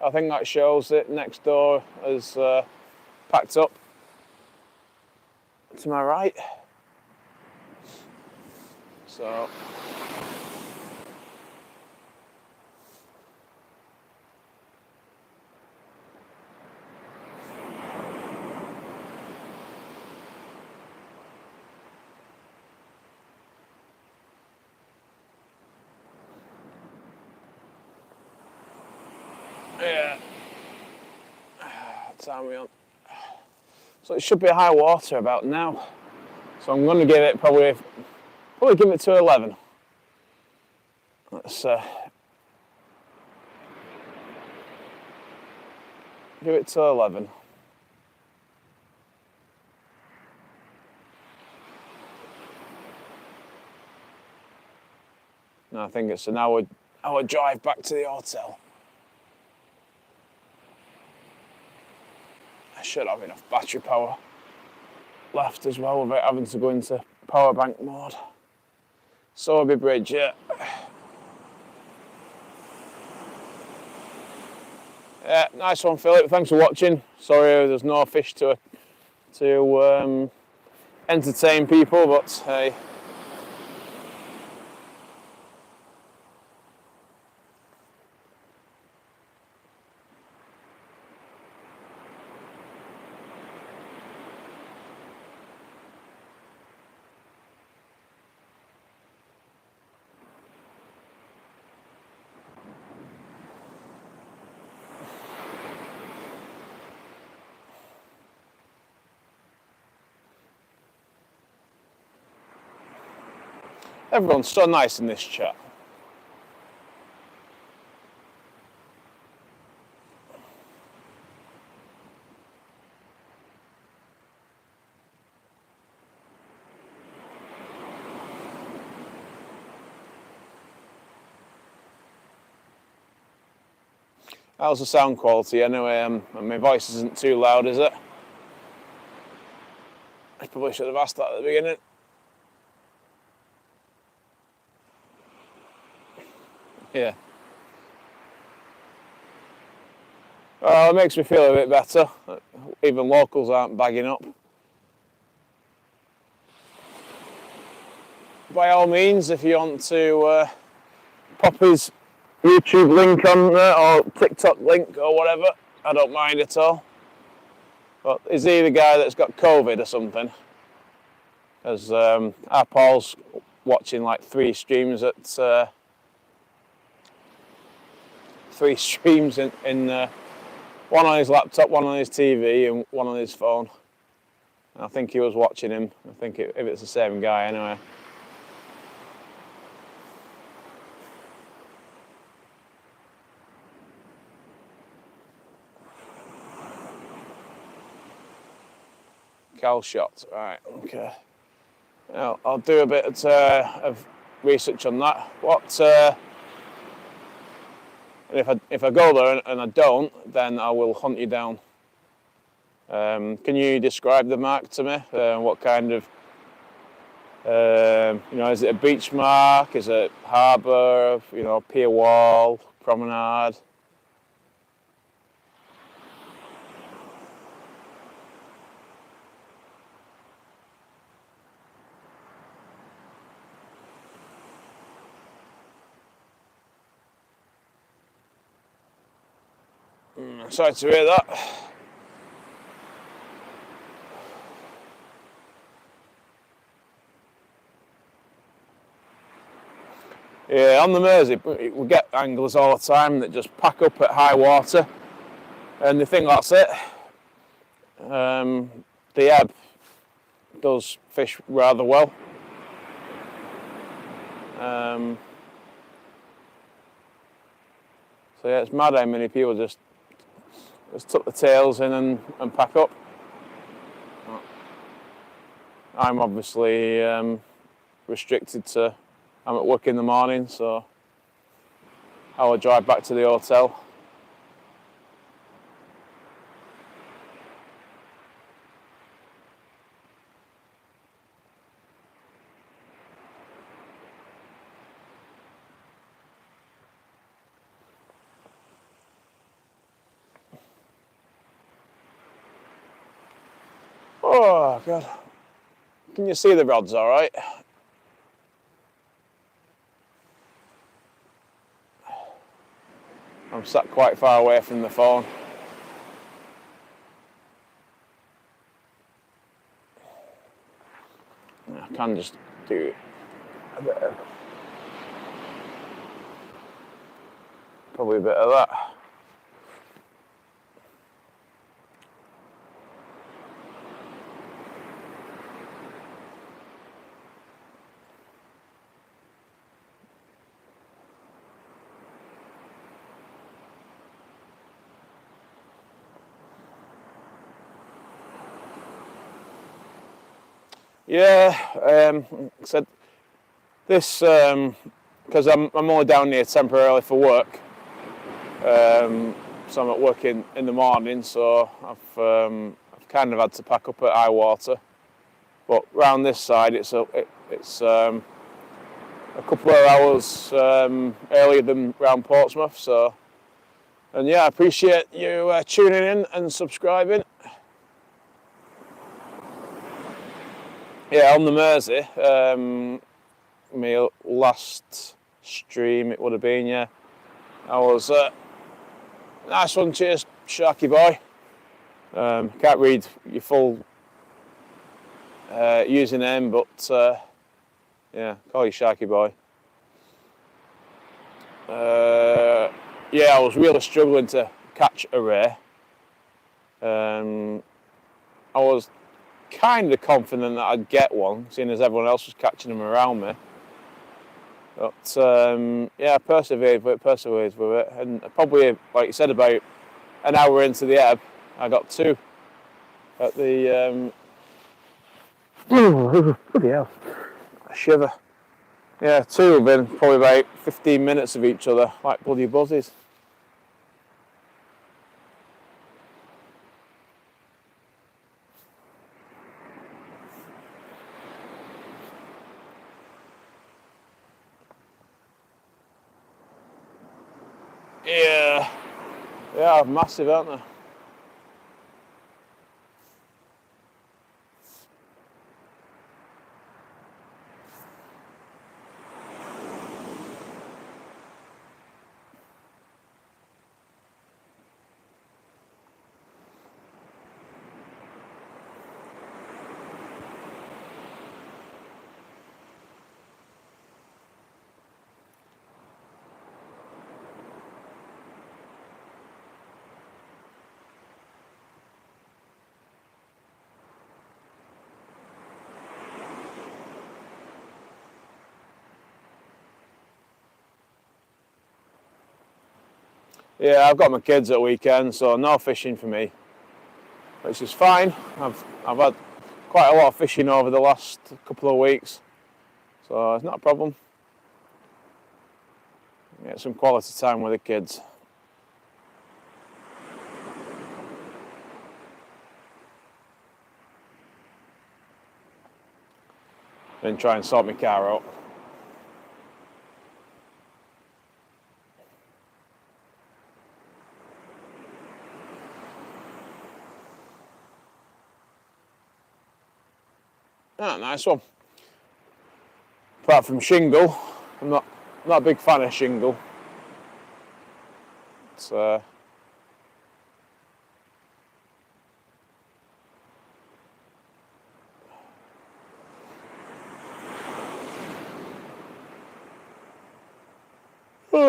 I think that shows it. Next door is packed up. To my right. So. Yeah. What time are we on? So it should be high water about now. So I'm going to give it probably give it to 11. Let's give it to 11. No, I think it's an hour drive back to the hotel. I should have enough battery power left as well without having to go into power bank mode. Sorby Bridge, yeah. Yeah, nice one, Philip. Thanks for watching. Sorry there's no fish to entertain people, but hey. Everyone's so nice in this chat. How's the sound quality anyway? My voice isn't too loud, is it? I probably should have asked that at the beginning. Yeah. Oh, it makes me feel a bit better. Even locals aren't bagging up. By all means, if you want to pop his YouTube link on there or TikTok link or whatever, I don't mind at all. But is he the guy that's got COVID or something? Because our Paul's watching like three streams in one on his laptop, one on his TV, and one on his phone. And I think he was watching him. I think if it's the same guy anyway. Cal shot, right? Okay. Now I'll do a bit of research on that. And if I go there and I don't, then I will hunt you down. Can you describe the mark to me? What kind of, is it a beach mark? Is it harbour? Pier wall, promenade? Sorry to hear that. Yeah, on the Mersey, we get anglers all the time that just pack up at high water and they think that's it. The ebb does fish rather well. So yeah, it's mad how many people just tuck the tails in and pack up. I'm obviously restricted to, I'm at work in the morning, so I will drive back to the hotel. Oh God, can you see the rods all right? I'm sat quite far away from the phone. I can just do probably a bit of that. Yeah, said this because I'm only down here temporarily for work. So I'm at work in the morning, so I've kind of had to pack up at high water. But round this side, it's a couple of hours earlier than round Portsmouth. So, and yeah, I appreciate you tuning in and subscribing. Yeah, on the Mersey, my last stream it would have been. Yeah, I was nice one. Cheers, Sharky boy. Can't read your full username, but yeah, call you Sharky boy. Yeah, I was really struggling to catch a ray. I was kind of confident that I'd get one, seeing as everyone else was catching them around me. But yeah, I persevered with it, and probably, like you said, about an hour into the ebb, I got two at the. Bloody hell! A shiver. Yeah, two within probably about 15 minutes of each other, like bloody buzzies. Yeah, yeah, massive, aren't they? Yeah, I've got my kids at weekend, so no fishing for me, which is fine. I've had quite a lot of fishing over the last couple of weeks, so it's not a problem. Get some quality time with the kids. Then try and sort my car out. Ah, nice one. Apart from shingle, I'm not a big fan of shingle. It's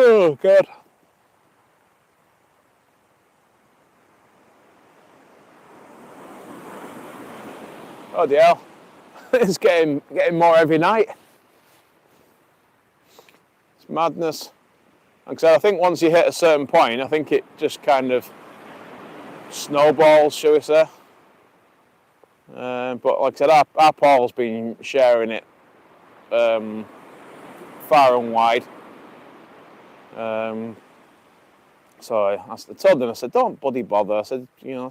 Oh, God. Oh, dear. It's getting more every night. It's madness. Like I said, I think once you hit a certain point, I think it just kind of snowballs, shall we say. But like I said, our Paul's been sharing it far and wide. So I told them, I said, don't bloody bother. I said, you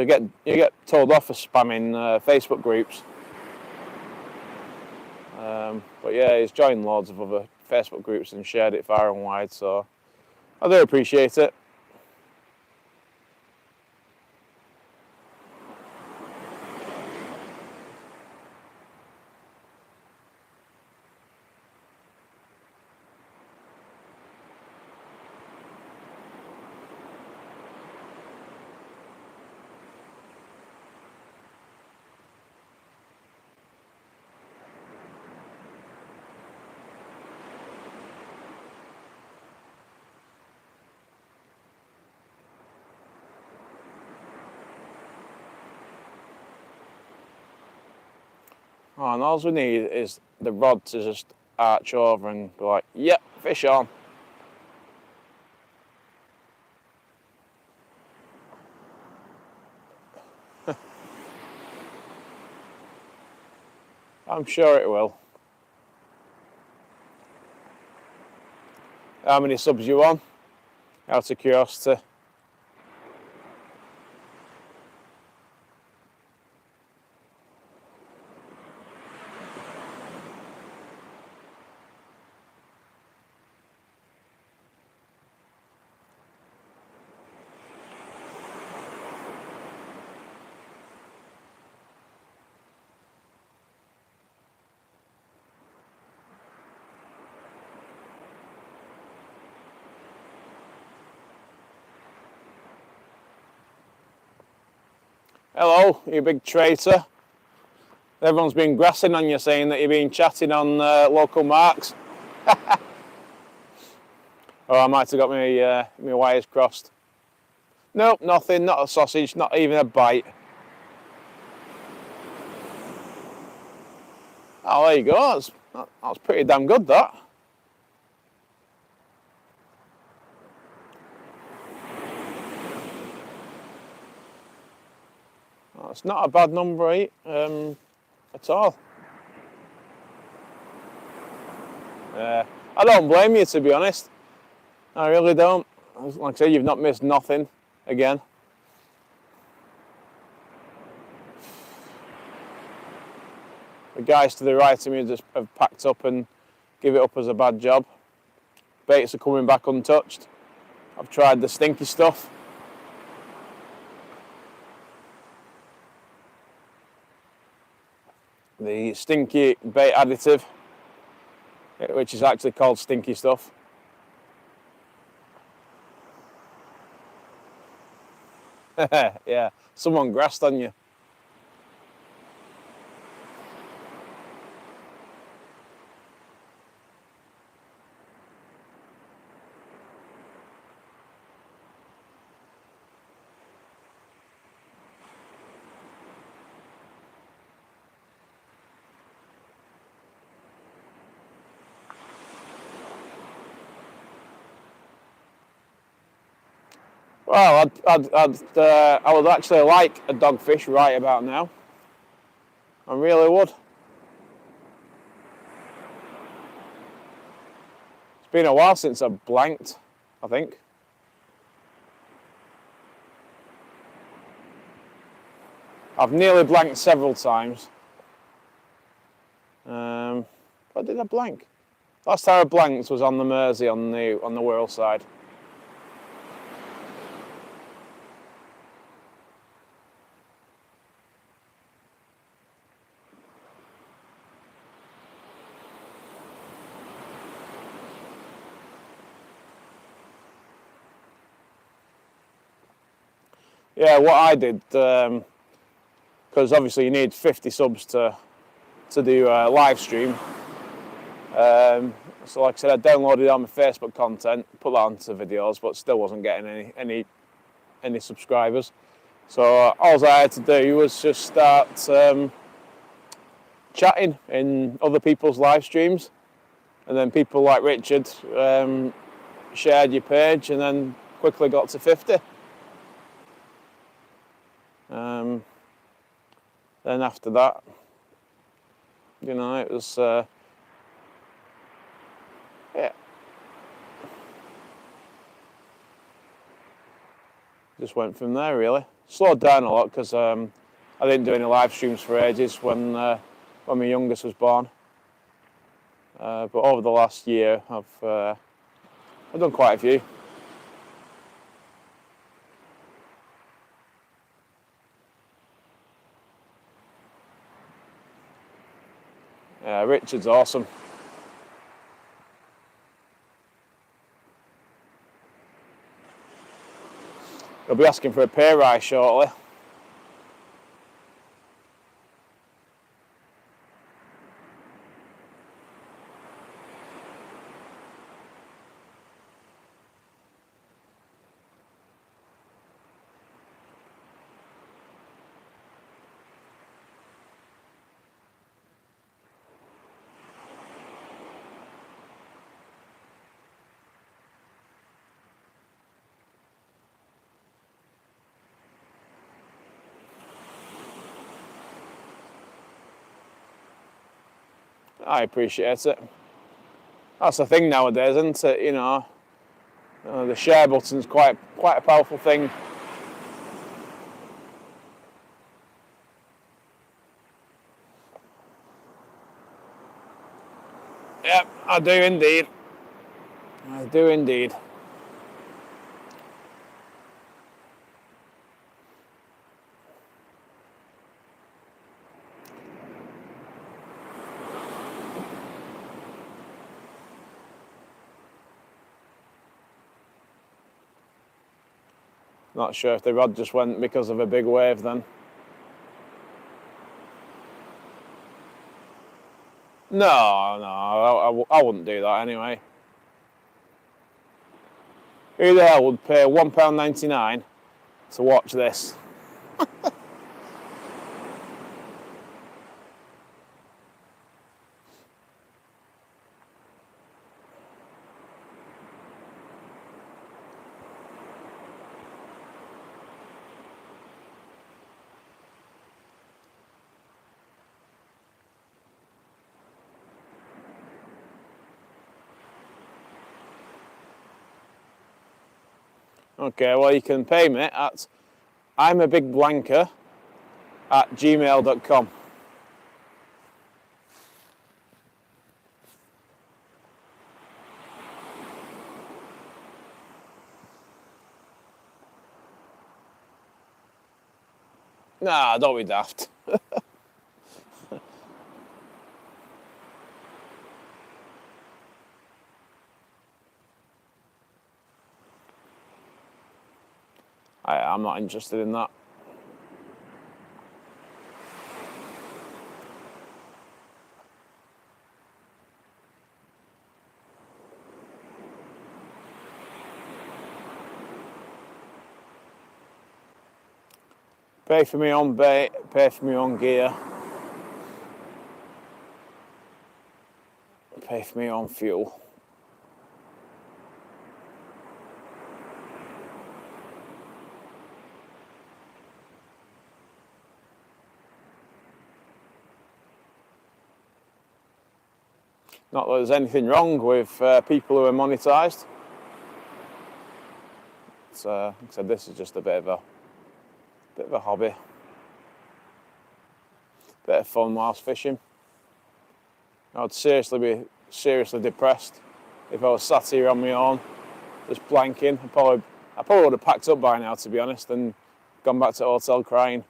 get told off for spamming Facebook groups. But yeah, he's joined loads of other Facebook groups and shared it far and wide. So I do appreciate it. Oh, and all we need is the rod to just arch over and go like, yep, fish on. I'm sure it will. How many subs you on? Out of curiosity. Hello, you big traitor. Everyone's been grassing on you, saying that you've been chatting on local marks. Or I might have got my wires crossed. Nope, nothing, not a sausage, not even a bite. Oh, there you go, that's pretty damn good, that. That's not a bad number 8 at all. I don't blame you, to be honest. I really don't. Like I say, you've not missed nothing again. The guys to the right of me just have packed up and give it up as a bad job. Baits are coming back untouched. I've tried the stinky stuff. The stinky bait additive, which is actually called stinky stuff. Yeah, someone grassed on you. Well, I would actually like a dogfish right about now. I really would. It's been a while since I've blanked, I think. I've nearly blanked several times. What did I blank? Last time I blanked was on the Mersey on the Wirral side. Yeah, what I did, because obviously you need 50 subs to do a live stream. So like I said, I downloaded all my Facebook content, put that onto videos, but still wasn't getting any subscribers. So all I had to do was just start chatting in other people's live streams, and then people like Richard shared your page, and then quickly got to 50. Then after that, you know, it was yeah, just went from there really. Slowed down a lot because I didn't do any live streams for ages when my youngest was born. But over the last year, I've done quite a few. Yeah, Richard's awesome. He'll be asking for a pay rise shortly. I appreciate it. That's the thing nowadays, isn't it? You know, the share button's quite a powerful thing. Yep, I do indeed. I do indeed. Not sure if the rod just went because of a big wave then. No, I wouldn't do that anyway. Who the hell would pay £1.99 to watch this? Okay, well you can pay me at imabigBlanker@gmail.com. Nah, don't be daft. I'm not interested in that. Pay for me on bait, pay for me on gear, pay for me on fuel. Not that there's anything wrong with people who are monetised. Like I said, this is just a bit of a hobby, bit of fun whilst fishing. I'd seriously be depressed if I was sat here on my own, just blanking. I probably would have packed up by now, to be honest, and gone back to the hotel crying.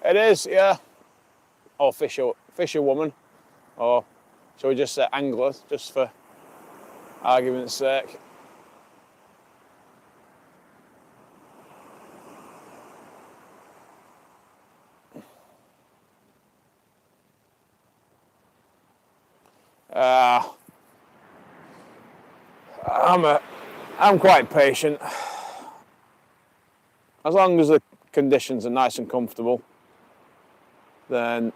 It is, yeah. Or fisher woman, or shall we just say angler, just for argument's sake. I'm quite patient. As long as the conditions are nice and comfortable, then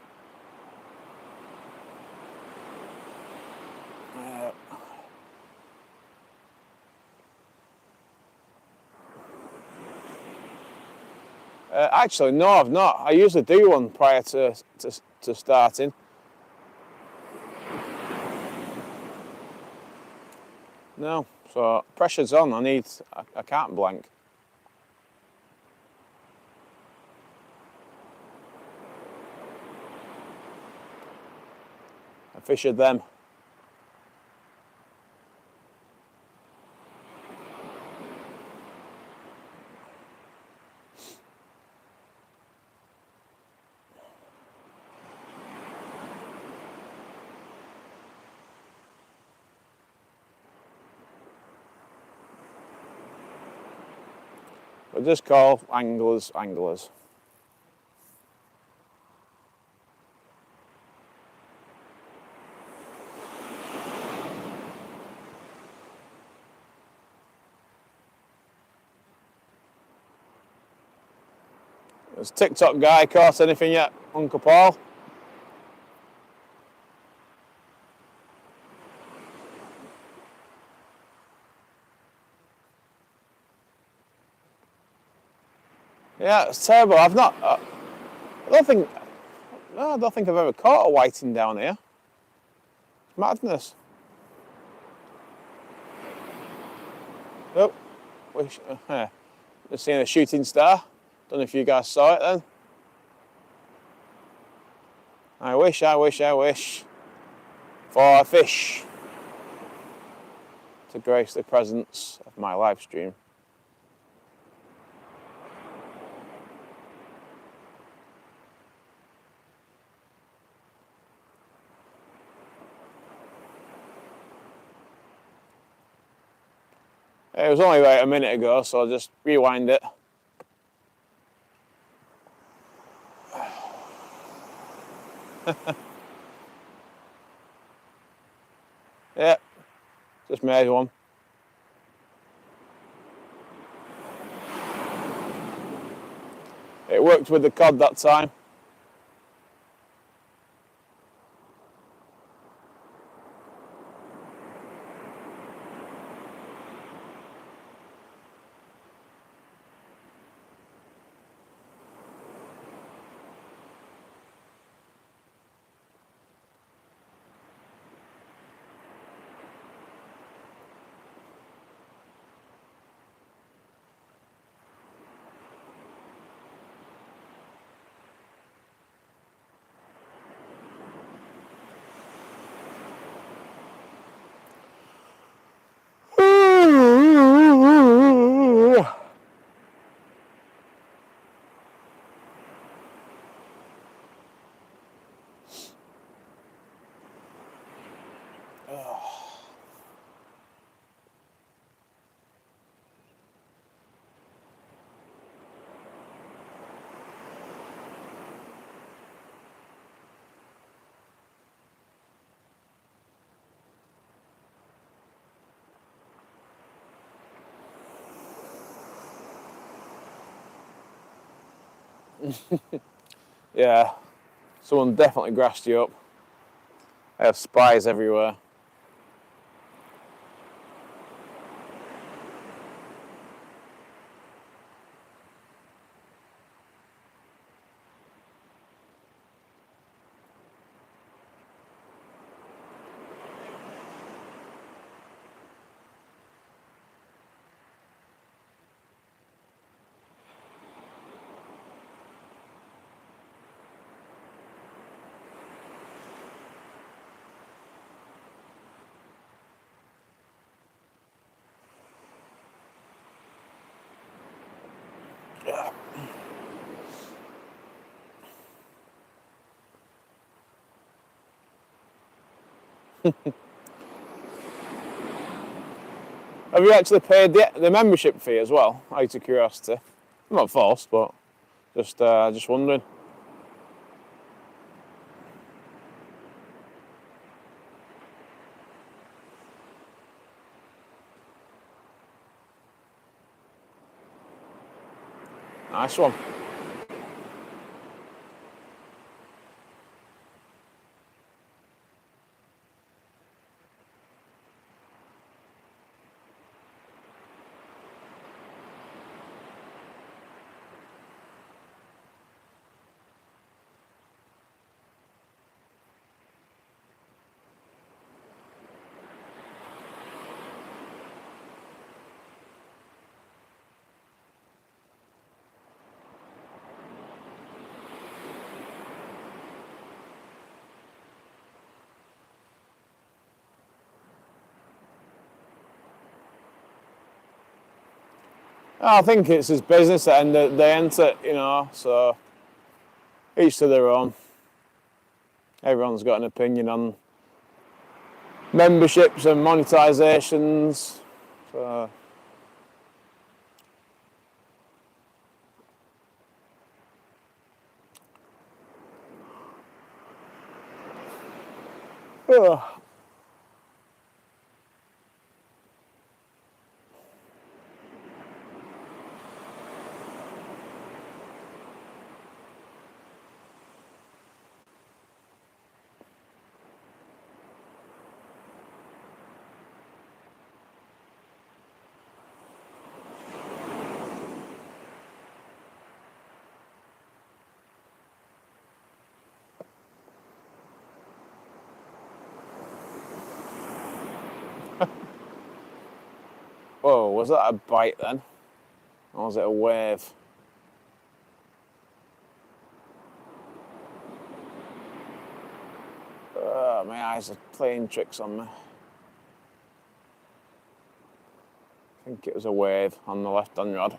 actually, no, I've not. I usually do one prior to starting. No, so pressure's on. I can't blank. I fished them. But just call anglers anglers. Has TikTok guy caught anything yet, Uncle Paul? Yeah, it's terrible. I've not. I don't think. No, I don't think I've ever caught a whiting down here. It's madness. Nope. Just seeing a shooting star. Don't know if you guys saw it then. I wish for a fish to grace the presence of my live stream. It was only about a minute ago, so I'll just rewind it. Yeah, just made one. It worked with the cod that time. Yeah, someone definitely grassed you up. I have spies everywhere. Have you actually paid the membership fee as well, out of curiosity? I'm not forced, but just wondering. Nice one. I think it's his business and they enter, you know, so each to their own. Everyone's got an opinion on memberships and monetisations. So. Oh. Whoa, was that a bite then? Or was it a wave? My eyes are playing tricks on me. I think it was a wave on the left-hand rod.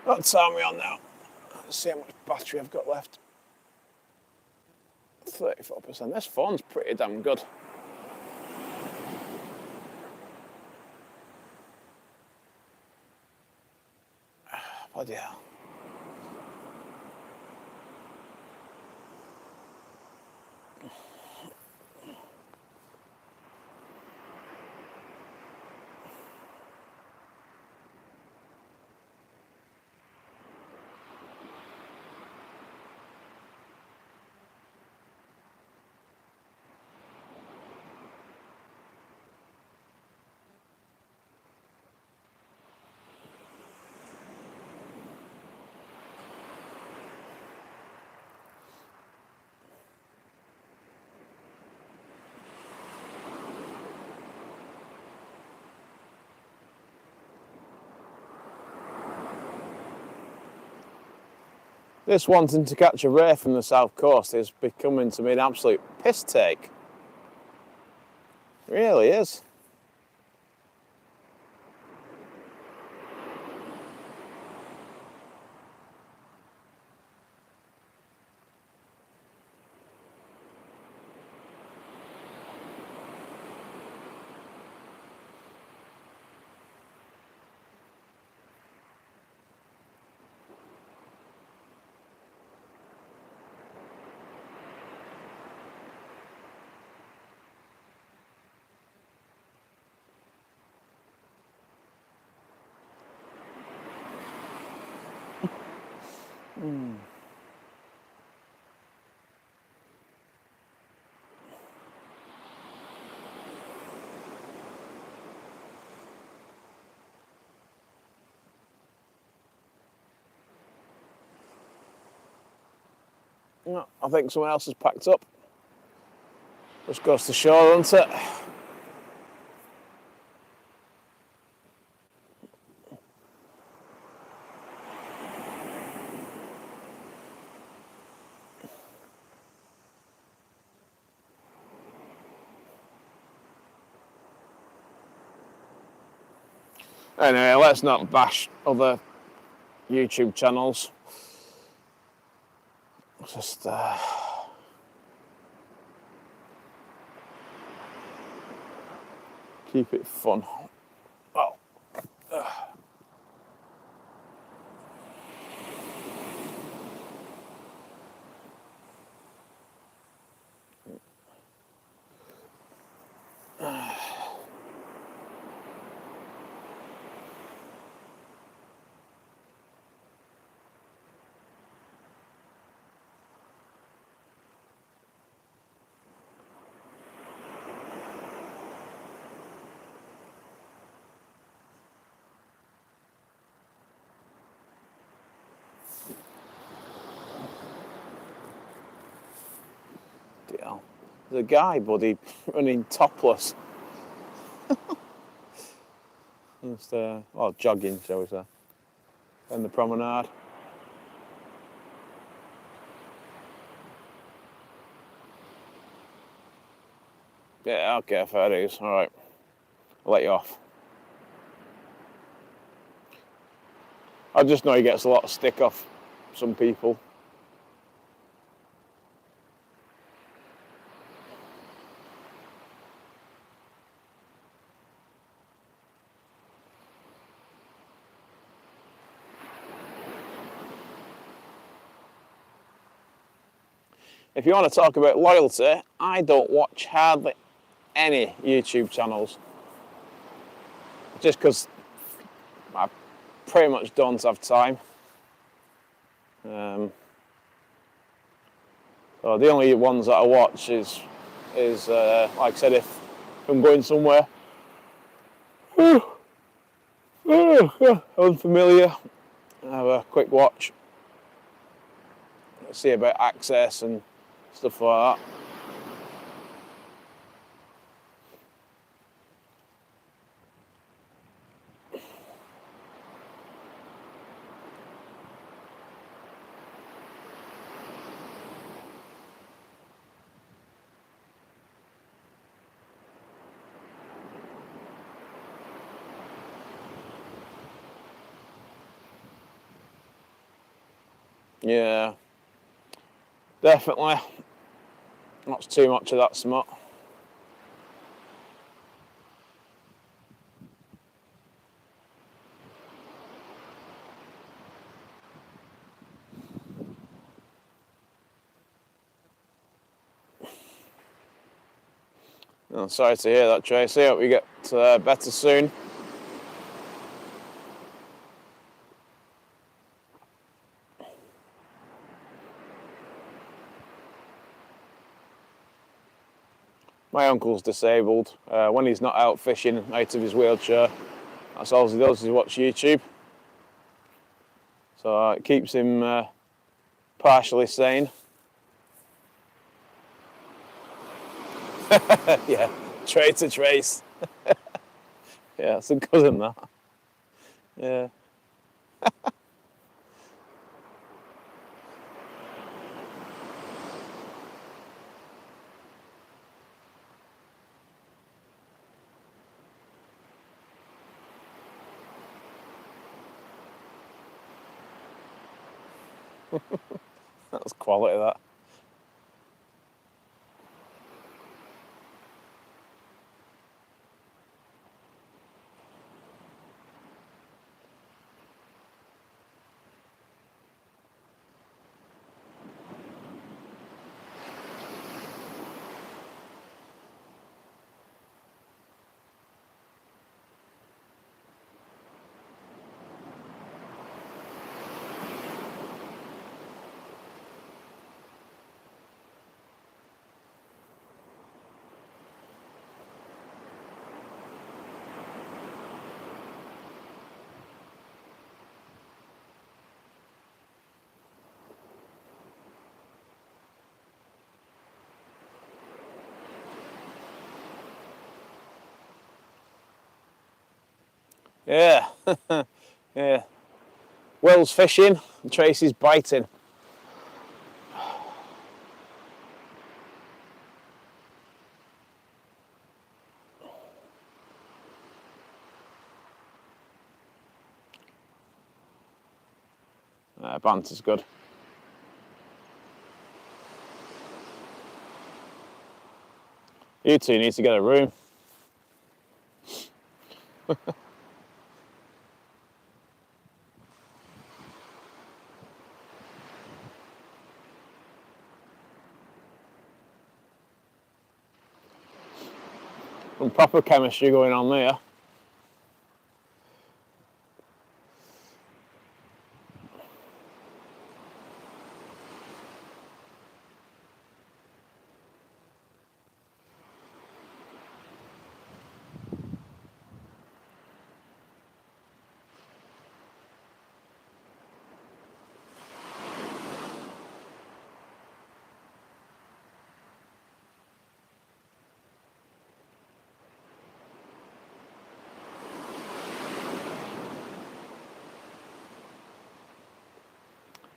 What time are we on now? Let's see how much battery I've got left. 34%. This phone's pretty damn good. Bloody hell. This wanting to catch a ray from the south coast is becoming to me an absolute piss take. It really is. No, I think someone else has packed up. Just goes to show, doesn't it? Anyway, let's not bash other YouTube channels. Just keep it fun. Oh. Deal. There's a guy, buddy, running topless. Just, well, jogging, shall we say, on the promenade. Yeah, okay, fair dues. All right, I'll let you off. I just know he gets a lot of stick off some people. If you want to talk about loyalty, I don't watch hardly any YouTube channels. Just because I pretty much don't have time. So the only ones that I watch is like I said, if I'm going somewhere unfamiliar, I have a quick watch, see about access and stuff like that. Yeah, definitely. Not too much of that smut. Oh, sorry to hear that, Tracy. Hope you get better soon. My uncle's disabled. When he's not out fishing out of his wheelchair, that's all he does is watch YouTube. So it keeps him partially sane. Yeah, traitor Trace. Yeah, it's a good one, that. Yeah. That's quality, that. Yeah. Yeah. Will's fishing and Tracy's biting. Banter's good. You two need to get a room. Some proper chemistry going on there.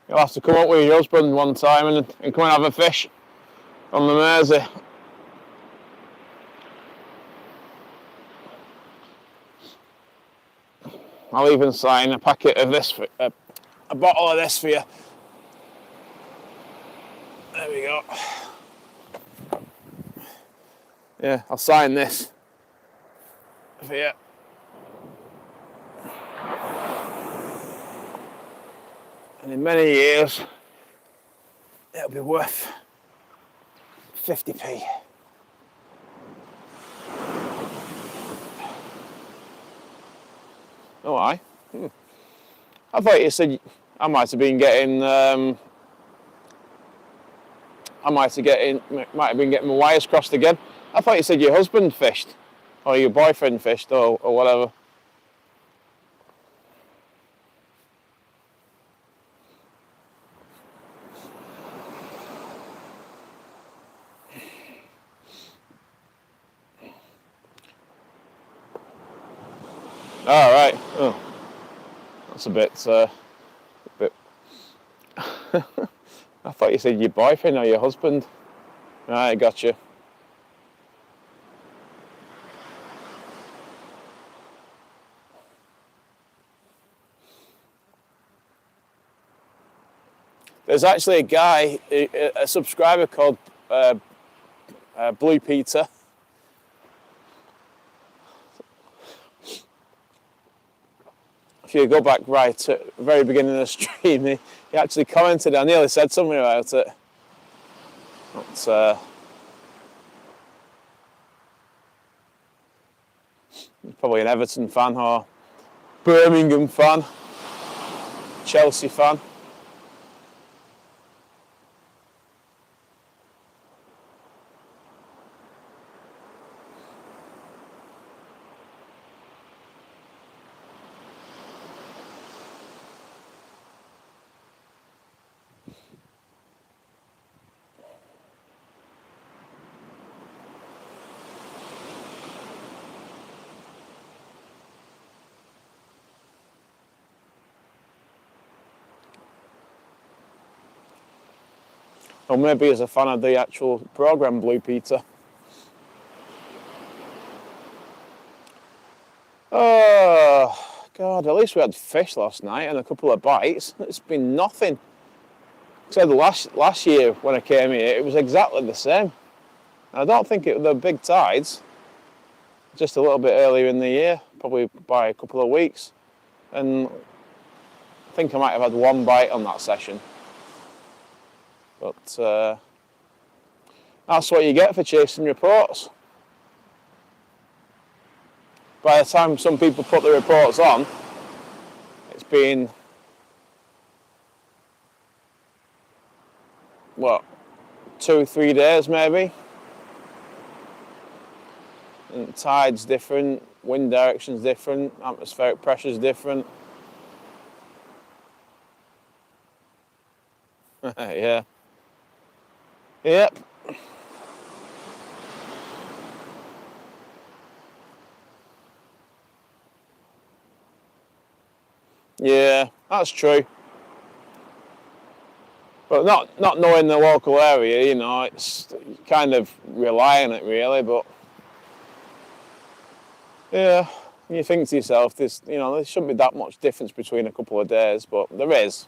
You'll have to come up with your husband one time and come and have a fish on the Mersey. I'll even sign a packet of this, a bottle of this for you. There we go. Yeah, I'll sign this for you. And in many years, it'll be worth 50p. Oh, I thought you said I might have been getting. I might have been getting my wires crossed again. I thought you said your husband fished, or your boyfriend fished, or whatever. All right. Oh, that's a bit. I thought you said your boyfriend or your husband. Right, gotcha. There's actually a guy, a subscriber called Blue Peter. If you go back right to the very beginning of the stream, he actually commented. I nearly said something about it. But, he's probably an Everton fan or Birmingham fan, Chelsea fan. Or maybe as a fan of the actual programme, Blue Peter. Oh, God, at least we had fish last night and a couple of bites. It's been nothing. So the last year when I came here, it was exactly the same. And I don't think it were the big tides, just a little bit earlier in the year, probably by a couple of weeks. And I think I might have had one bite on that session. But that's what you get for chasing reports. By the time some people put the reports on, it's been, what, 2-3 days maybe? And the tide's different, wind direction's different, atmospheric pressure's different. Yeah. Yep. Yeah, that's true. But not knowing the local area, you know, it's you kind of rely on it really. But yeah, you think to yourself, there shouldn't be that much difference between a couple of days, but there is.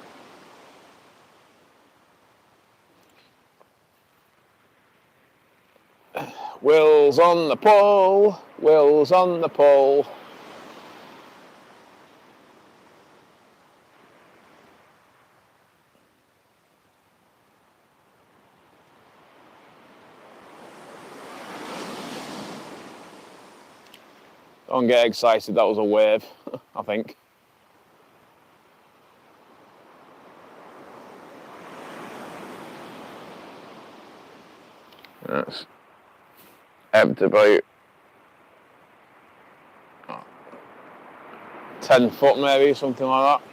Will's on the pole, Will's on the pole. Don't get excited, that was a wave, I think. That's ebbed about 10 foot maybe, something like that.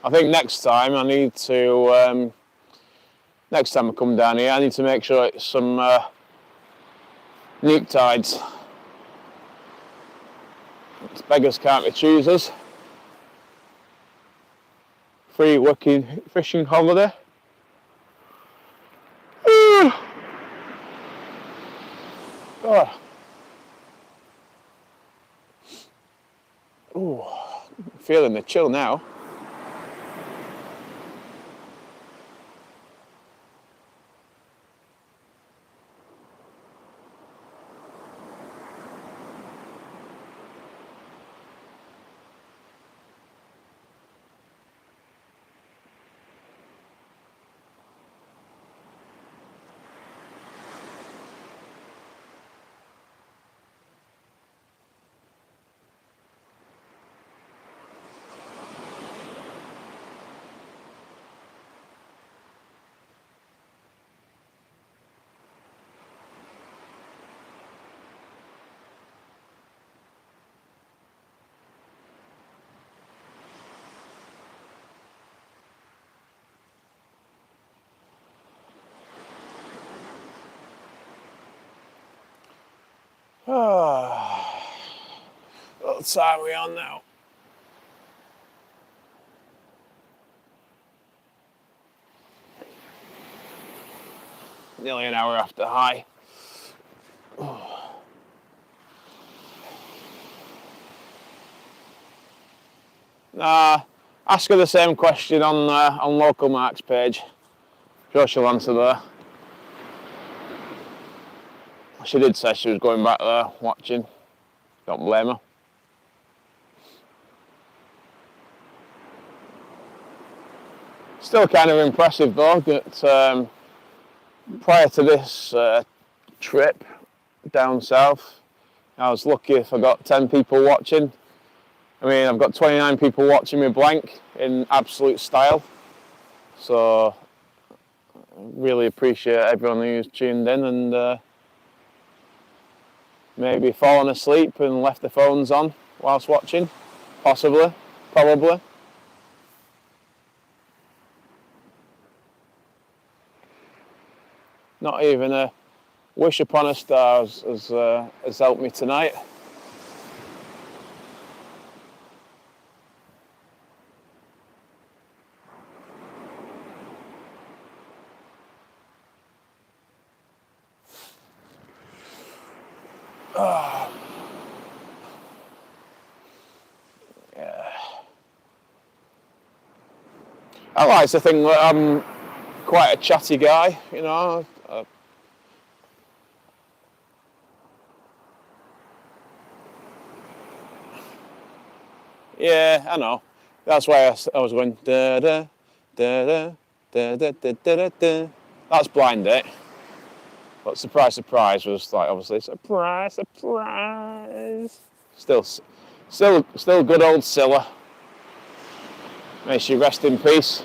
I think next time I need to, next time I come down here, I need to make sure it's some nuke tides. Beggars can't be choosers. Free working fishing holiday. Oh. Ooh, feeling the chill now. What time are we on now? Nearly an hour after high. Ask her the same question on Local Mark's page. Sure she'll answer there. She did say she was going back there watching. Don't blame her. Still kind of impressive though that prior to this trip down south, I was lucky if I got 10 people watching. I mean, I've got 29 people watching me blank in absolute style. So, really appreciate everyone who's tuned in and maybe fallen asleep and left the phones on whilst watching. Possibly, probably. Not even a wish upon a star has helped me tonight. Yeah. I like to think that I'm quite a chatty guy, you know. Yeah, I know. That's why I was going da da da da da da da da da. That's Blind Date. But surprise, surprise was like obviously surprise, surprise. Still good old Scylla. May she rest in peace.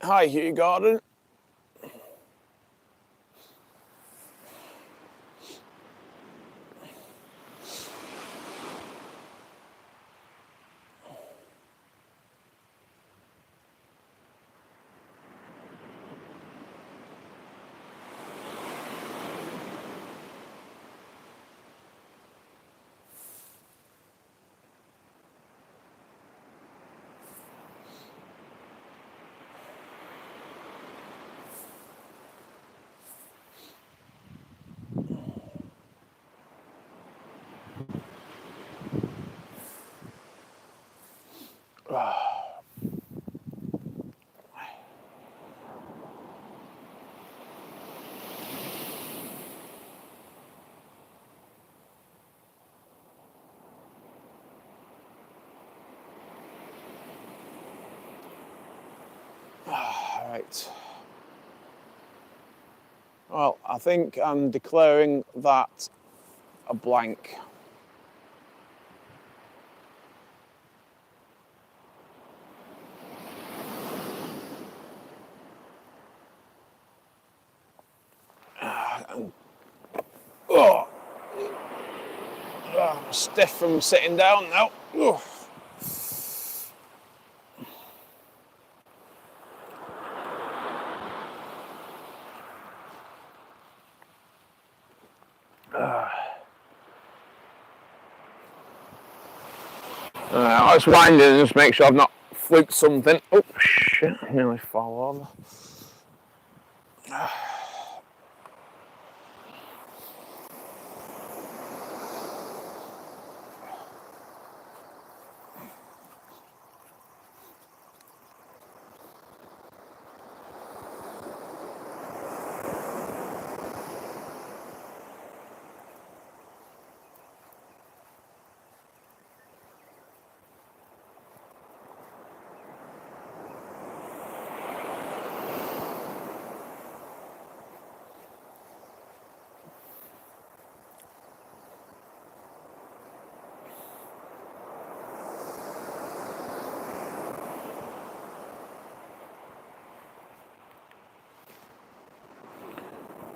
Hi, Hugh Gordon. Right. Well, I think I'm declaring that a blank. Oh, I'm stiff from sitting down now. Oh. I was winding and just make sure I've not fluked something. Oh shit, I nearly fall over.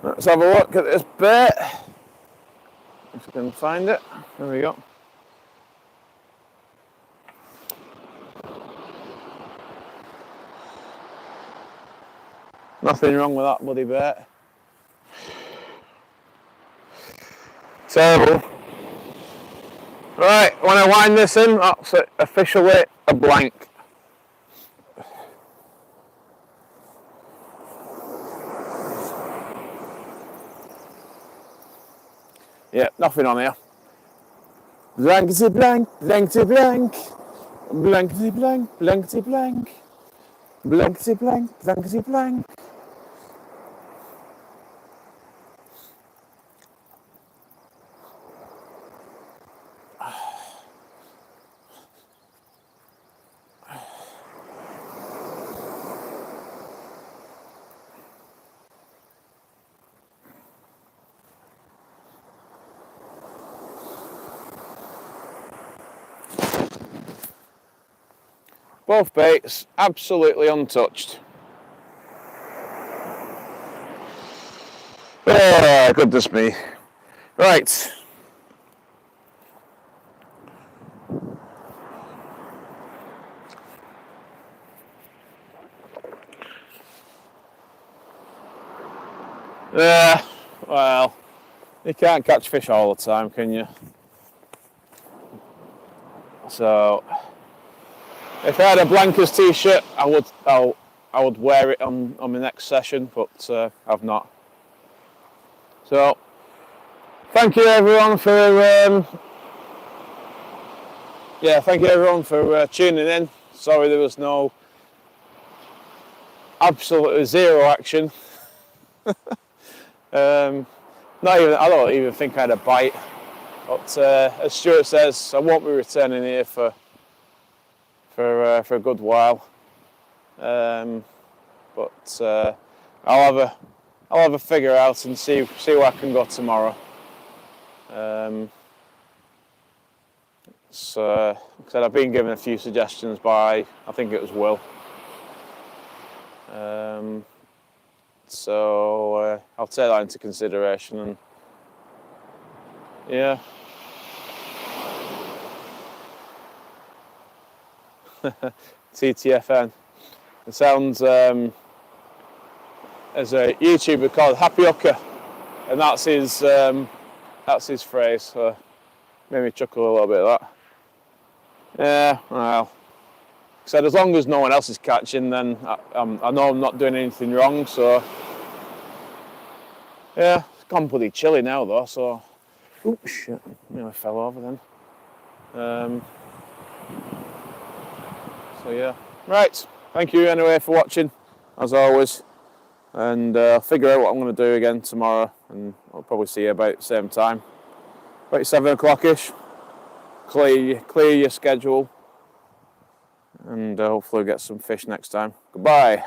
Let's have a look at this bait. If I can find it. There we go. Nothing wrong with that bloody bait. Terrible. Right, when I wind this in, that's officially a blank. Yeah, nothing on here. Blankety blank, blankety blank, blankety blank, blankety blank, blankety blank, blankety blank. Both baits absolutely untouched. Oh, goodness me. Right. Well, you can't catch fish all the time, can you? So, if I had a Blankers t-shirt, I would wear it on my next session, but I've not. So, thank you everyone for tuning in. Sorry there was no absolutely zero action. Not even, I don't even think I had a bite. But as Stuart says, I won't be returning here for a good while. But I'll have a figure out and see where I can go tomorrow. So, like I said, I've been given a few suggestions by, I think it was Will. So I'll take that into consideration, and yeah. TTFN. It sounds there's a YouTuber called Happy Hooker, and that's his phrase. So made me chuckle a little bit at that. Yeah, well, said as long as no one else is catching, then I know I'm not doing anything wrong. So yeah, it's gone pretty chilly now though. So, oops, shit, nearly fell over then. So yeah, right. Thank you anyway for watching, as always. And I'll figure out what I'm going to do again tomorrow, and I'll probably see you about the same time, about 7 o'clock-ish. Clear your schedule, and hopefully get some fish next time. Goodbye.